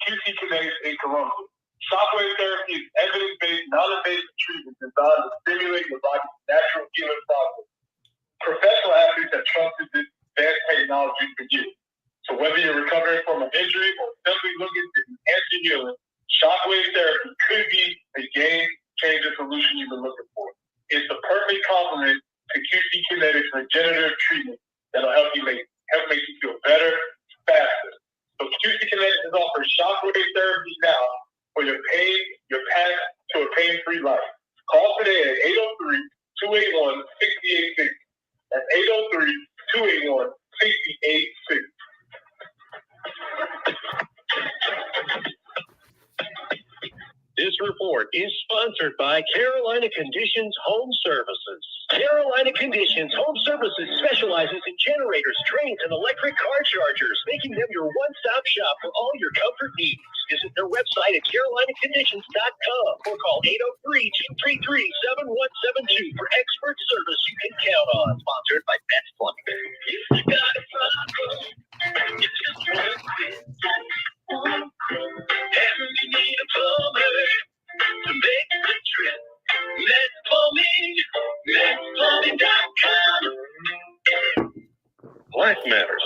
QC Kinetics in Columbia. Shockwave Therapy is evidence-based, non-invasive treatment designed to stimulate your body's natural healing process. Professional athletes have trusted this advanced technology for years. So whether you're recovering from an injury or simply looking to enhance your healing, Shockwave Therapy could be the game-changer solution you've been looking for. It's the perfect complement to QC Kinetics regenerative treatment that'll help make you feel better, faster. So QC Kinetics is offering Shockwave Therapy now for your path to a pain-free life. Call today at 803-281-6860. That's 803-281-6860. This report is sponsored by Carolina Conditions Home Services. Carolina Conditions Home Services specializes in generators, trains, and electric car chargers, making them your one-stop shop for all your comfort needs. Visit their website at carolinaconditions.com or call 803-233-7172 for expert service you can count on. Sponsored by Pets Plumbing. If you got a problem, you just want and you need a plumber to make the trip. Let's Plumbing, letsplumbing.com. Life matters.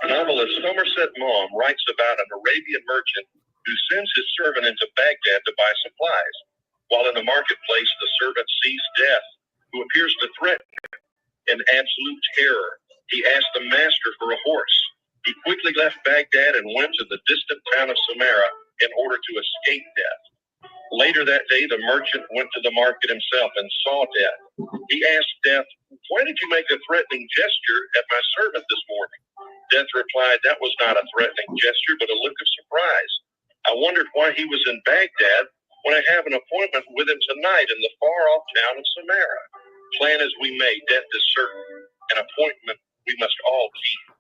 Novelist Somerset Maugham writes about an Arabian merchant who sends his servant into Baghdad to buy supplies. While in the marketplace, the servant sees Death, who appears to threaten him. In absolute terror, he asks the master for a horse. He quickly left Baghdad and went to the distant town of Samarra in order to escape Death. Later that day, the merchant went to the market himself and saw Death. He asked Death, "Why did you make a threatening gesture at my servant this morning?" Death replied, "That was not a threatening gesture, but a look of surprise. I wondered why he was in Baghdad when I have an appointment with him tonight in the far-off town of Samarra. Plan as we may, death is certain, an appointment we must all keep."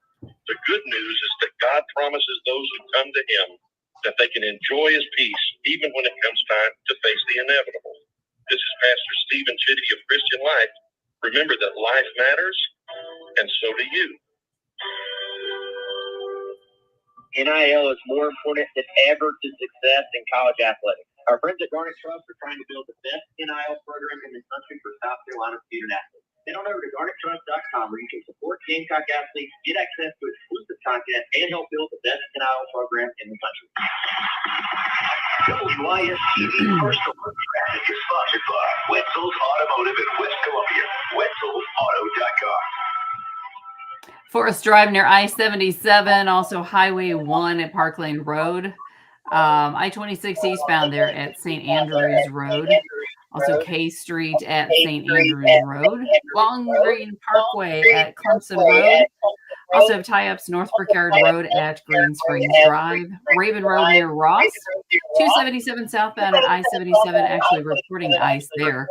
The good news is that God promises those who come to him that they can enjoy his peace even when it comes time to face the inevitable. This is Pastor Stephen Chitty of Christian Life. Remember that life matters, and so do you. NIL is more important than ever to success in college athletics. Our friends at Garnet Trust are trying to build the best NIL program in the country for South Carolina student athletes. Head on over to GarnetTrust.com where you can support Gamecock athletes, get access to exclusive content, and help build the best NIL program in the country. WIS-TV First Alert Traffic is sponsored by Wetzel's Automotive in West Columbia. WetzelAuto.com. Forest Drive near I-77, also Highway 1 at Park Lane Road. I-26 eastbound there at St. Andrews Road. Also K Street at St. Andrews Road. Long Green Parkway at Clemson Road. Also have tie-ups North Brickyard Road at Green Springs Drive. Raven Road near Ross. 277 southbound at I-77, actually reporting ice there.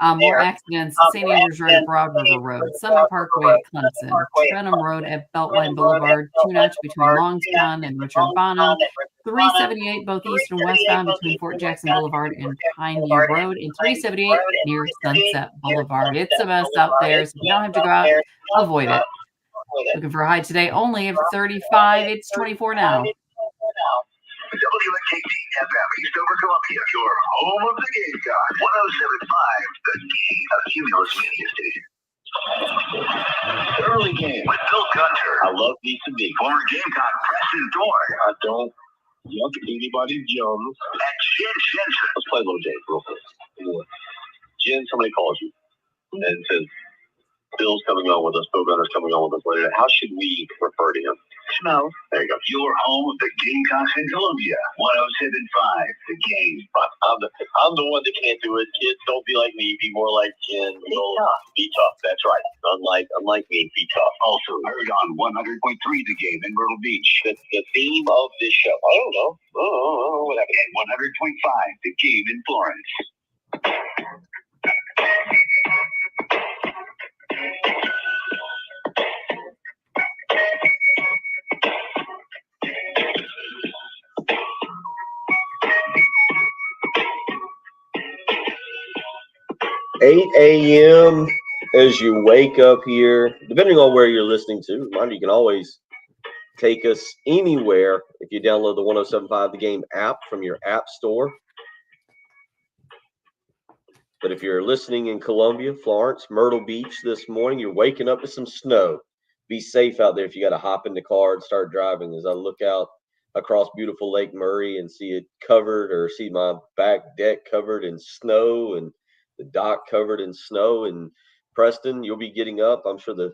More accidents, St. Andrews Road at Broad River Road. Summit Parkway at Clemson. Trenham Road at Beltline Boulevard. 2 notch between Longstown and Richard Bonham. 378 both east and westbound between Fort Jackson Boulevard and Pineview Road. And 378 near Sunset Boulevard. It's a mess out there, so you don't have to go out. Avoid it. Looking for a high today only of 35. It's 24 now. WNKT FM Eastover Columbia, your home of the Gamecock. 107.5, the game of Cumulus Media Station. Early game with Bill Gunter. I love Lisa B. Former Gamecock Preston Thorne. I don't yuck anybody's yums. And Jen Jensen. Let's play Low J real quick. Jen, somebody calls you and says, Bill's coming on with us, Bill Gunter's coming on with us later. How should we refer to him? Schmo. There you go. Your home of the Gamecocks in Columbia. 107.5, the game. I'm the one that can't do it. Kids, don't be like me. Be more like Jen. Be tough. That's right. Unlike me, be tough. Also heard on 100.3 the game in Myrtle Beach. The theme of this show. I don't know. What happened? And 100.5 the game in Florence. 8 a.m. as you wake up here, depending on where you're listening to. Reminder, you can always take us anywhere if you download the 107.5 The Game app from your app store. But if you're listening in Columbia, Florence, Myrtle Beach this morning, you're waking up to some snow. Be safe out there if you got to hop in the car and start driving. As I look out across beautiful Lake Murray and see it covered, or see my back deck covered in snow and the dock covered in snow. And Preston, you'll be getting up. I'm sure the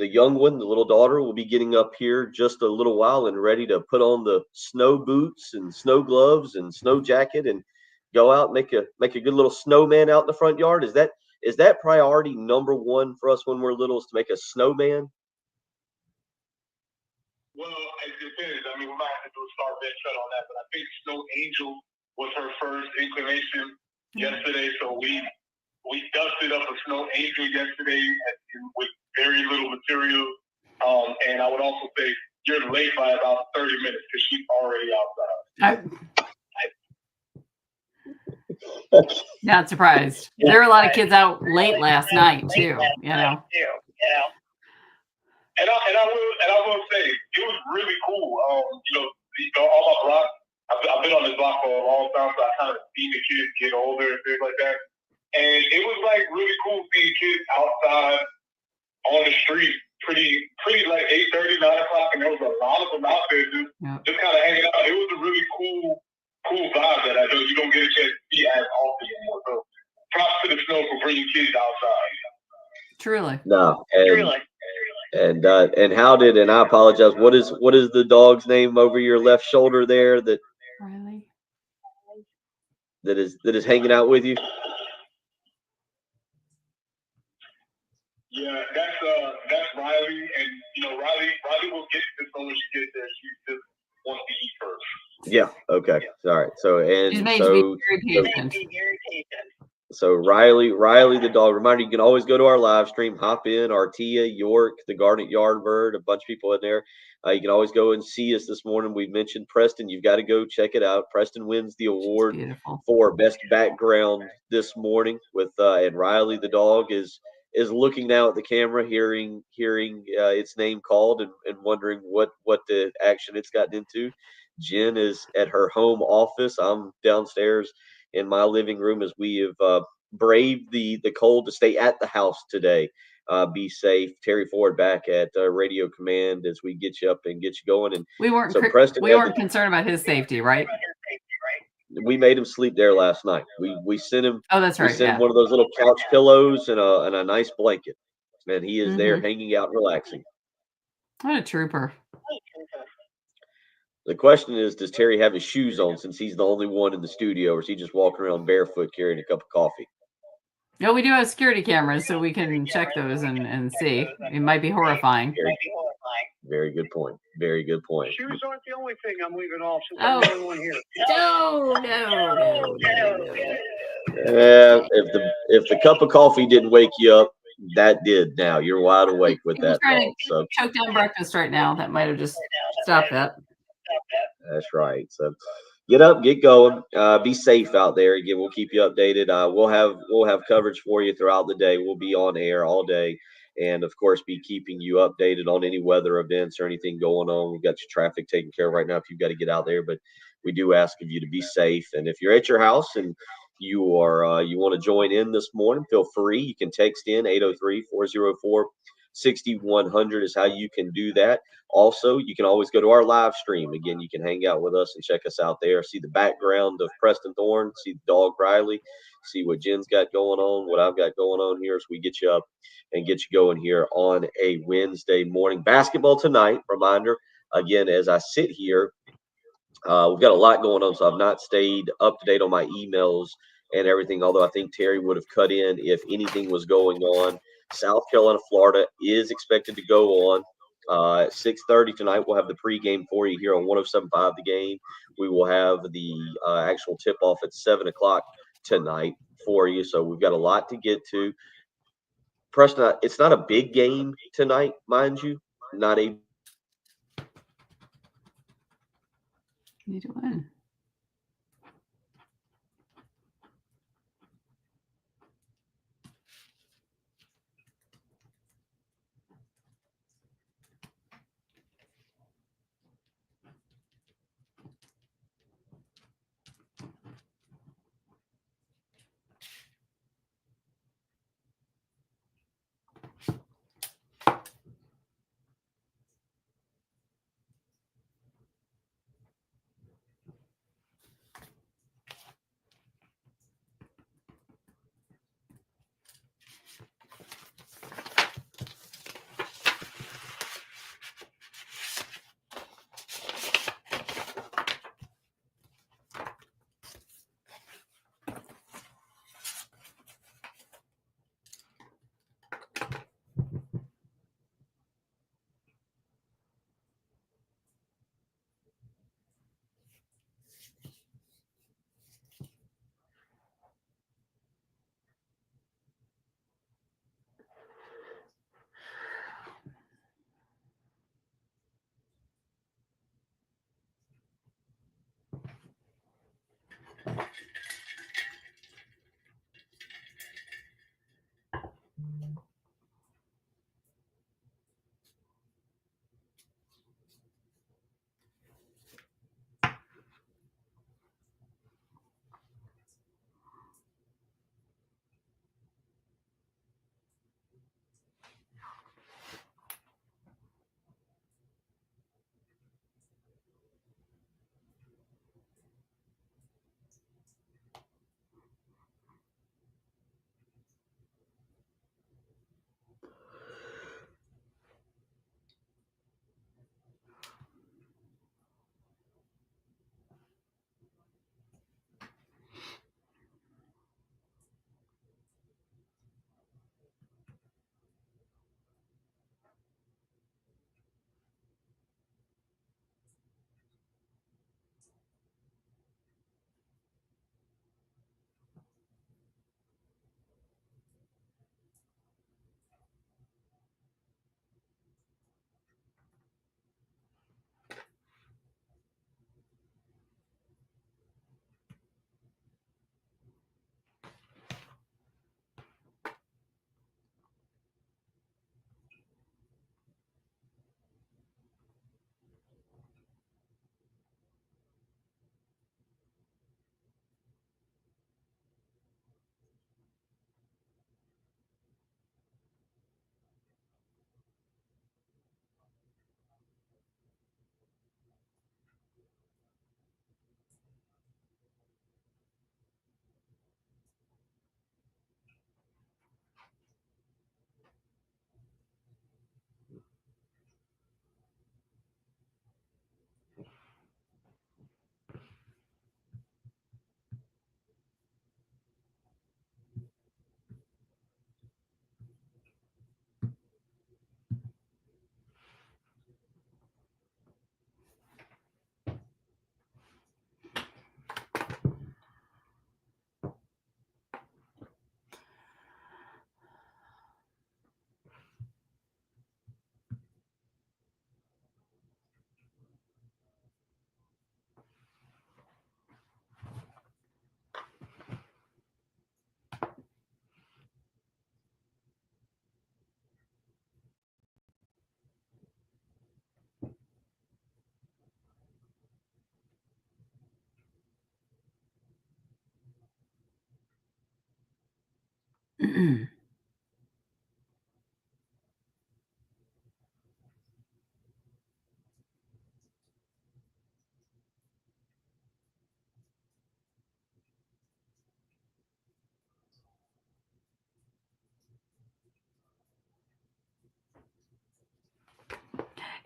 young one, the little daughter, will be getting up here just a little while and ready to put on the snow boots and snow gloves and snow jacket and go out and make a good little snowman out in the front yard. Is that priority number one for us when we're little, is to make a snowman? Well, it depends. I mean, we might have to do a star bet shut on that, but I think Snow Angel was her first inclination yesterday. So we dusted up a Snow Angel yesterday with very little material. And I would also say you're late by about 30 minutes because she's already outside. Not surprised. There were a lot of kids out late last night too, you know. And I will say it was really cool. All my block, I've been on this block for a long time, so I kind of see the kids get older and things like that. And it was like really cool seeing kids outside on the street, pretty like 8:30, 9 o'clock, and there was a lot of them out there just kind of hanging out. It was a really cool vibe that I know you don't get a chance to see as often anymore. So props to the Snow for bringing kids outside. Truly. No. And how did, and I apologize, what is the dog's name over your left shoulder there that Riley, that is hanging out with you? Yeah, that's Riley, and Riley will get to when she gets there. She just wants to eat first. Yeah. Okay. All right. So she's made to be very patient. So Riley the dog. Reminder, you can always go to our live stream, hop in, Artia, York, the Garnet Yardbird, a bunch of people in there. You can always go and see us this morning. We mentioned Preston. You've got to go check it out. Preston wins the award for best background this morning with and Riley the dog is looking now at the camera, hearing its name called and wondering what the action it's gotten into. Jen is at her home office. I'm downstairs in my living room as we have braved the cold to stay at the house today. Be safe. Terry Ford back at Radio Command as we get you up and get you going. And We weren't so Preston concerned about his safety, right? we made him sleep there last night. We sent him. Oh, that's right. We sent him Yeah. one of those little couch pillows and a nice blanket, and he is there Mm-hmm. hanging out, relaxing. What a trooper. The question is, does Terry have his shoes on since he's the only one in the studio, or is he just walking around barefoot carrying a cup of coffee? No, we do have security cameras, so we can check those and see. It might be horrifying. Very good point. Very good point. Shoes aren't the only thing I'm leaving off since Oh. I'm the only one here. No. If the cup of coffee didn't wake you up, that did. Now you're wide awake with He was that trying thought. to So choke down breakfast right now. That might have just stopped that. that's right. So get up, get going. Be safe out there. Again, we'll keep you updated. We'll have coverage for you throughout the day. We'll be on air all day, and of course, be keeping you updated on any weather events or anything going on. We've got your traffic taken care of right now if you've got to get out there, but we do ask of you to be safe. And if you're at your house and you are you want to join in this morning, feel free. You can text in 803-404-6100 is how you can do that. Also, you can always go to our live stream. Again, you can hang out with us and check us out there. See the background of Preston Thorne, see the dog Riley, see what Jen's got going on, what I've got going on here as we get you up and get you going here on a Wednesday morning. Basketball tonight, reminder, again, as I sit here, we've got a lot going on, so I've not stayed up to date on my emails and everything, although I think Terry would have cut in if anything was going on. South Carolina, Florida is expected to go on at 6:30 tonight. We'll have the pregame for you here on 107.5 The Game. We will have the actual tip-off at 7 o'clock tonight for you, so we've got a lot to get to. Preston, it's not a big game tonight, mind you. Not a Need to win.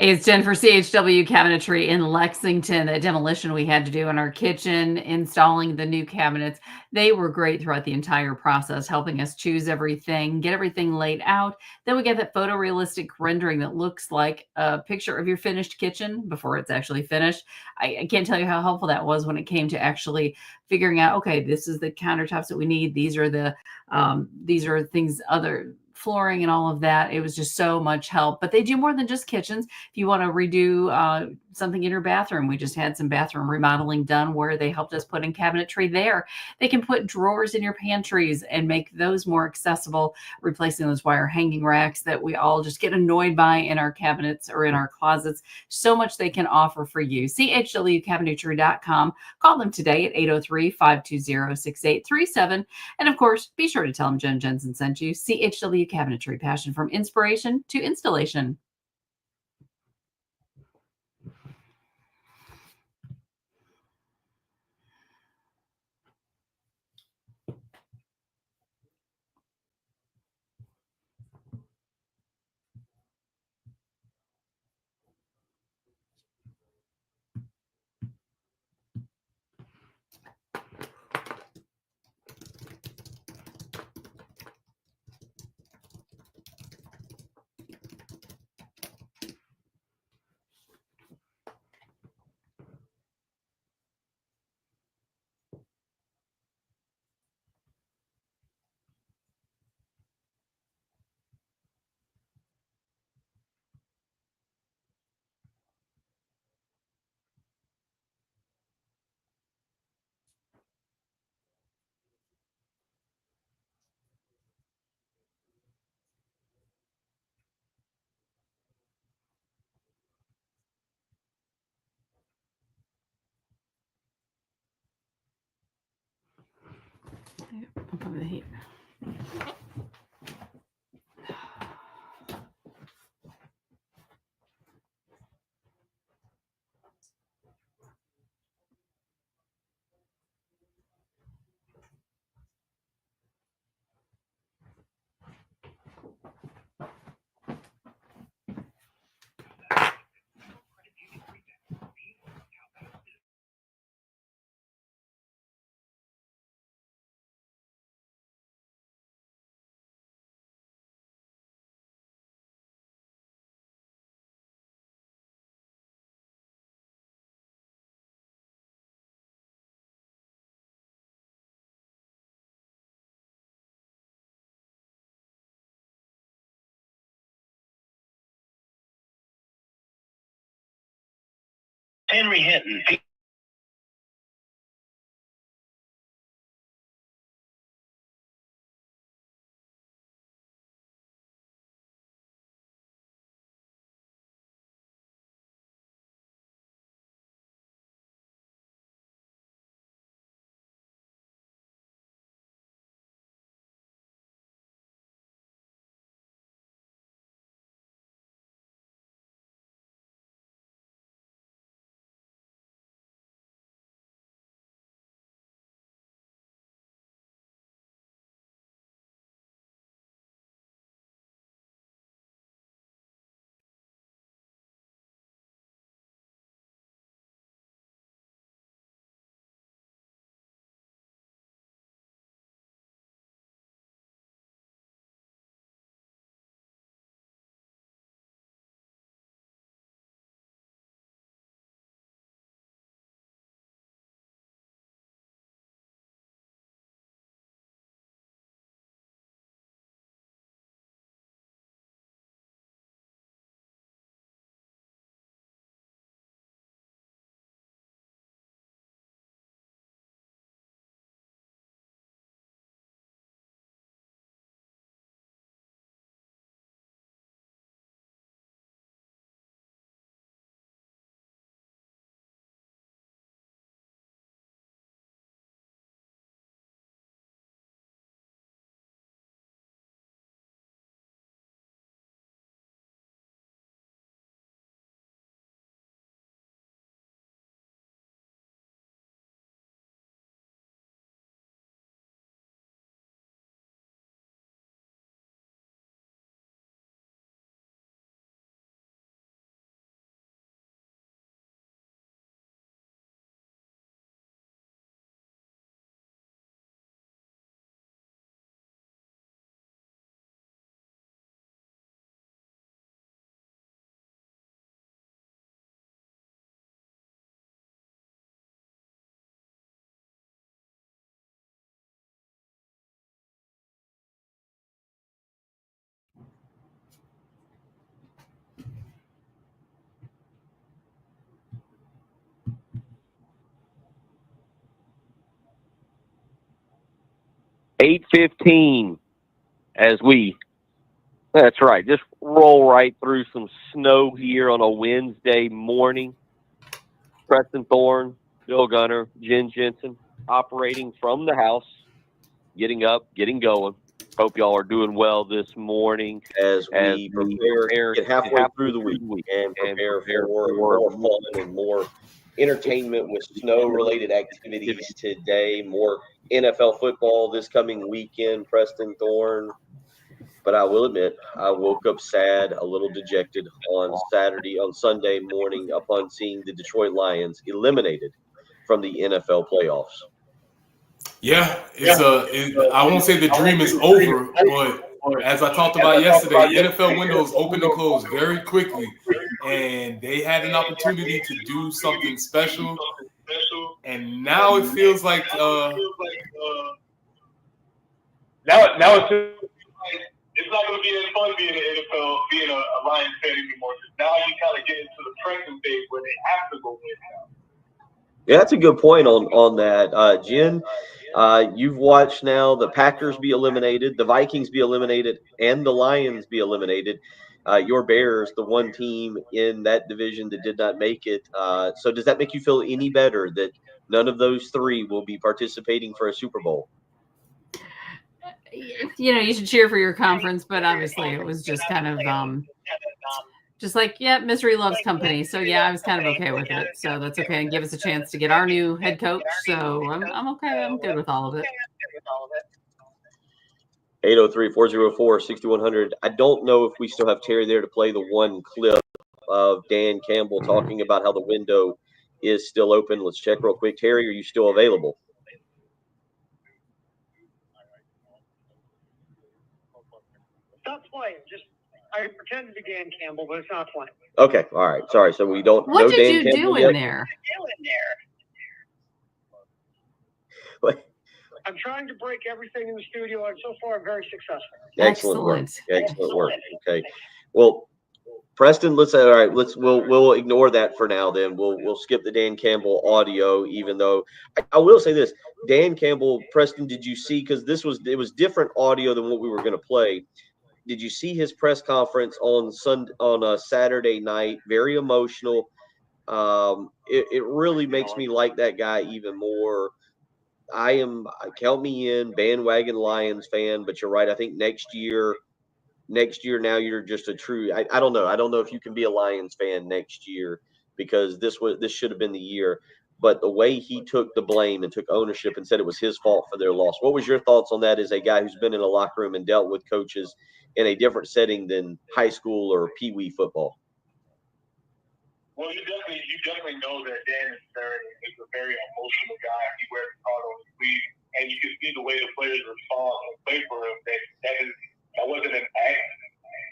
Hey, it's Jen for CHW Cabinetry in Lexington. That demolition we had to do in our kitchen, installing the new cabinets, they were great throughout the entire process, helping us choose everything, get everything laid out. Then we get that photorealistic rendering that looks like a picture of your finished kitchen before it's actually finished. I can't tell you how helpful that was when it came to actually figuring out, okay, this is the countertops that we need. These are things, other flooring and all of that. It was just so much help. But they do more than just kitchens. If you want to redo something in your bathroom, we just had some bathroom remodeling done where they helped us put in cabinetry there. They can put drawers in your pantries and make those more accessible, replacing those wire hanging racks that we all just get annoyed by in our cabinets or in our closets. So much they can offer for you. CHWCabinetry.com. Call them today at 803-520-6837. And of course, be sure to tell them Jen Jensen sent you. CHW Cabinetry, passion from inspiration to installation. Pump up the heat. Henry Hinton. 8:15 as that's right, just roll right through some snow here on a Wednesday morning. Preston Thorne, Bill Gunner, Jen Jensen operating from the house, getting up, getting going. Hope y'all are doing well this morning as we prepare to get halfway through the week and prepare for more fun and more entertainment with snow-related activities today. More NFL football this coming weekend, Preston Thorne. But I will admit, I woke up sad, a little dejected on Sunday morning upon seeing the Detroit Lions eliminated from the NFL playoffs. Yeah, I won't say the dream is over, but as I talked about yesterday, NFL windows open and close very quickly, and they had an opportunity to do something special, and now it feels like now it's not going to be as fun being in the NFL, being a Lions fan anymore. Now you kind of get into the present phase where they have to go win now. Yeah, that's a good point on that. Jen, you've watched now the Packers be eliminated, the Vikings be eliminated, and the Lions be eliminated. Your Bears, the one team in that division that did not make it. So does that make you feel any better that none of those three will be participating for a Super Bowl? You should cheer for your conference, but obviously it was just kind of just like, yeah, misery loves company. So yeah, I was kind of okay with it. So that's okay, and give us a chance to get our new head coach. So I'm okay. I'm good with all of it. 803-404-6100. I don't know if we still have Terry there to play the one clip of Dan Campbell talking about how the window is still open. Let's check real quick. Terry, are you still available? Stop playing. I pretend to be Dan Campbell, but it's not playing. Okay, all right. Sorry, so we don't What know did Dan you Campbell do yet? in there? I'm trying to break everything in the studio, and so far I'm very successful. Excellent work. Excellent work. Okay. Well, Preston, we'll ignore that for now. Then we'll skip the Dan Campbell audio. Even though I will say this, Dan Campbell, Preston, did you see? Because it was different audio than what we were going to play. Did you see his press conference on a Saturday night? Very emotional. It really makes me like that guy even more. Count me in, bandwagon Lions fan, but you're right. I think next year now you're just a true. I don't know. I don't know if you can be a Lions fan next year because this should have been the year. But the way he took the blame and took ownership and said it was his fault for their loss. What was your thoughts on that as a guy who's been in a locker room and dealt with coaches in a different setting than high school or peewee football? Well, you definitely know that Dan is a very emotional guy. He wears his heart on his sleeve, and you can see the way the players respond and play for him. That wasn't an act.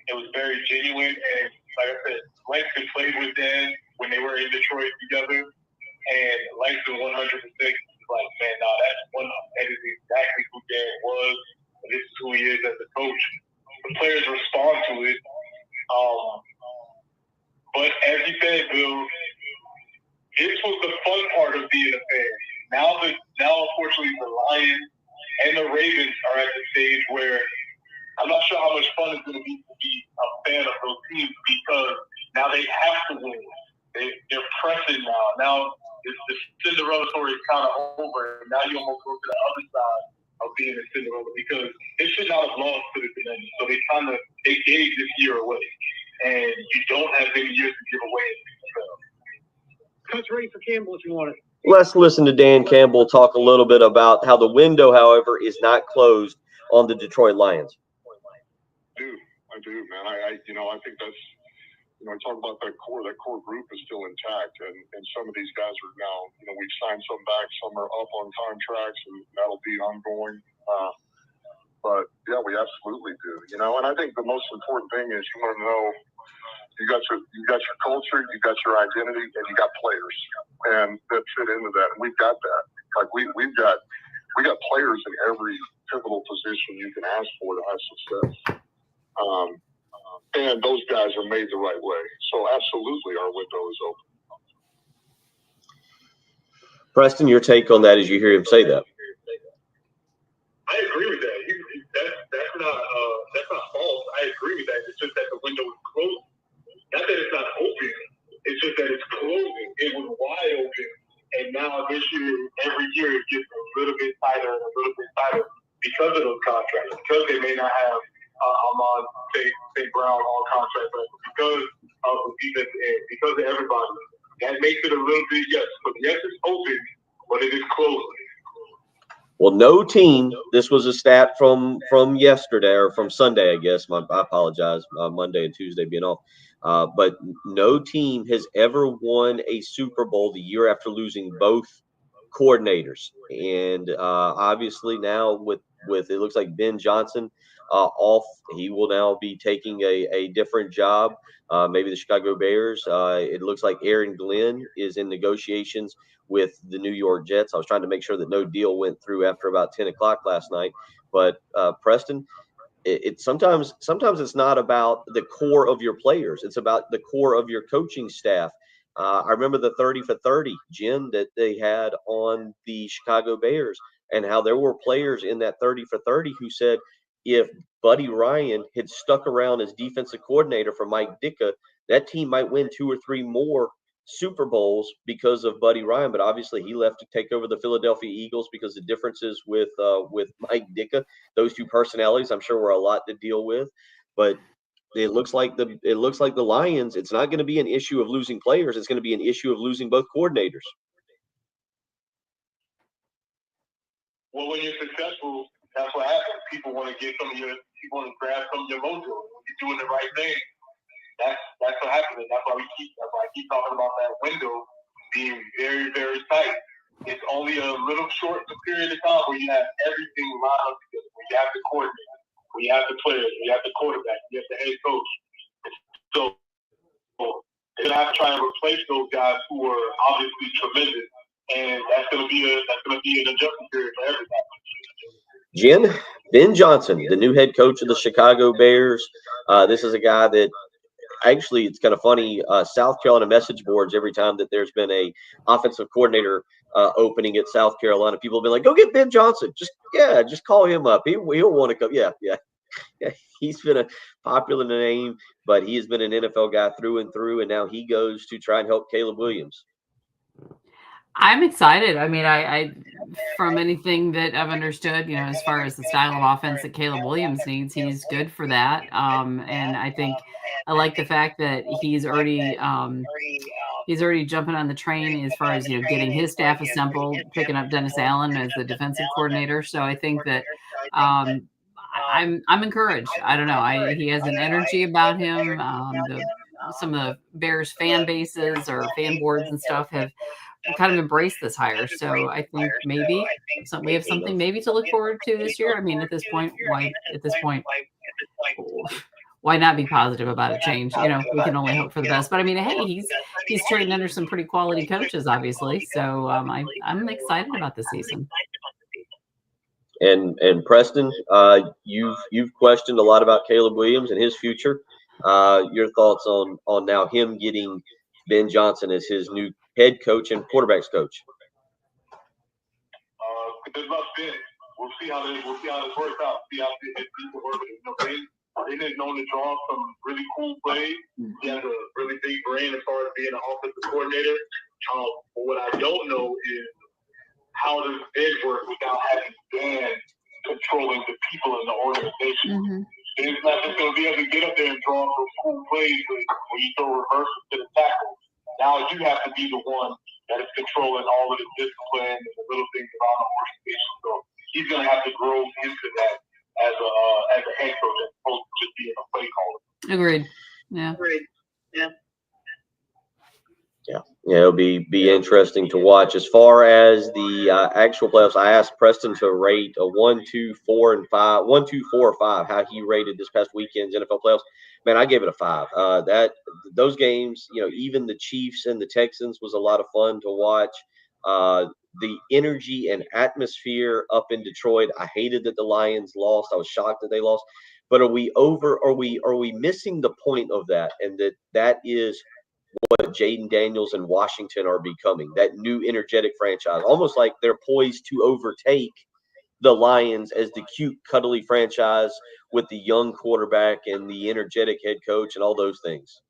It was very genuine, and like I said, Langston played with Dan when they were in Detroit together, and Langston 100% was like, man, that is exactly who Dan was, and this is who he is as a coach. The players respond to it. But as you said, Bill, this was the fun part of being a fan. Now, unfortunately, the Lions and the Ravens are at the stage where I'm not sure how much fun it's going to be a fan of those teams because now they have to win. They're pressing now. Now the Cinderella story is kind of over. Now you almost go to the other side of being a Cinderella because they should not have lost to the Commanders. So they gave this year away. And you don't have any years to give away. Cuts ready for Campbell if you want it. Let's listen to Dan Campbell talk a little bit about how the window, however, is not closed on the Detroit Lions. I do, man. I think that's, I talk about that core group is still intact, and some of these guys are now, we've signed some back, some are up on contracts, and that'll be ongoing. But yeah, we absolutely do, and I think the most important thing is you want to know you got your culture, you got your identity, and you got players, and that fit into that, and we've got that. Like we got players in every pivotal position you can ask for to have success, and those guys are made the right way. So absolutely, our window is open. Preston, your take on that as you hear him say that? I agree with that. That's not false. I agree with that. It's just that the window is closing. Not that it's not open. It's just that it's closing. It was wide open, and now this year, every year it gets a little bit tighter and a little bit tighter because of those contracts. Because they may not have Amon St. Brown on contract, but because of the defense end, because of everybody, that makes it a little bit But yes, it's open, but it is closing. Well, no team. This was a stat from yesterday or from Sunday, I guess. I apologize. Monday and Tuesday being off. But no team has ever won a Super Bowl the year after losing both coordinators. And obviously now with it looks like Ben Johnson off, he will now be taking a different job. Maybe the Chicago Bears. It looks like Aaron Glenn is in negotiations with the New York Jets. I was trying to make sure that no deal went through after about 10 o'clock last night. But Preston, it sometimes it's not about the core of your players. It's about the core of your coaching staff. I remember the 30 for 30, Jim, that they had on the Chicago Bears, and how there were players in that 30 for 30 who said if Buddy Ryan had stuck around as defensive coordinator for Mike Ditka, that team might win 2 or 3 more Super Bowls because of Buddy Ryan. But obviously he left to take over the Philadelphia Eagles because the differences with Mike Ditka, those two personalities, I'm sure were a lot to deal with. But it looks like the Lions, it's not going to be an issue of losing players. It's going to be an issue of losing both coordinators. Well, when you're successful, that's what happens. People want to grab some of your mojo. When you're doing the right thing, that's what happens. That's why I keep talking about that window being very, very tight. It's only a little short period of time where you have everything lined up together. Where you have the coordinator, where you have the players, where you have the quarterback, you have the head coach. So you're gonna have to try and replace those guys who are obviously tremendous, and that's gonna be an adjustment period for everybody. Jen, Ben Johnson, the new head coach of the Chicago Bears. This is a guy that actually, it's kind of funny. South Carolina message boards, every time that there's been a offensive coordinator opening at South Carolina, people have been like, "Go get Ben Johnson. Just call him up. He'll want to come." Yeah. He's been a popular name, but he has been an NFL guy through and through, and now he goes to try and help Caleb Williams. I'm excited. I mean, I from anything that I've understood, as far as the style of offense that Caleb Williams needs, he's good for that. And I think I like the fact that he's already jumping on the train as far as getting his staff assembled, picking up Dennis Allen as the defensive coordinator. So I think that I'm encouraged. I don't know. He has an energy about him. Some of the Bears fan bases or fan boards and stuff have kind of embraced this hire. So I think maybe we have something maybe to look forward to this year. I mean, at this point, why not be positive about a change? We can only hope for the best. But I mean, hey, he's trained under some pretty quality coaches, obviously. So I'm excited about the season. And Preston, you've questioned a lot about Caleb Williams and his future. Your thoughts on now him getting Ben Johnson as his new head coach and quarterbacks coach? Good luck, Ben. We'll see how this works out. See how people work. Ben is known to draw some really cool plays. He has a really big brain as far as being an offensive coordinator. But what I don't know is how does Ben work without having Dan controlling the people in the organization. Mm-hmm. Ben's not just going to be able to get up there and draw those cool plays when you throw reversals to the tackle. Now you have to be the one that is controlling all of the discipline and the little things around the organization. So he's going to have to grow into that as a head coach as opposed to just being a play caller. Agreed. Yeah. Agreed. Yeah. Yeah, it'll be interesting to watch. As far as the actual playoffs, I asked Preston to rate a 1, 2, 4, and 5, 1, 2, 4, or 5. How he rated this past weekend's NFL playoffs. Man, I gave it a 5. Those games, even the Chiefs and the Texans was a lot of fun to watch. The energy and atmosphere up in Detroit. I hated that the Lions lost. I was shocked that they lost. But are we missing the point of that? And that is what Jaden Daniels and Washington are becoming, that new energetic franchise, almost like they're poised to overtake the Lions as the cute, cuddly franchise with the young quarterback and the energetic head coach and all those things.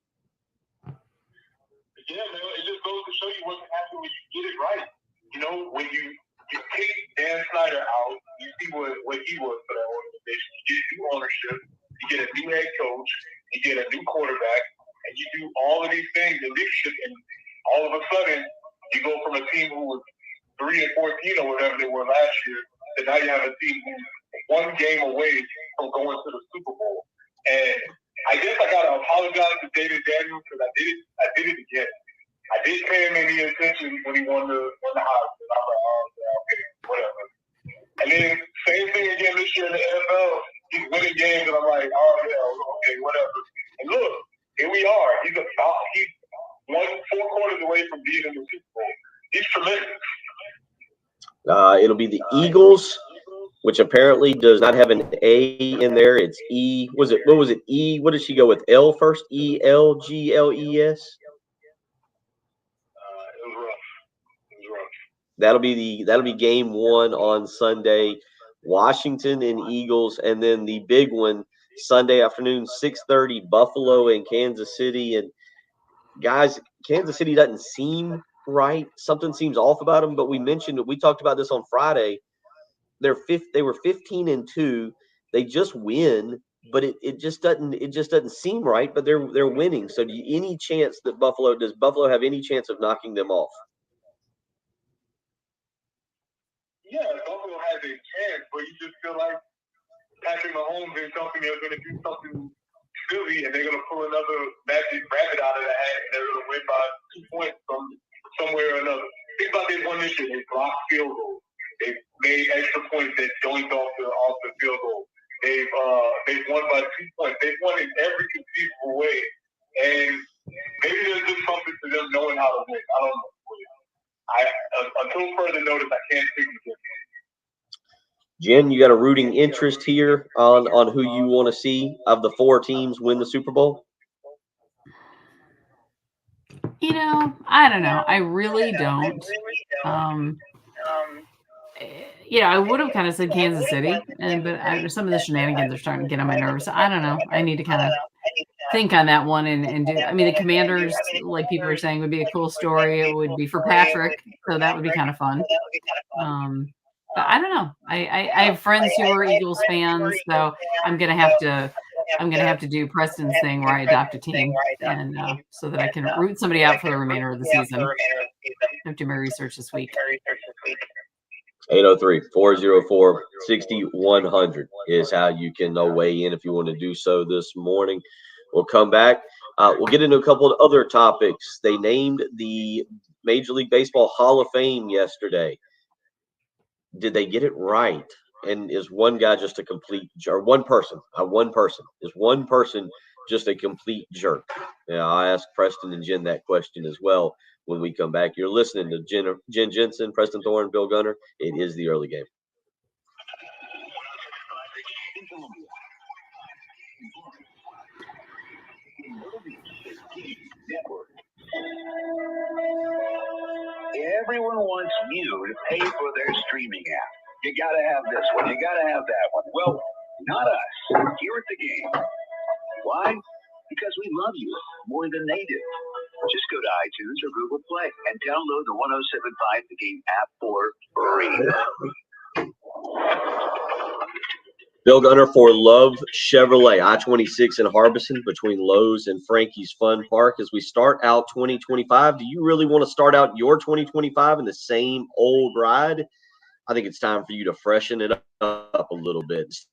Yeah, man, it just goes to show you what can happen when you get it right. You know, when you take Dan Snyder out, you see what he was for that organization. You get new ownership, you get a new head coach, you get a new quarterback, and you do all of these things in leadership, and all of a sudden, you go from a team who was 3-14 or whatever they were last year, to now you have a team who's one game away from going to the Super Bowl. And I guess I gotta apologize to David Daniels because I did it again. I did pay him any attention when he won the Heisman. I was like, oh, yeah, okay, whatever. And then same thing again this year in the NFL. He's winning games, and I'm like, oh yeah, okay, whatever. And look, here we are. He's 4 quarters away from being in the Super Bowl. He's tremendous. It'll be the Eagles, which apparently does not have an A in there. It's E. What was it? E. What did she go with? L first? ELGLES. It was rough. That'll be game 1 on Sunday. Washington and Eagles, and then the big one Sunday afternoon, 6:30, Buffalo and Kansas City. And guys, Kansas City doesn't seem right. Something seems off about them, but we talked about this on Friday. They were 15-2. They just win, but it just doesn't seem right, but they're winning. So any chance that does Buffalo have any chance of knocking them off? Yeah, Buffalo has a chance, but you just feel like Patrick Mahomes and company are going to do something silly, and they're going to pull another magic rabbit out of the hat, and they're going to win by 2 points from somewhere or another. Think about this one this year. They blocked field goals. They made extra points that joined off the field goal. They've won by 2 points. They've won in every conceivable way, and maybe there's just something to them knowing how to win. I don't know. Until further notice, I can't speak to them. Jen, you got a rooting interest here on who you want to see of the 4 teams win the Super Bowl? You know, I don't know. I really don't. I would have kind of said Kansas City, but some of the shenanigans are starting to get on my nerves. I don't know. I need to kind of think on that one and do. I mean, the Commanders, like people are saying, would be a cool story. It would be for Patrick, so that would be kind of fun. But I don't know. I have friends who are Eagles fans, so I'm gonna have to do Preston's thing where I adopt a team, and so that I can root somebody out for the remainder of the season. I have to do my research this week. 803-404-6100 is how you can weigh in if you want to do so this morning. We'll come back. We'll get into a couple of other topics. They named the Major League Baseball Hall of Fame yesterday. Did they get it right? And is one guy just a complete jerk? One person just a complete jerk? Yeah, I asked Preston and Jen that question as well when we come back. You're listening to Jen Jensen, Preston Thorne, Bill Gunner. It is the early game. Everyone wants you to pay for their streaming app. You gotta have this one. You gotta have that one. Well, not us. Here at the game. Why? Because we love you more than they do. Just go to iTunes or Google Play and download the 107.5 The Game app for free. Bill Gunner for Love Chevrolet, I-26 in Harbison between Lowe's and Frankie's Fun Park. As we start out 2025, do you really want to start out your 2025 in the same old ride? I think it's time for you to freshen it up a little bit. It's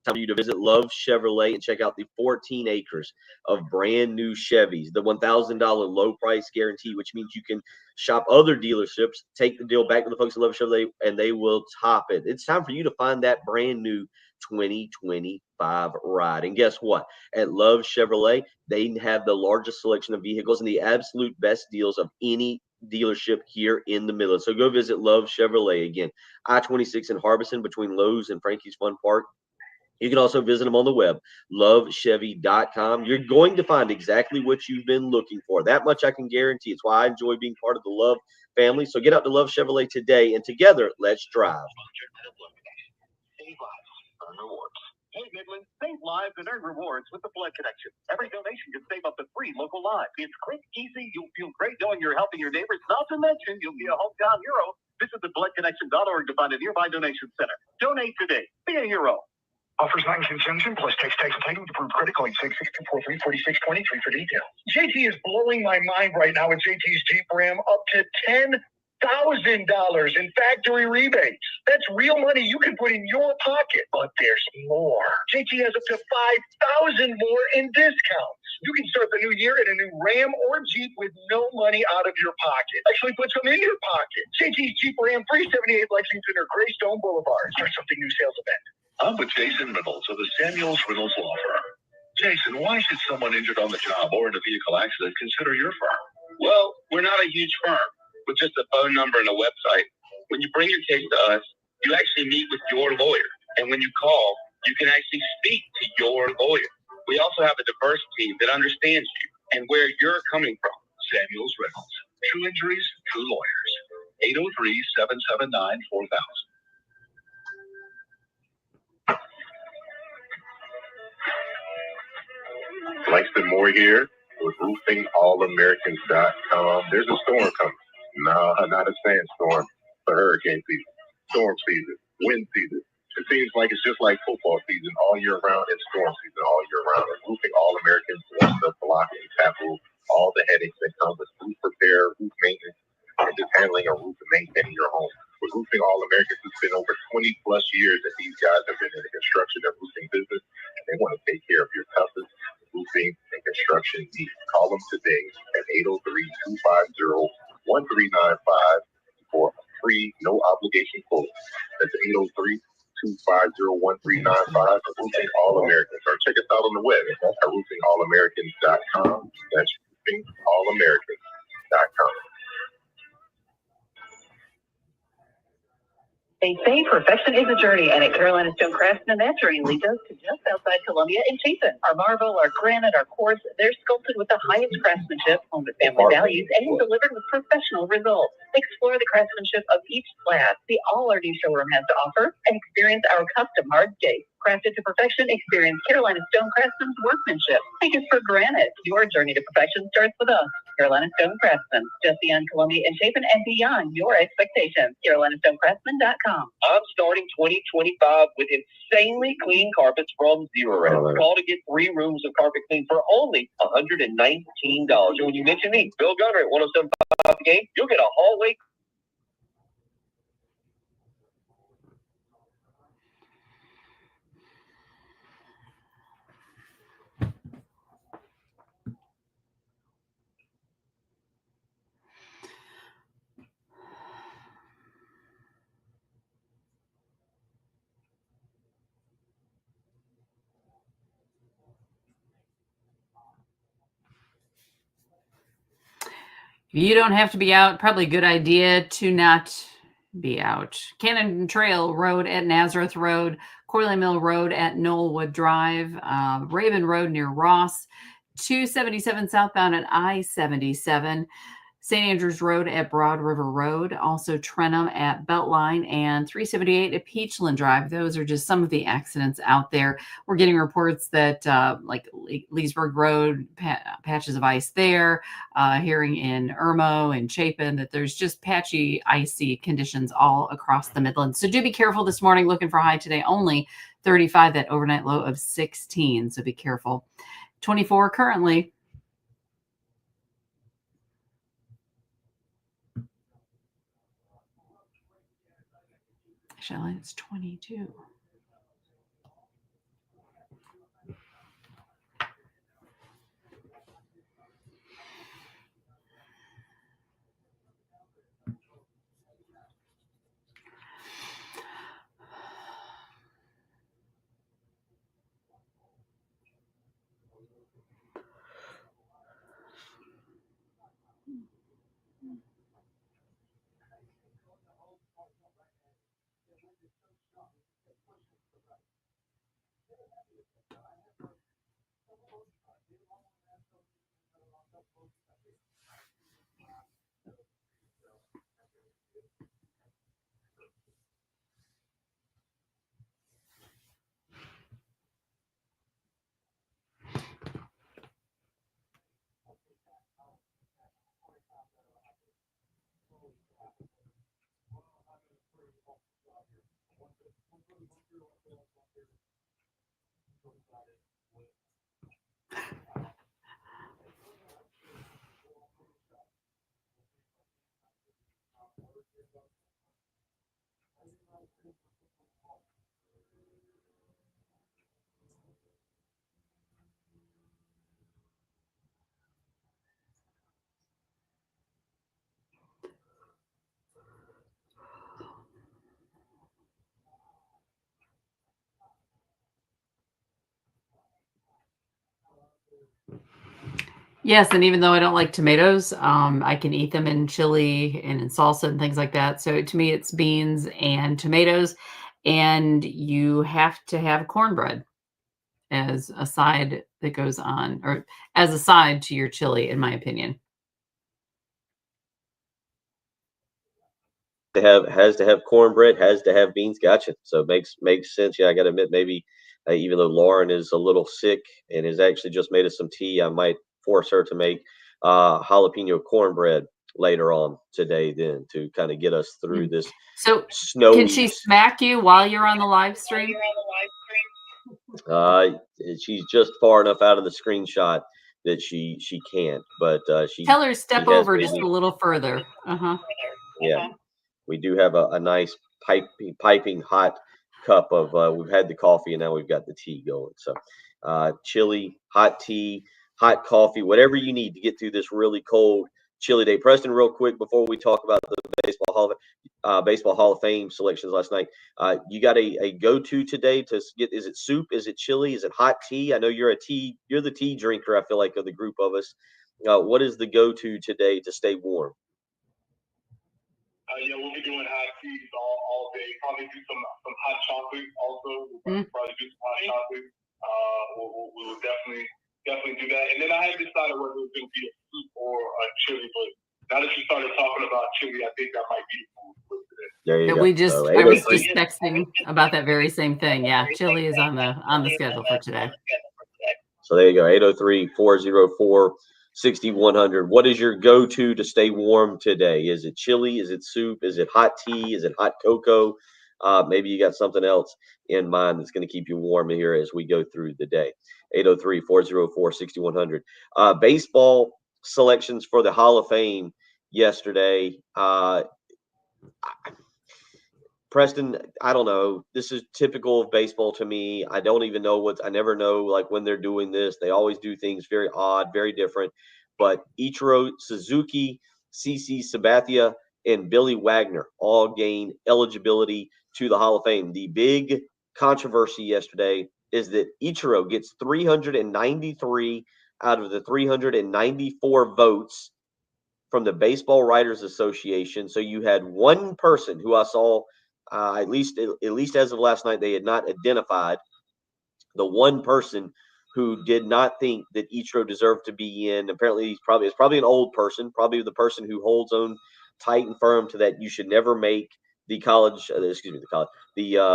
time for you to visit Love Chevrolet and check out the 14 acres of brand new Chevys, the $1,000 low price guarantee, which means you can shop other dealerships, take the deal back to the folks at Love Chevrolet, and they will top it. It's time for you to find that brand new 2025 ride. And guess what? At Love Chevrolet, they have the largest selection of vehicles and the absolute best deals of any dealership here in the Midlands. So go visit Love Chevrolet again, I-26 in Harbison between Lowe's and Frankie's Fun Park. You can also visit them on the web, lovechevy.com. You're going to find exactly what you've been looking for. That much I can guarantee. It's why I enjoy being part of the Love family. So get out to Love Chevrolet today, and together, let's drive. Save lives. Earn rewards. Hey, Midland, save lives and earn rewards with the Blood Connection. Every donation can save up to 3 local lives. It's quick, easy. You'll feel great knowing you're helping your neighbors. Not to mention, you'll be a hometown hero. Visit thebloodconnection.org to find a nearby donation center. Donate today. Be a hero. Offers not in conjunction plus tax entitlement approved credit card 662434623 for details. JT is blowing my mind right now with JT's Jeep Ram up to $10,000 in factory rebates. That's real money you can put in your pocket. But there's more. JT has up to $5,000 more in discounts. You can start the new year in a new Ram or Jeep with no money out of your pocket. Actually, put some in your pocket. JT's Jeep Ram 378 Lexington or Greystone Boulevard. Start something new sales event. I'm with Jason Reynolds of the Samuels Reynolds Law Firm. Jason, why should someone injured on the job or in a vehicle accident consider your firm? Well, we're not a huge firm with just a phone number and a website. When you bring your case to us, you actually meet with your lawyer. And when you call, you can actually speak to your lawyer. We also have a diverse team that understands you and where you're coming from. Samuels Reynolds. True injuries, true lawyers. 803-779-4000. Langston Moore here with RoofingAllAmericans.com. There's a storm coming. No, not a sandstorm, a hurricane season, storm season, wind season. It seems like it's just like football season all year round and storm season all year round. And Roofing All Americans wants to block and tackle all the headaches that come with roof repair, roof maintenance, and just handling a roof and maintaining your home. With Roofing All Americans, it's been over 20 plus years that these guys have been in the construction and roofing business, and they want to take care of your toughest roofing and construction needs. Call them today at 803-250-1395 for a free, no obligation quote. That's 803-250-1395 for Roofing All Americans. Or check us out on the web at RoofingAllAmericans.com. That's RoofingAllAmericans.com. They say perfection is a journey, and at Carolina Stone Craftsman, that journey leads us to just outside Columbia and Chapin. Our marble, our granite, our quartz, they're sculpted with the highest craftsmanship, home to family values, and delivered with professional results. Explore the craftsmanship of each slab. See all our new showroom has to offer, and experience our custom hardscape. Crafted to perfection, experience Carolina Stone Craftsman's workmanship. Take us for granted. Your journey to perfection starts with us. Carolina Stone Craftsman, just beyond Columbia and Chapin and beyond your expectations. CarolinaStoneCraftsman.com. I'm starting 2025 with insanely clean carpets from Zero Red. Call to get 3 rooms of carpet clean for only $119. And when you mention me, Bill Gunner at 107.5 The Game, you'll get a hallway. You don't have to be out. Probably a good idea to not be out. Cannon Trail Road at Nazareth Road, Corley Mill Road at Knollwood Drive, Raven Road near Ross, 277 southbound at I-77, St. Andrews Road at Broad River Road, also Trenham at Beltline, and 378 at Peachland Drive. Those are just some of the accidents out there. We're getting reports that like Leesburg Road, patches of ice there, hearing in Irmo and Chapin that there's just patchy, icy conditions all across the Midlands. So do be careful this morning. Looking for high today, only 35, that overnight low of 16. So be careful. 24 currently. Actually, it's 22. Yes, and even though I don't like tomatoes, I can eat them in chili and in salsa and things like that. So to me, it's beans and tomatoes, and you have to have cornbread as a side that goes on, or as a side to your chili, in my opinion. Has to have cornbread, has to have beans. Gotcha. So it makes sense. Yeah, I got to admit, maybe even though Lauren is a little sick and has actually just made us some tea, I might force her to make jalapeno cornbread later on today, then to kind of get us through this So snowy. can she smack you while you're on the live stream? She's just far enough out of the screenshot that she can't, but she Tell her step she has over made just me- a little further. Uh-huh. Yeah, we do have a nice piping hot cup of. We've had the coffee and now we've got the tea going. So, chili, hot tea, hot coffee, whatever you need to get through this really cold, chilly day. Preston, real quick before we talk about the Baseball Hall of Fame selections last night. You got a go-to today to get? Is it soup? Is it chili? Is it hot tea? I know you're the tea drinker. I feel like of the group of us. What is the go-to today to stay warm? Yeah, we'll be doing hot teas all day. Probably do some hot chocolate also. We'll probably do some hot chocolate. We'll definitely do that. And then I had decided whether it was going to be a soup or a chili, but now that you started talking about chili, I think that might be the food for today. There you go. I was just texting about that very same thing. Yeah, chili is on the schedule for today. So there you go. 803-404-6100. What is your go-to to stay warm today? Is it chili? Is it soup? Is it hot tea? Is it hot cocoa? Maybe you got something else in mind that's going to keep you warm here as we go through the day. 803-404-6100. Baseball selections for the Hall of Fame yesterday. Preston, I don't know. This is typical of baseball to me. I don't even know I never know like when they're doing this. They always do things very odd, very different. But Ichiro Suzuki, CC Sabathia, and Billy Wagner all gain eligibility to the Hall of Fame. The big controversy yesterday is that Ichiro gets 393 out of the 394 votes from the Baseball Writers Association. So you had one person who I saw, at least as of last night, they had not identified the one person who did not think that Ichiro deserved to be in. Apparently, it's probably an old person, probably the person who holds on tight and firm to that. You should never make the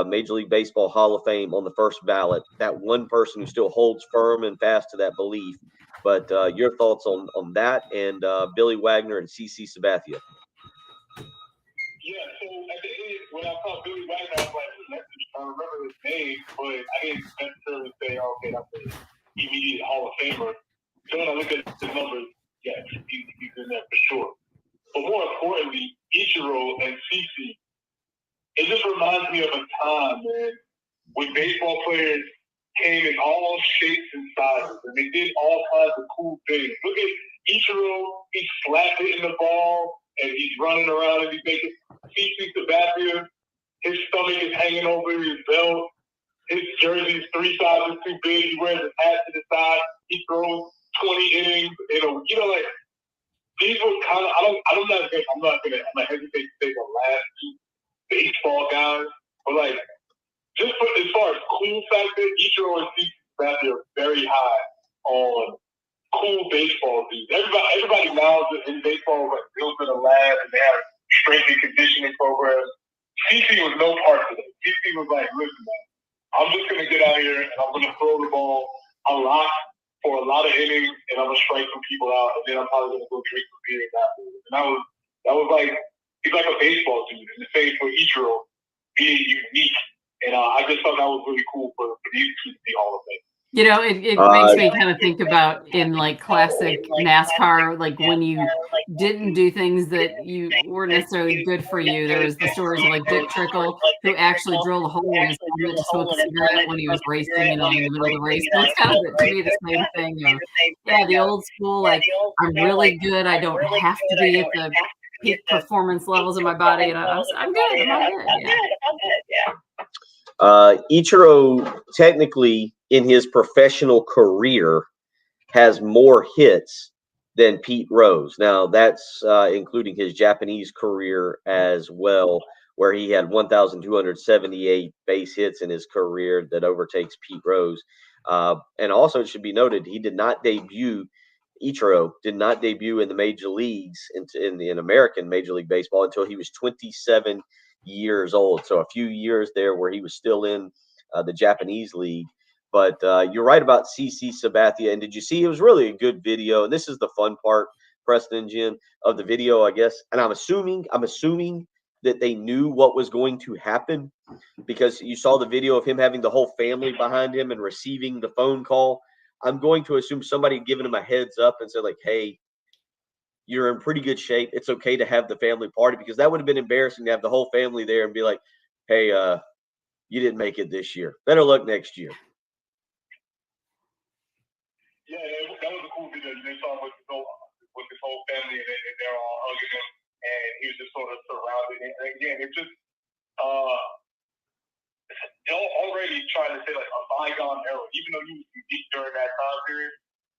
Major League Baseball Hall of Fame on the first ballot. That one person who still holds firm and fast to that belief. But your thoughts on that and Billy Wagner and CC Sabathia? Yeah, so at the end, when I saw Billy Wagner, I was like, I remember his name, but I didn't necessarily say, okay, that's an immediate Hall of Famer. So when I look at the numbers, yes, he's in there for sure. But more importantly, Ichiro and CC, it just reminds me of a time, man, when baseball players came in all shapes and sizes, and they did all kinds of cool things. Look at Ichiro, he's slap hitting the ball, and he's running around and he's making CC Sabathia. His stomach is hanging over his belt. His jersey's 3 sizes too big. He wears his hat to the side. He throws 20 innings. Like these were kind of. I'm not hesitate to say the last 2 baseball guys, but like just as far as cool factor, Ichiro and CC Sabathia are very high on cool baseball dudes. Everybody now in baseball like built in a lab and they have strength and conditioning programs. CC was no part of it. CC was like, listen, man, I'm just gonna get out here and I'm gonna throw the ball a lot for a lot of innings and I'm gonna strike some people out and then I'm probably gonna go drink some beer afterwards. And that was like he's like a baseball dude. And the same for Ichiro being unique. And I just thought that was really cool for these two to be Hall of Fame. You know, it makes me kind of think about in like classic NASCAR, like when you didn't do things that you weren't necessarily good for you. There was the stories of like Dick Trickle, who actually drilled a hole in his helmet to smoke a cigarette when he was racing, you know, in the middle of the race. And it's kind of, to me, the same thing. Yeah, the old school, like, I'm really good. I don't have to be at the peak performance levels of my body. And I'm good. I'm good. Yeah. Ichiro, technically, in his professional career, has more hits than Pete Rose. Now, that's including his Japanese career as well, where he had 1,278 base hits in his career that overtakes Pete Rose. And also, it should be noted, he did not debut. Ichiro did not debut in the major leagues in American Major League Baseball until he was 27 years old. So a few years there where he was still in the Japanese league. But you're right about CC Sabathia. And did you see, it was really a good video. And this is the fun part, Preston and Jen, of the video, I guess. And I'm assuming that they knew what was going to happen, because you saw the video of him having the whole family behind him and receiving the phone call. I'm going to assume somebody had given him a heads up and said, like, hey, you're in pretty good shape. It's okay to have the family party, because that would have been embarrassing to have the whole family there and be like, hey, you didn't make it this year. Better luck next year. Yeah, that was a cool video. They saw with his whole family, and they're all hugging him, and he was just sort of surrounded. And again, it's just already trying to say like a bygone era, even though he was unique during that time period.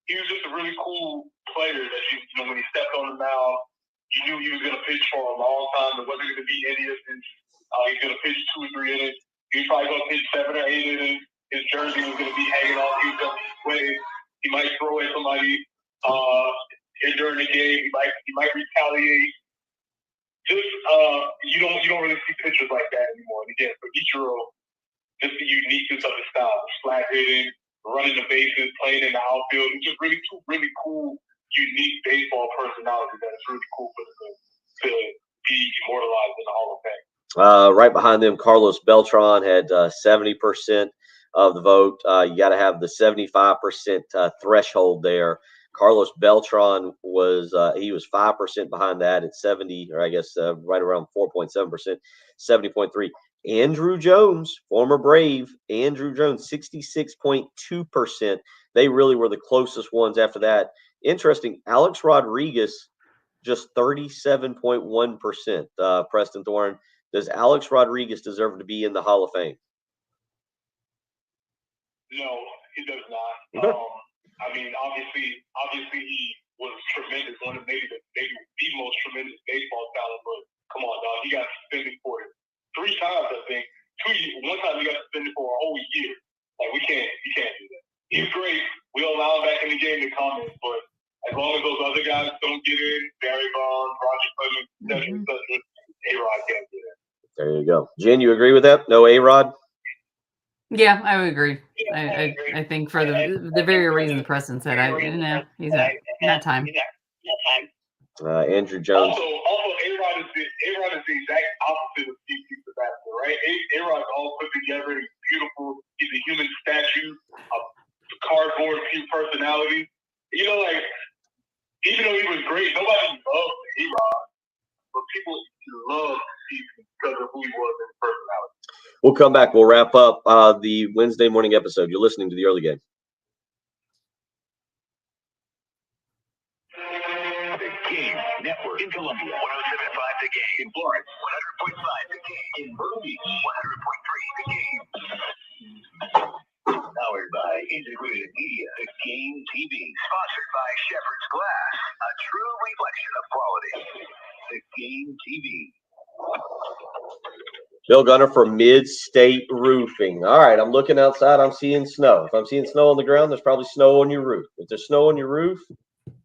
He was just a really cool player that when he stepped on the mound, you knew he was going to pitch for a long time. It wasn't going to be any innings. He's going to pitch 2 or 3 innings. He was probably going to pitch 7 or 8 innings. His jersey was going to be hanging off. He was going to play. He might throw at somebody during the game. He might retaliate. Just you don't really see pitchers like that anymore. And again, for Ichiro, just the uniqueness of his style, flat hitting, running the bases, playing in the outfield. It's just really two really cool, unique baseball personalities that is really cool for them to be immortalized in the Hall of Fame. Right behind them, Carlos Beltran had 70% of the vote. You got to have the 75% threshold there. Carlos Beltran was 5% behind that at 70, or I guess right around 4.7%, 70.3. Andrew Jones, former Brave, Andrew Jones, 66.2%. They really were the closest ones after that. Interesting, Alex Rodriguez, just 37.1%. Preston Thorne, does Alex Rodriguez deserve to be in the Hall of Fame? No, he does not. Okay. I mean, obviously he was tremendous, one of maybe the most tremendous baseball talent. But come on, dog, he got suspended for it 3 times, I think. 2 years. One time he got suspended for a whole year. Like you can't do that. He's great. We'll allow him back in the game to come in, but as long as those other guys don't get in, Barry Bonds, Roger Clemens, etc., A-Rod can't get in. There you go. Jen, you agree with that? No A-Rod? Yeah, I would agree. I think for the very reason the Preston said, he's not time. Andrew Jones. Also, A-Rod is the exact opposite of CC Sabathia, right? A-Rod's all put together. He's beautiful. He's a human statue, a cardboard personality. Like, even though he was great, nobody loved A-Rod, but people love CC because of who he was and his personality. We'll come back. We'll wrap up the Wednesday morning episode. You're listening to the early game. The Game Network in Columbia, 107.5 The Game. In Florence, 100.5 The Game. In Myrtle Beach, 100.3 The Game. Powered by Integrated Media, The Game TV. Sponsored by Shepherd's Glass, a true reflection of quality. The Game TV. Bill Gunner for Mid-State Roofing. All right, I'm looking outside. I'm seeing snow. If I'm seeing snow on the ground, there's probably snow on your roof. If there's snow on your roof,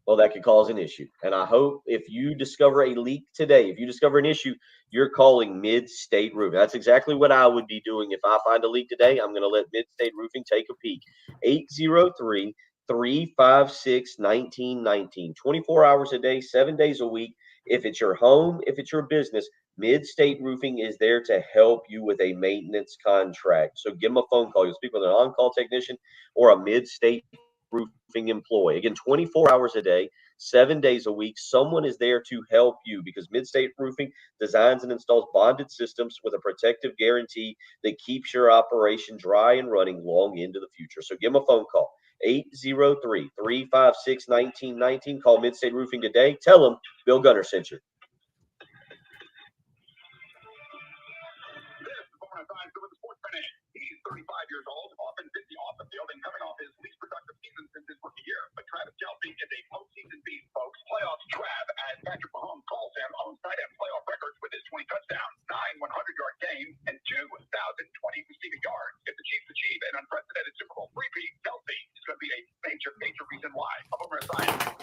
well, that could cause an issue. And I hope if you discover a leak today, if you discover an issue, you're calling Mid-State Roofing. That's exactly what I would be doing if I find a leak today. I'm going to let Mid-State Roofing take a peek. 833-356-1919. 24 hours a day, 7 days a week. If it's your home, if it's your business, Mid-State Roofing is there to help you with a maintenance contract. So give them a phone call. You'll speak with an on-call technician or a Mid-State Roofing employee. Again, 24 hours a day, 7 days a week. Someone is there to help you because Mid-State Roofing designs and installs bonded systems with a protective guarantee that keeps your operation dry and running long into the future. So give them a phone call. 803-356-1919. Call Mid-State Roofing today. Tell them Bill Gunner sent you. He's 35 years old, often 50 off the field and coming off his least productive season since his rookie year. But Travis Kelce is a postseason beast, folks. Playoffs Trav, as Patrick Mahomes calls him, owns tight end playoff records with his 20 touchdowns, 9 100-yard games, and 2,020 receiving yards. If the Chiefs achieve an unprecedented Super Bowl repeat, Kelce is going to be a major, major reason why. A Boomer Esiason.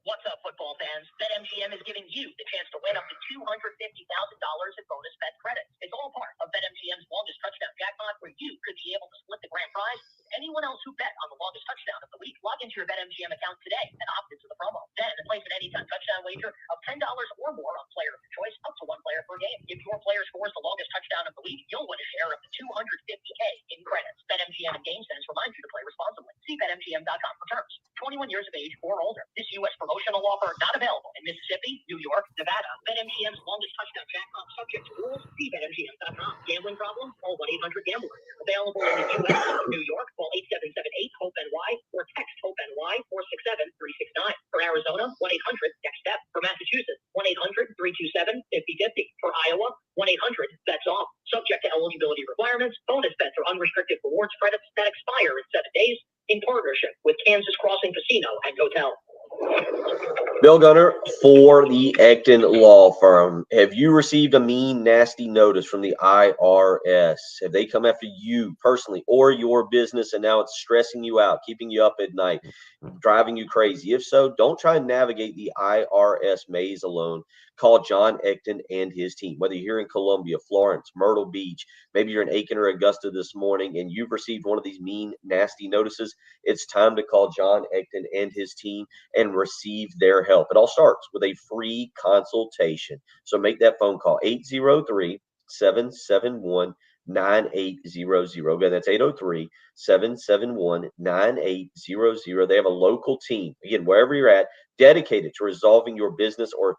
What's up, football fans? BetMGM is giving you the chance to win up to $250,000 in bonus bet credits. It's all part of BetMGM's longest touchdown jackpot, where you could be able to split the grand prize with anyone else who bet on the longest touchdown of the week. Log into your BetMGM account today and opt into the promo. Then place an anytime touchdown wager of $10 or more on player of your choice, up to one player per game. If your player scores the longest touchdown of the week, you'll win a share of the $250K in credits. BetMGM and GameSense remind you to play responsibly. See BetMGM.com for terms. 21 years of age or older. This U.S. promotional offer not available in Mississippi, New York, Nevada. BetMGM's longest touchdown jackpot subject to rules. See BetMGM.com. Gambling problem? Call 1-800-GAMBLER. Available in the U.S. New York. Call 8778-HOPE-NY or text HOPE-NY 467-369. For Arizona, 1-800-NEXT-STEP. For Massachusetts, 1-800-327-5050. For Iowa, 1-800-BETS-OFF. Subject to eligibility requirements. Bonus bets are unrestricted rewards credits that expire in 7 days. In partnership with Kansas Crossing Casino and Hotel. Bill Gunner for the Ecton Law Firm. Have you received a mean, nasty notice from the IRS? Have they come after you personally or your business and now it's stressing you out, keeping you up at night, driving you crazy? If so, don't try and navigate the IRS maze alone. Call John Ecton and his team. Whether you're here in Columbia, Florence, Myrtle Beach, maybe you're in Aiken or Augusta this morning and you've received one of these mean, nasty notices, it's time to call John Ecton and his team and receive their help. It all starts with a free consultation. So make that phone call, 803-771-9800. Again, that's 803-771-9800. They have a local team, again, wherever you're at, dedicated to resolving your business or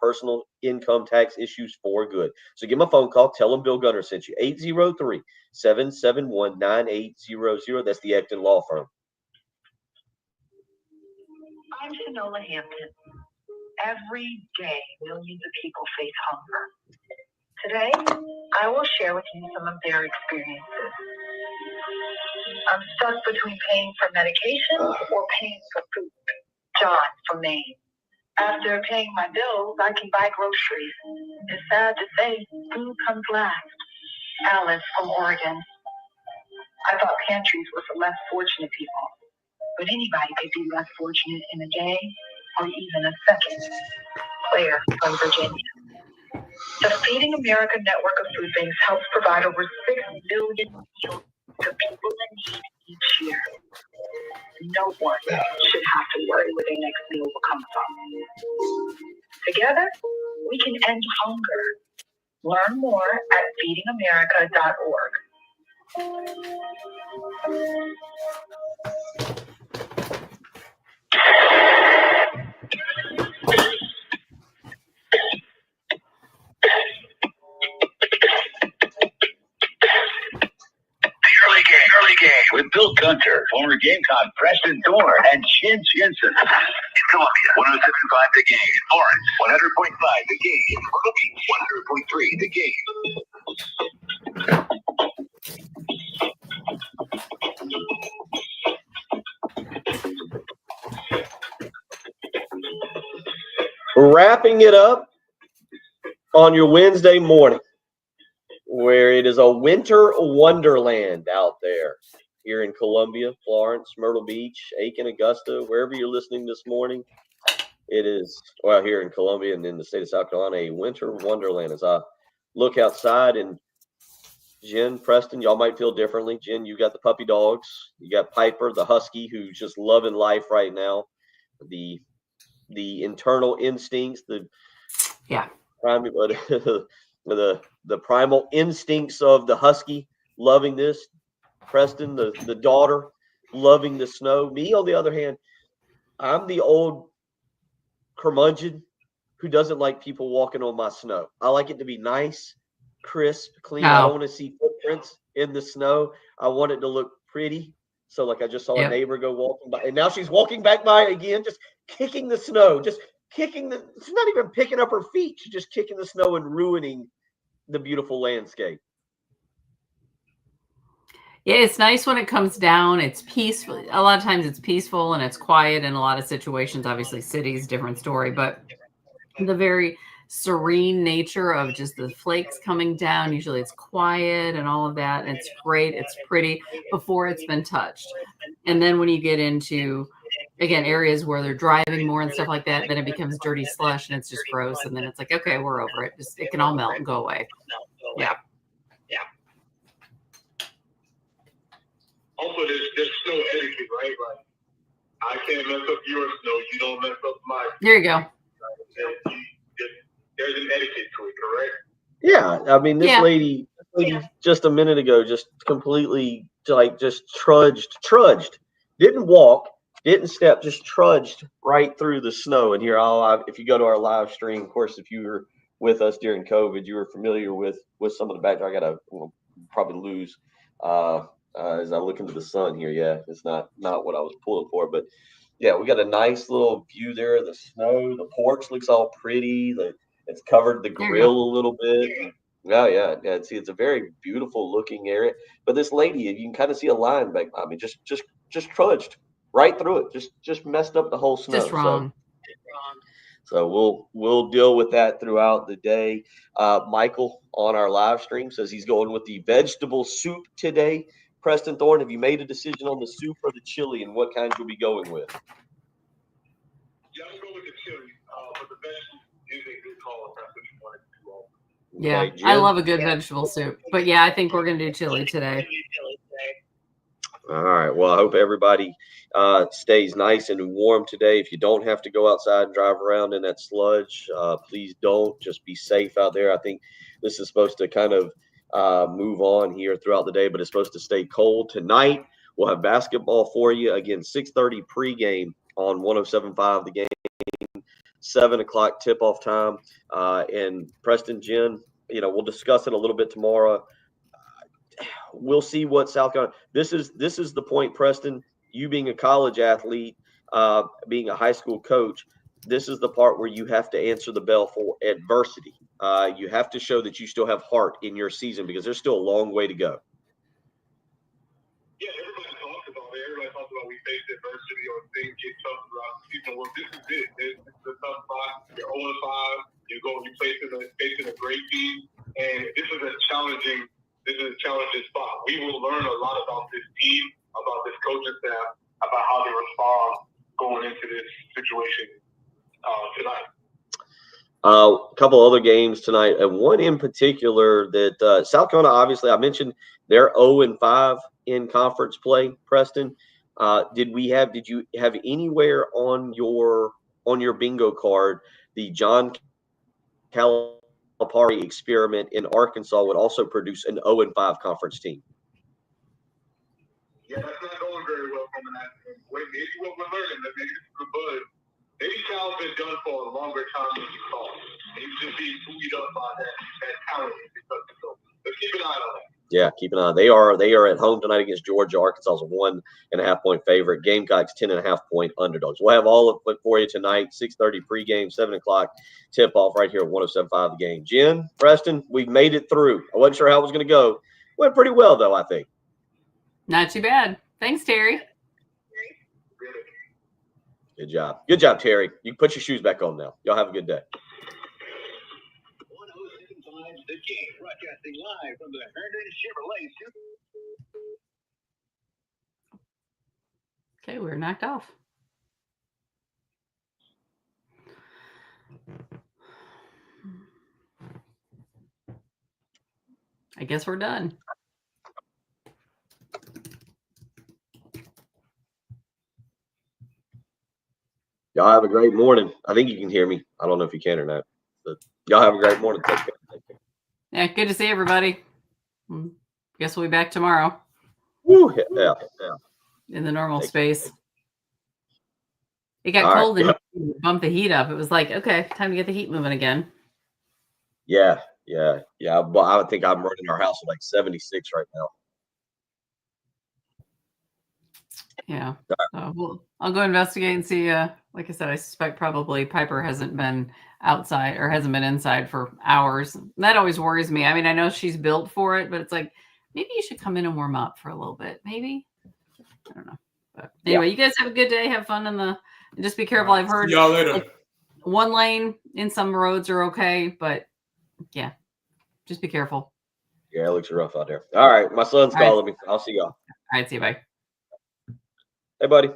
personal income tax issues for good. So give them a phone call. Tell them Bill Gunner sent you. 803-771-9800. That's the Ecton Law Firm. I'm Shanola Hampton. Every day, millions of people face hunger. Today, I will share with you some of their experiences. I'm stuck between paying for medication or paying for food. John from Maine. After paying my bills, I can buy groceries. It's sad to say, food comes last. Alice from Oregon. I thought pantries were for less fortunate people, but anybody could be less fortunate in a day or even a second. Claire from Virginia. The Feeding America network of food banks helps provide over 6 billion meals to people in need each year. No one should have to worry where their next meal will come from. Together, we can end hunger. Learn more at feedingamerica.org. Early game with Bill Gunter, former Gamecock Preston Thorne, and Chin Jensen. In Columbia, 107.5 The Game. Florence, 100.5 The Game. Myrtle Beach, 100.3 The Game. Wrapping it up on your Wednesday morning, where it is a winter wonderland out there here in Columbia, Florence, Myrtle Beach, Aiken, Augusta, wherever you're listening this morning. It is, well, here in Columbia and in the state of South Carolina, a winter wonderland as I look outside and Jen, Preston, y'all might feel differently. Jen, you got the puppy dogs. You got Piper, the husky, who's just loving life right now. The internal instincts, the primal instincts of the husky loving this. Preston, the daughter, loving the snow. Me, on the other hand, I'm the old curmudgeon who doesn't like people walking on my snow. I like it to be nice, crisp, clean. I don't want to see footprints in the snow. I want it to look pretty. So, like, I just saw a neighbor go walking by, and now she's walking back by again, just kicking the snow, just kicking she's not even picking up her feet. She's just kicking the snow and ruining the beautiful landscape. Yeah, it's nice when it comes down. It's peaceful. A lot of times it's peaceful and it's quiet in a lot of situations. Obviously, cities, different story, but the very serene nature of just the flakes coming down. Usually it's quiet and all of that. And it's great. It's pretty before it's been touched. And then when you get into, again, areas where they're driving more and stuff like that, then it becomes dirty slush and it's just gross. And then it's like, okay, we're over it. Just, it can all melt and go away. Yeah. Also, there's snow etiquette, right? Like, I can't mess up your snow. You don't mess up mine. There you go. There's an etiquette to it, correct? Yeah, I mean, this lady just a minute ago just completely just trudged, didn't walk, didn't step, just trudged right through the snow. And here, if you go to our live stream, of course, if you were with us during COVID, you were familiar with some of the background. I gotta probably lose as I look into the sun here. Yeah, it's not what I was pulling for, but yeah, we got a nice little view there of the snow. The porch looks all pretty. It's covered the grill a little bit. Yeah. It's a very beautiful looking area. But this lady, you can kind of see a line back behind me. Just trudged right through it. Just messed up the whole snow. Just wrong. So we'll deal with that throughout the day. Michael on our live stream says he's going with the vegetable soup today. Preston Thorne, have you made a decision on the soup or the chili and what kind you'll be going with? Yeah, I'll go with the chili, but the vegetables is a good call if that's what you want to do. Yeah, Okay, I love a good vegetable soup. But yeah, I think we're going to do chili today. All right. Well, I hope everybody stays nice and warm today. If you don't have to go outside and drive around in that sludge, please don't. Just be safe out there. I think this is supposed to kind of move on here throughout the day, but it's supposed to stay cold. Tonight, we'll have basketball for you. Again, 6:30 pregame on 107.5 The Game, 7 o'clock tip-off time. And Preston, Jen, we'll discuss it a little bit tomorrow. We'll see what South Carolina. This is the point, Preston. You being a college athlete, being a high school coach, this is the part where you have to answer the bell for adversity. You have to show that you still have heart in your season because there's still a long way to go. Yeah, everybody talks about it. Everybody talks about we face adversity or things get tough throughout the season. Well, this is it. This is a tough spot. You're 0-5. You're facing a great team, and this is a challenging spot. We will learn a lot about this team, about this coaching staff, about how they respond going into this situation tonight. A couple other games tonight, and one in particular that South Carolina, obviously, I mentioned they're 0-5 in conference play. Preston, did you have anywhere on your bingo card the John Calipari experiment in Arkansas would also produce an 0-5 conference team? Yeah, that's not going very well from that. Maybe what we're learning, that maybe this is good buzz. Maybe Cal's been done for a longer time than you thought. Maybe just being buoyed up by that talent. So let's keep an eye on that. Yeah, keep an eye. They are at home tonight against Georgia. Arkansas is a 1.5 point favorite. Gamecocks 10.5 point underdogs. We'll have all of it for you tonight. 6:30 pregame, 7 o'clock tip off right here at 107.5 The Game. Jen, Preston, we've made it through. I wasn't sure how it was going to go. Went pretty well though, I think. Not too bad. Thanks, Terry. Good job, Terry. You can put your shoes back on now. Y'all have a good day. 107.5 The Game, broadcasting live from the Herndon Chevrolet Super. Okay, we're knocked off. I guess we're done. Y'all have a great morning. I think you can hear me. I don't know if you can or not, but y'all have a great morning. Take care. Yeah, good to see everybody. Guess we'll be back tomorrow. Woo, yeah. In the normal space. It got All right, cold and bumped the heat up. It was like, okay, time to get the heat moving again. Yeah. But I think I'm running our house at like 76 right now. Yeah. Well, I'll go investigate and see. Like I said, I suspect probably Piper hasn't been outside or hasn't been inside for hours. That always worries me. I mean, I know she's built for it, but it's like, maybe you should come in and warm up for a little bit. Maybe. I don't know. But anyway, you guys have a good day. Have fun and just be careful. I've heard See y'all later. Like, one lane in some roads are okay, but yeah, just be careful. Yeah, it looks rough out there. All right, my son's calling me. I'll see y'all. All right, see you. Bye. Hey, buddy.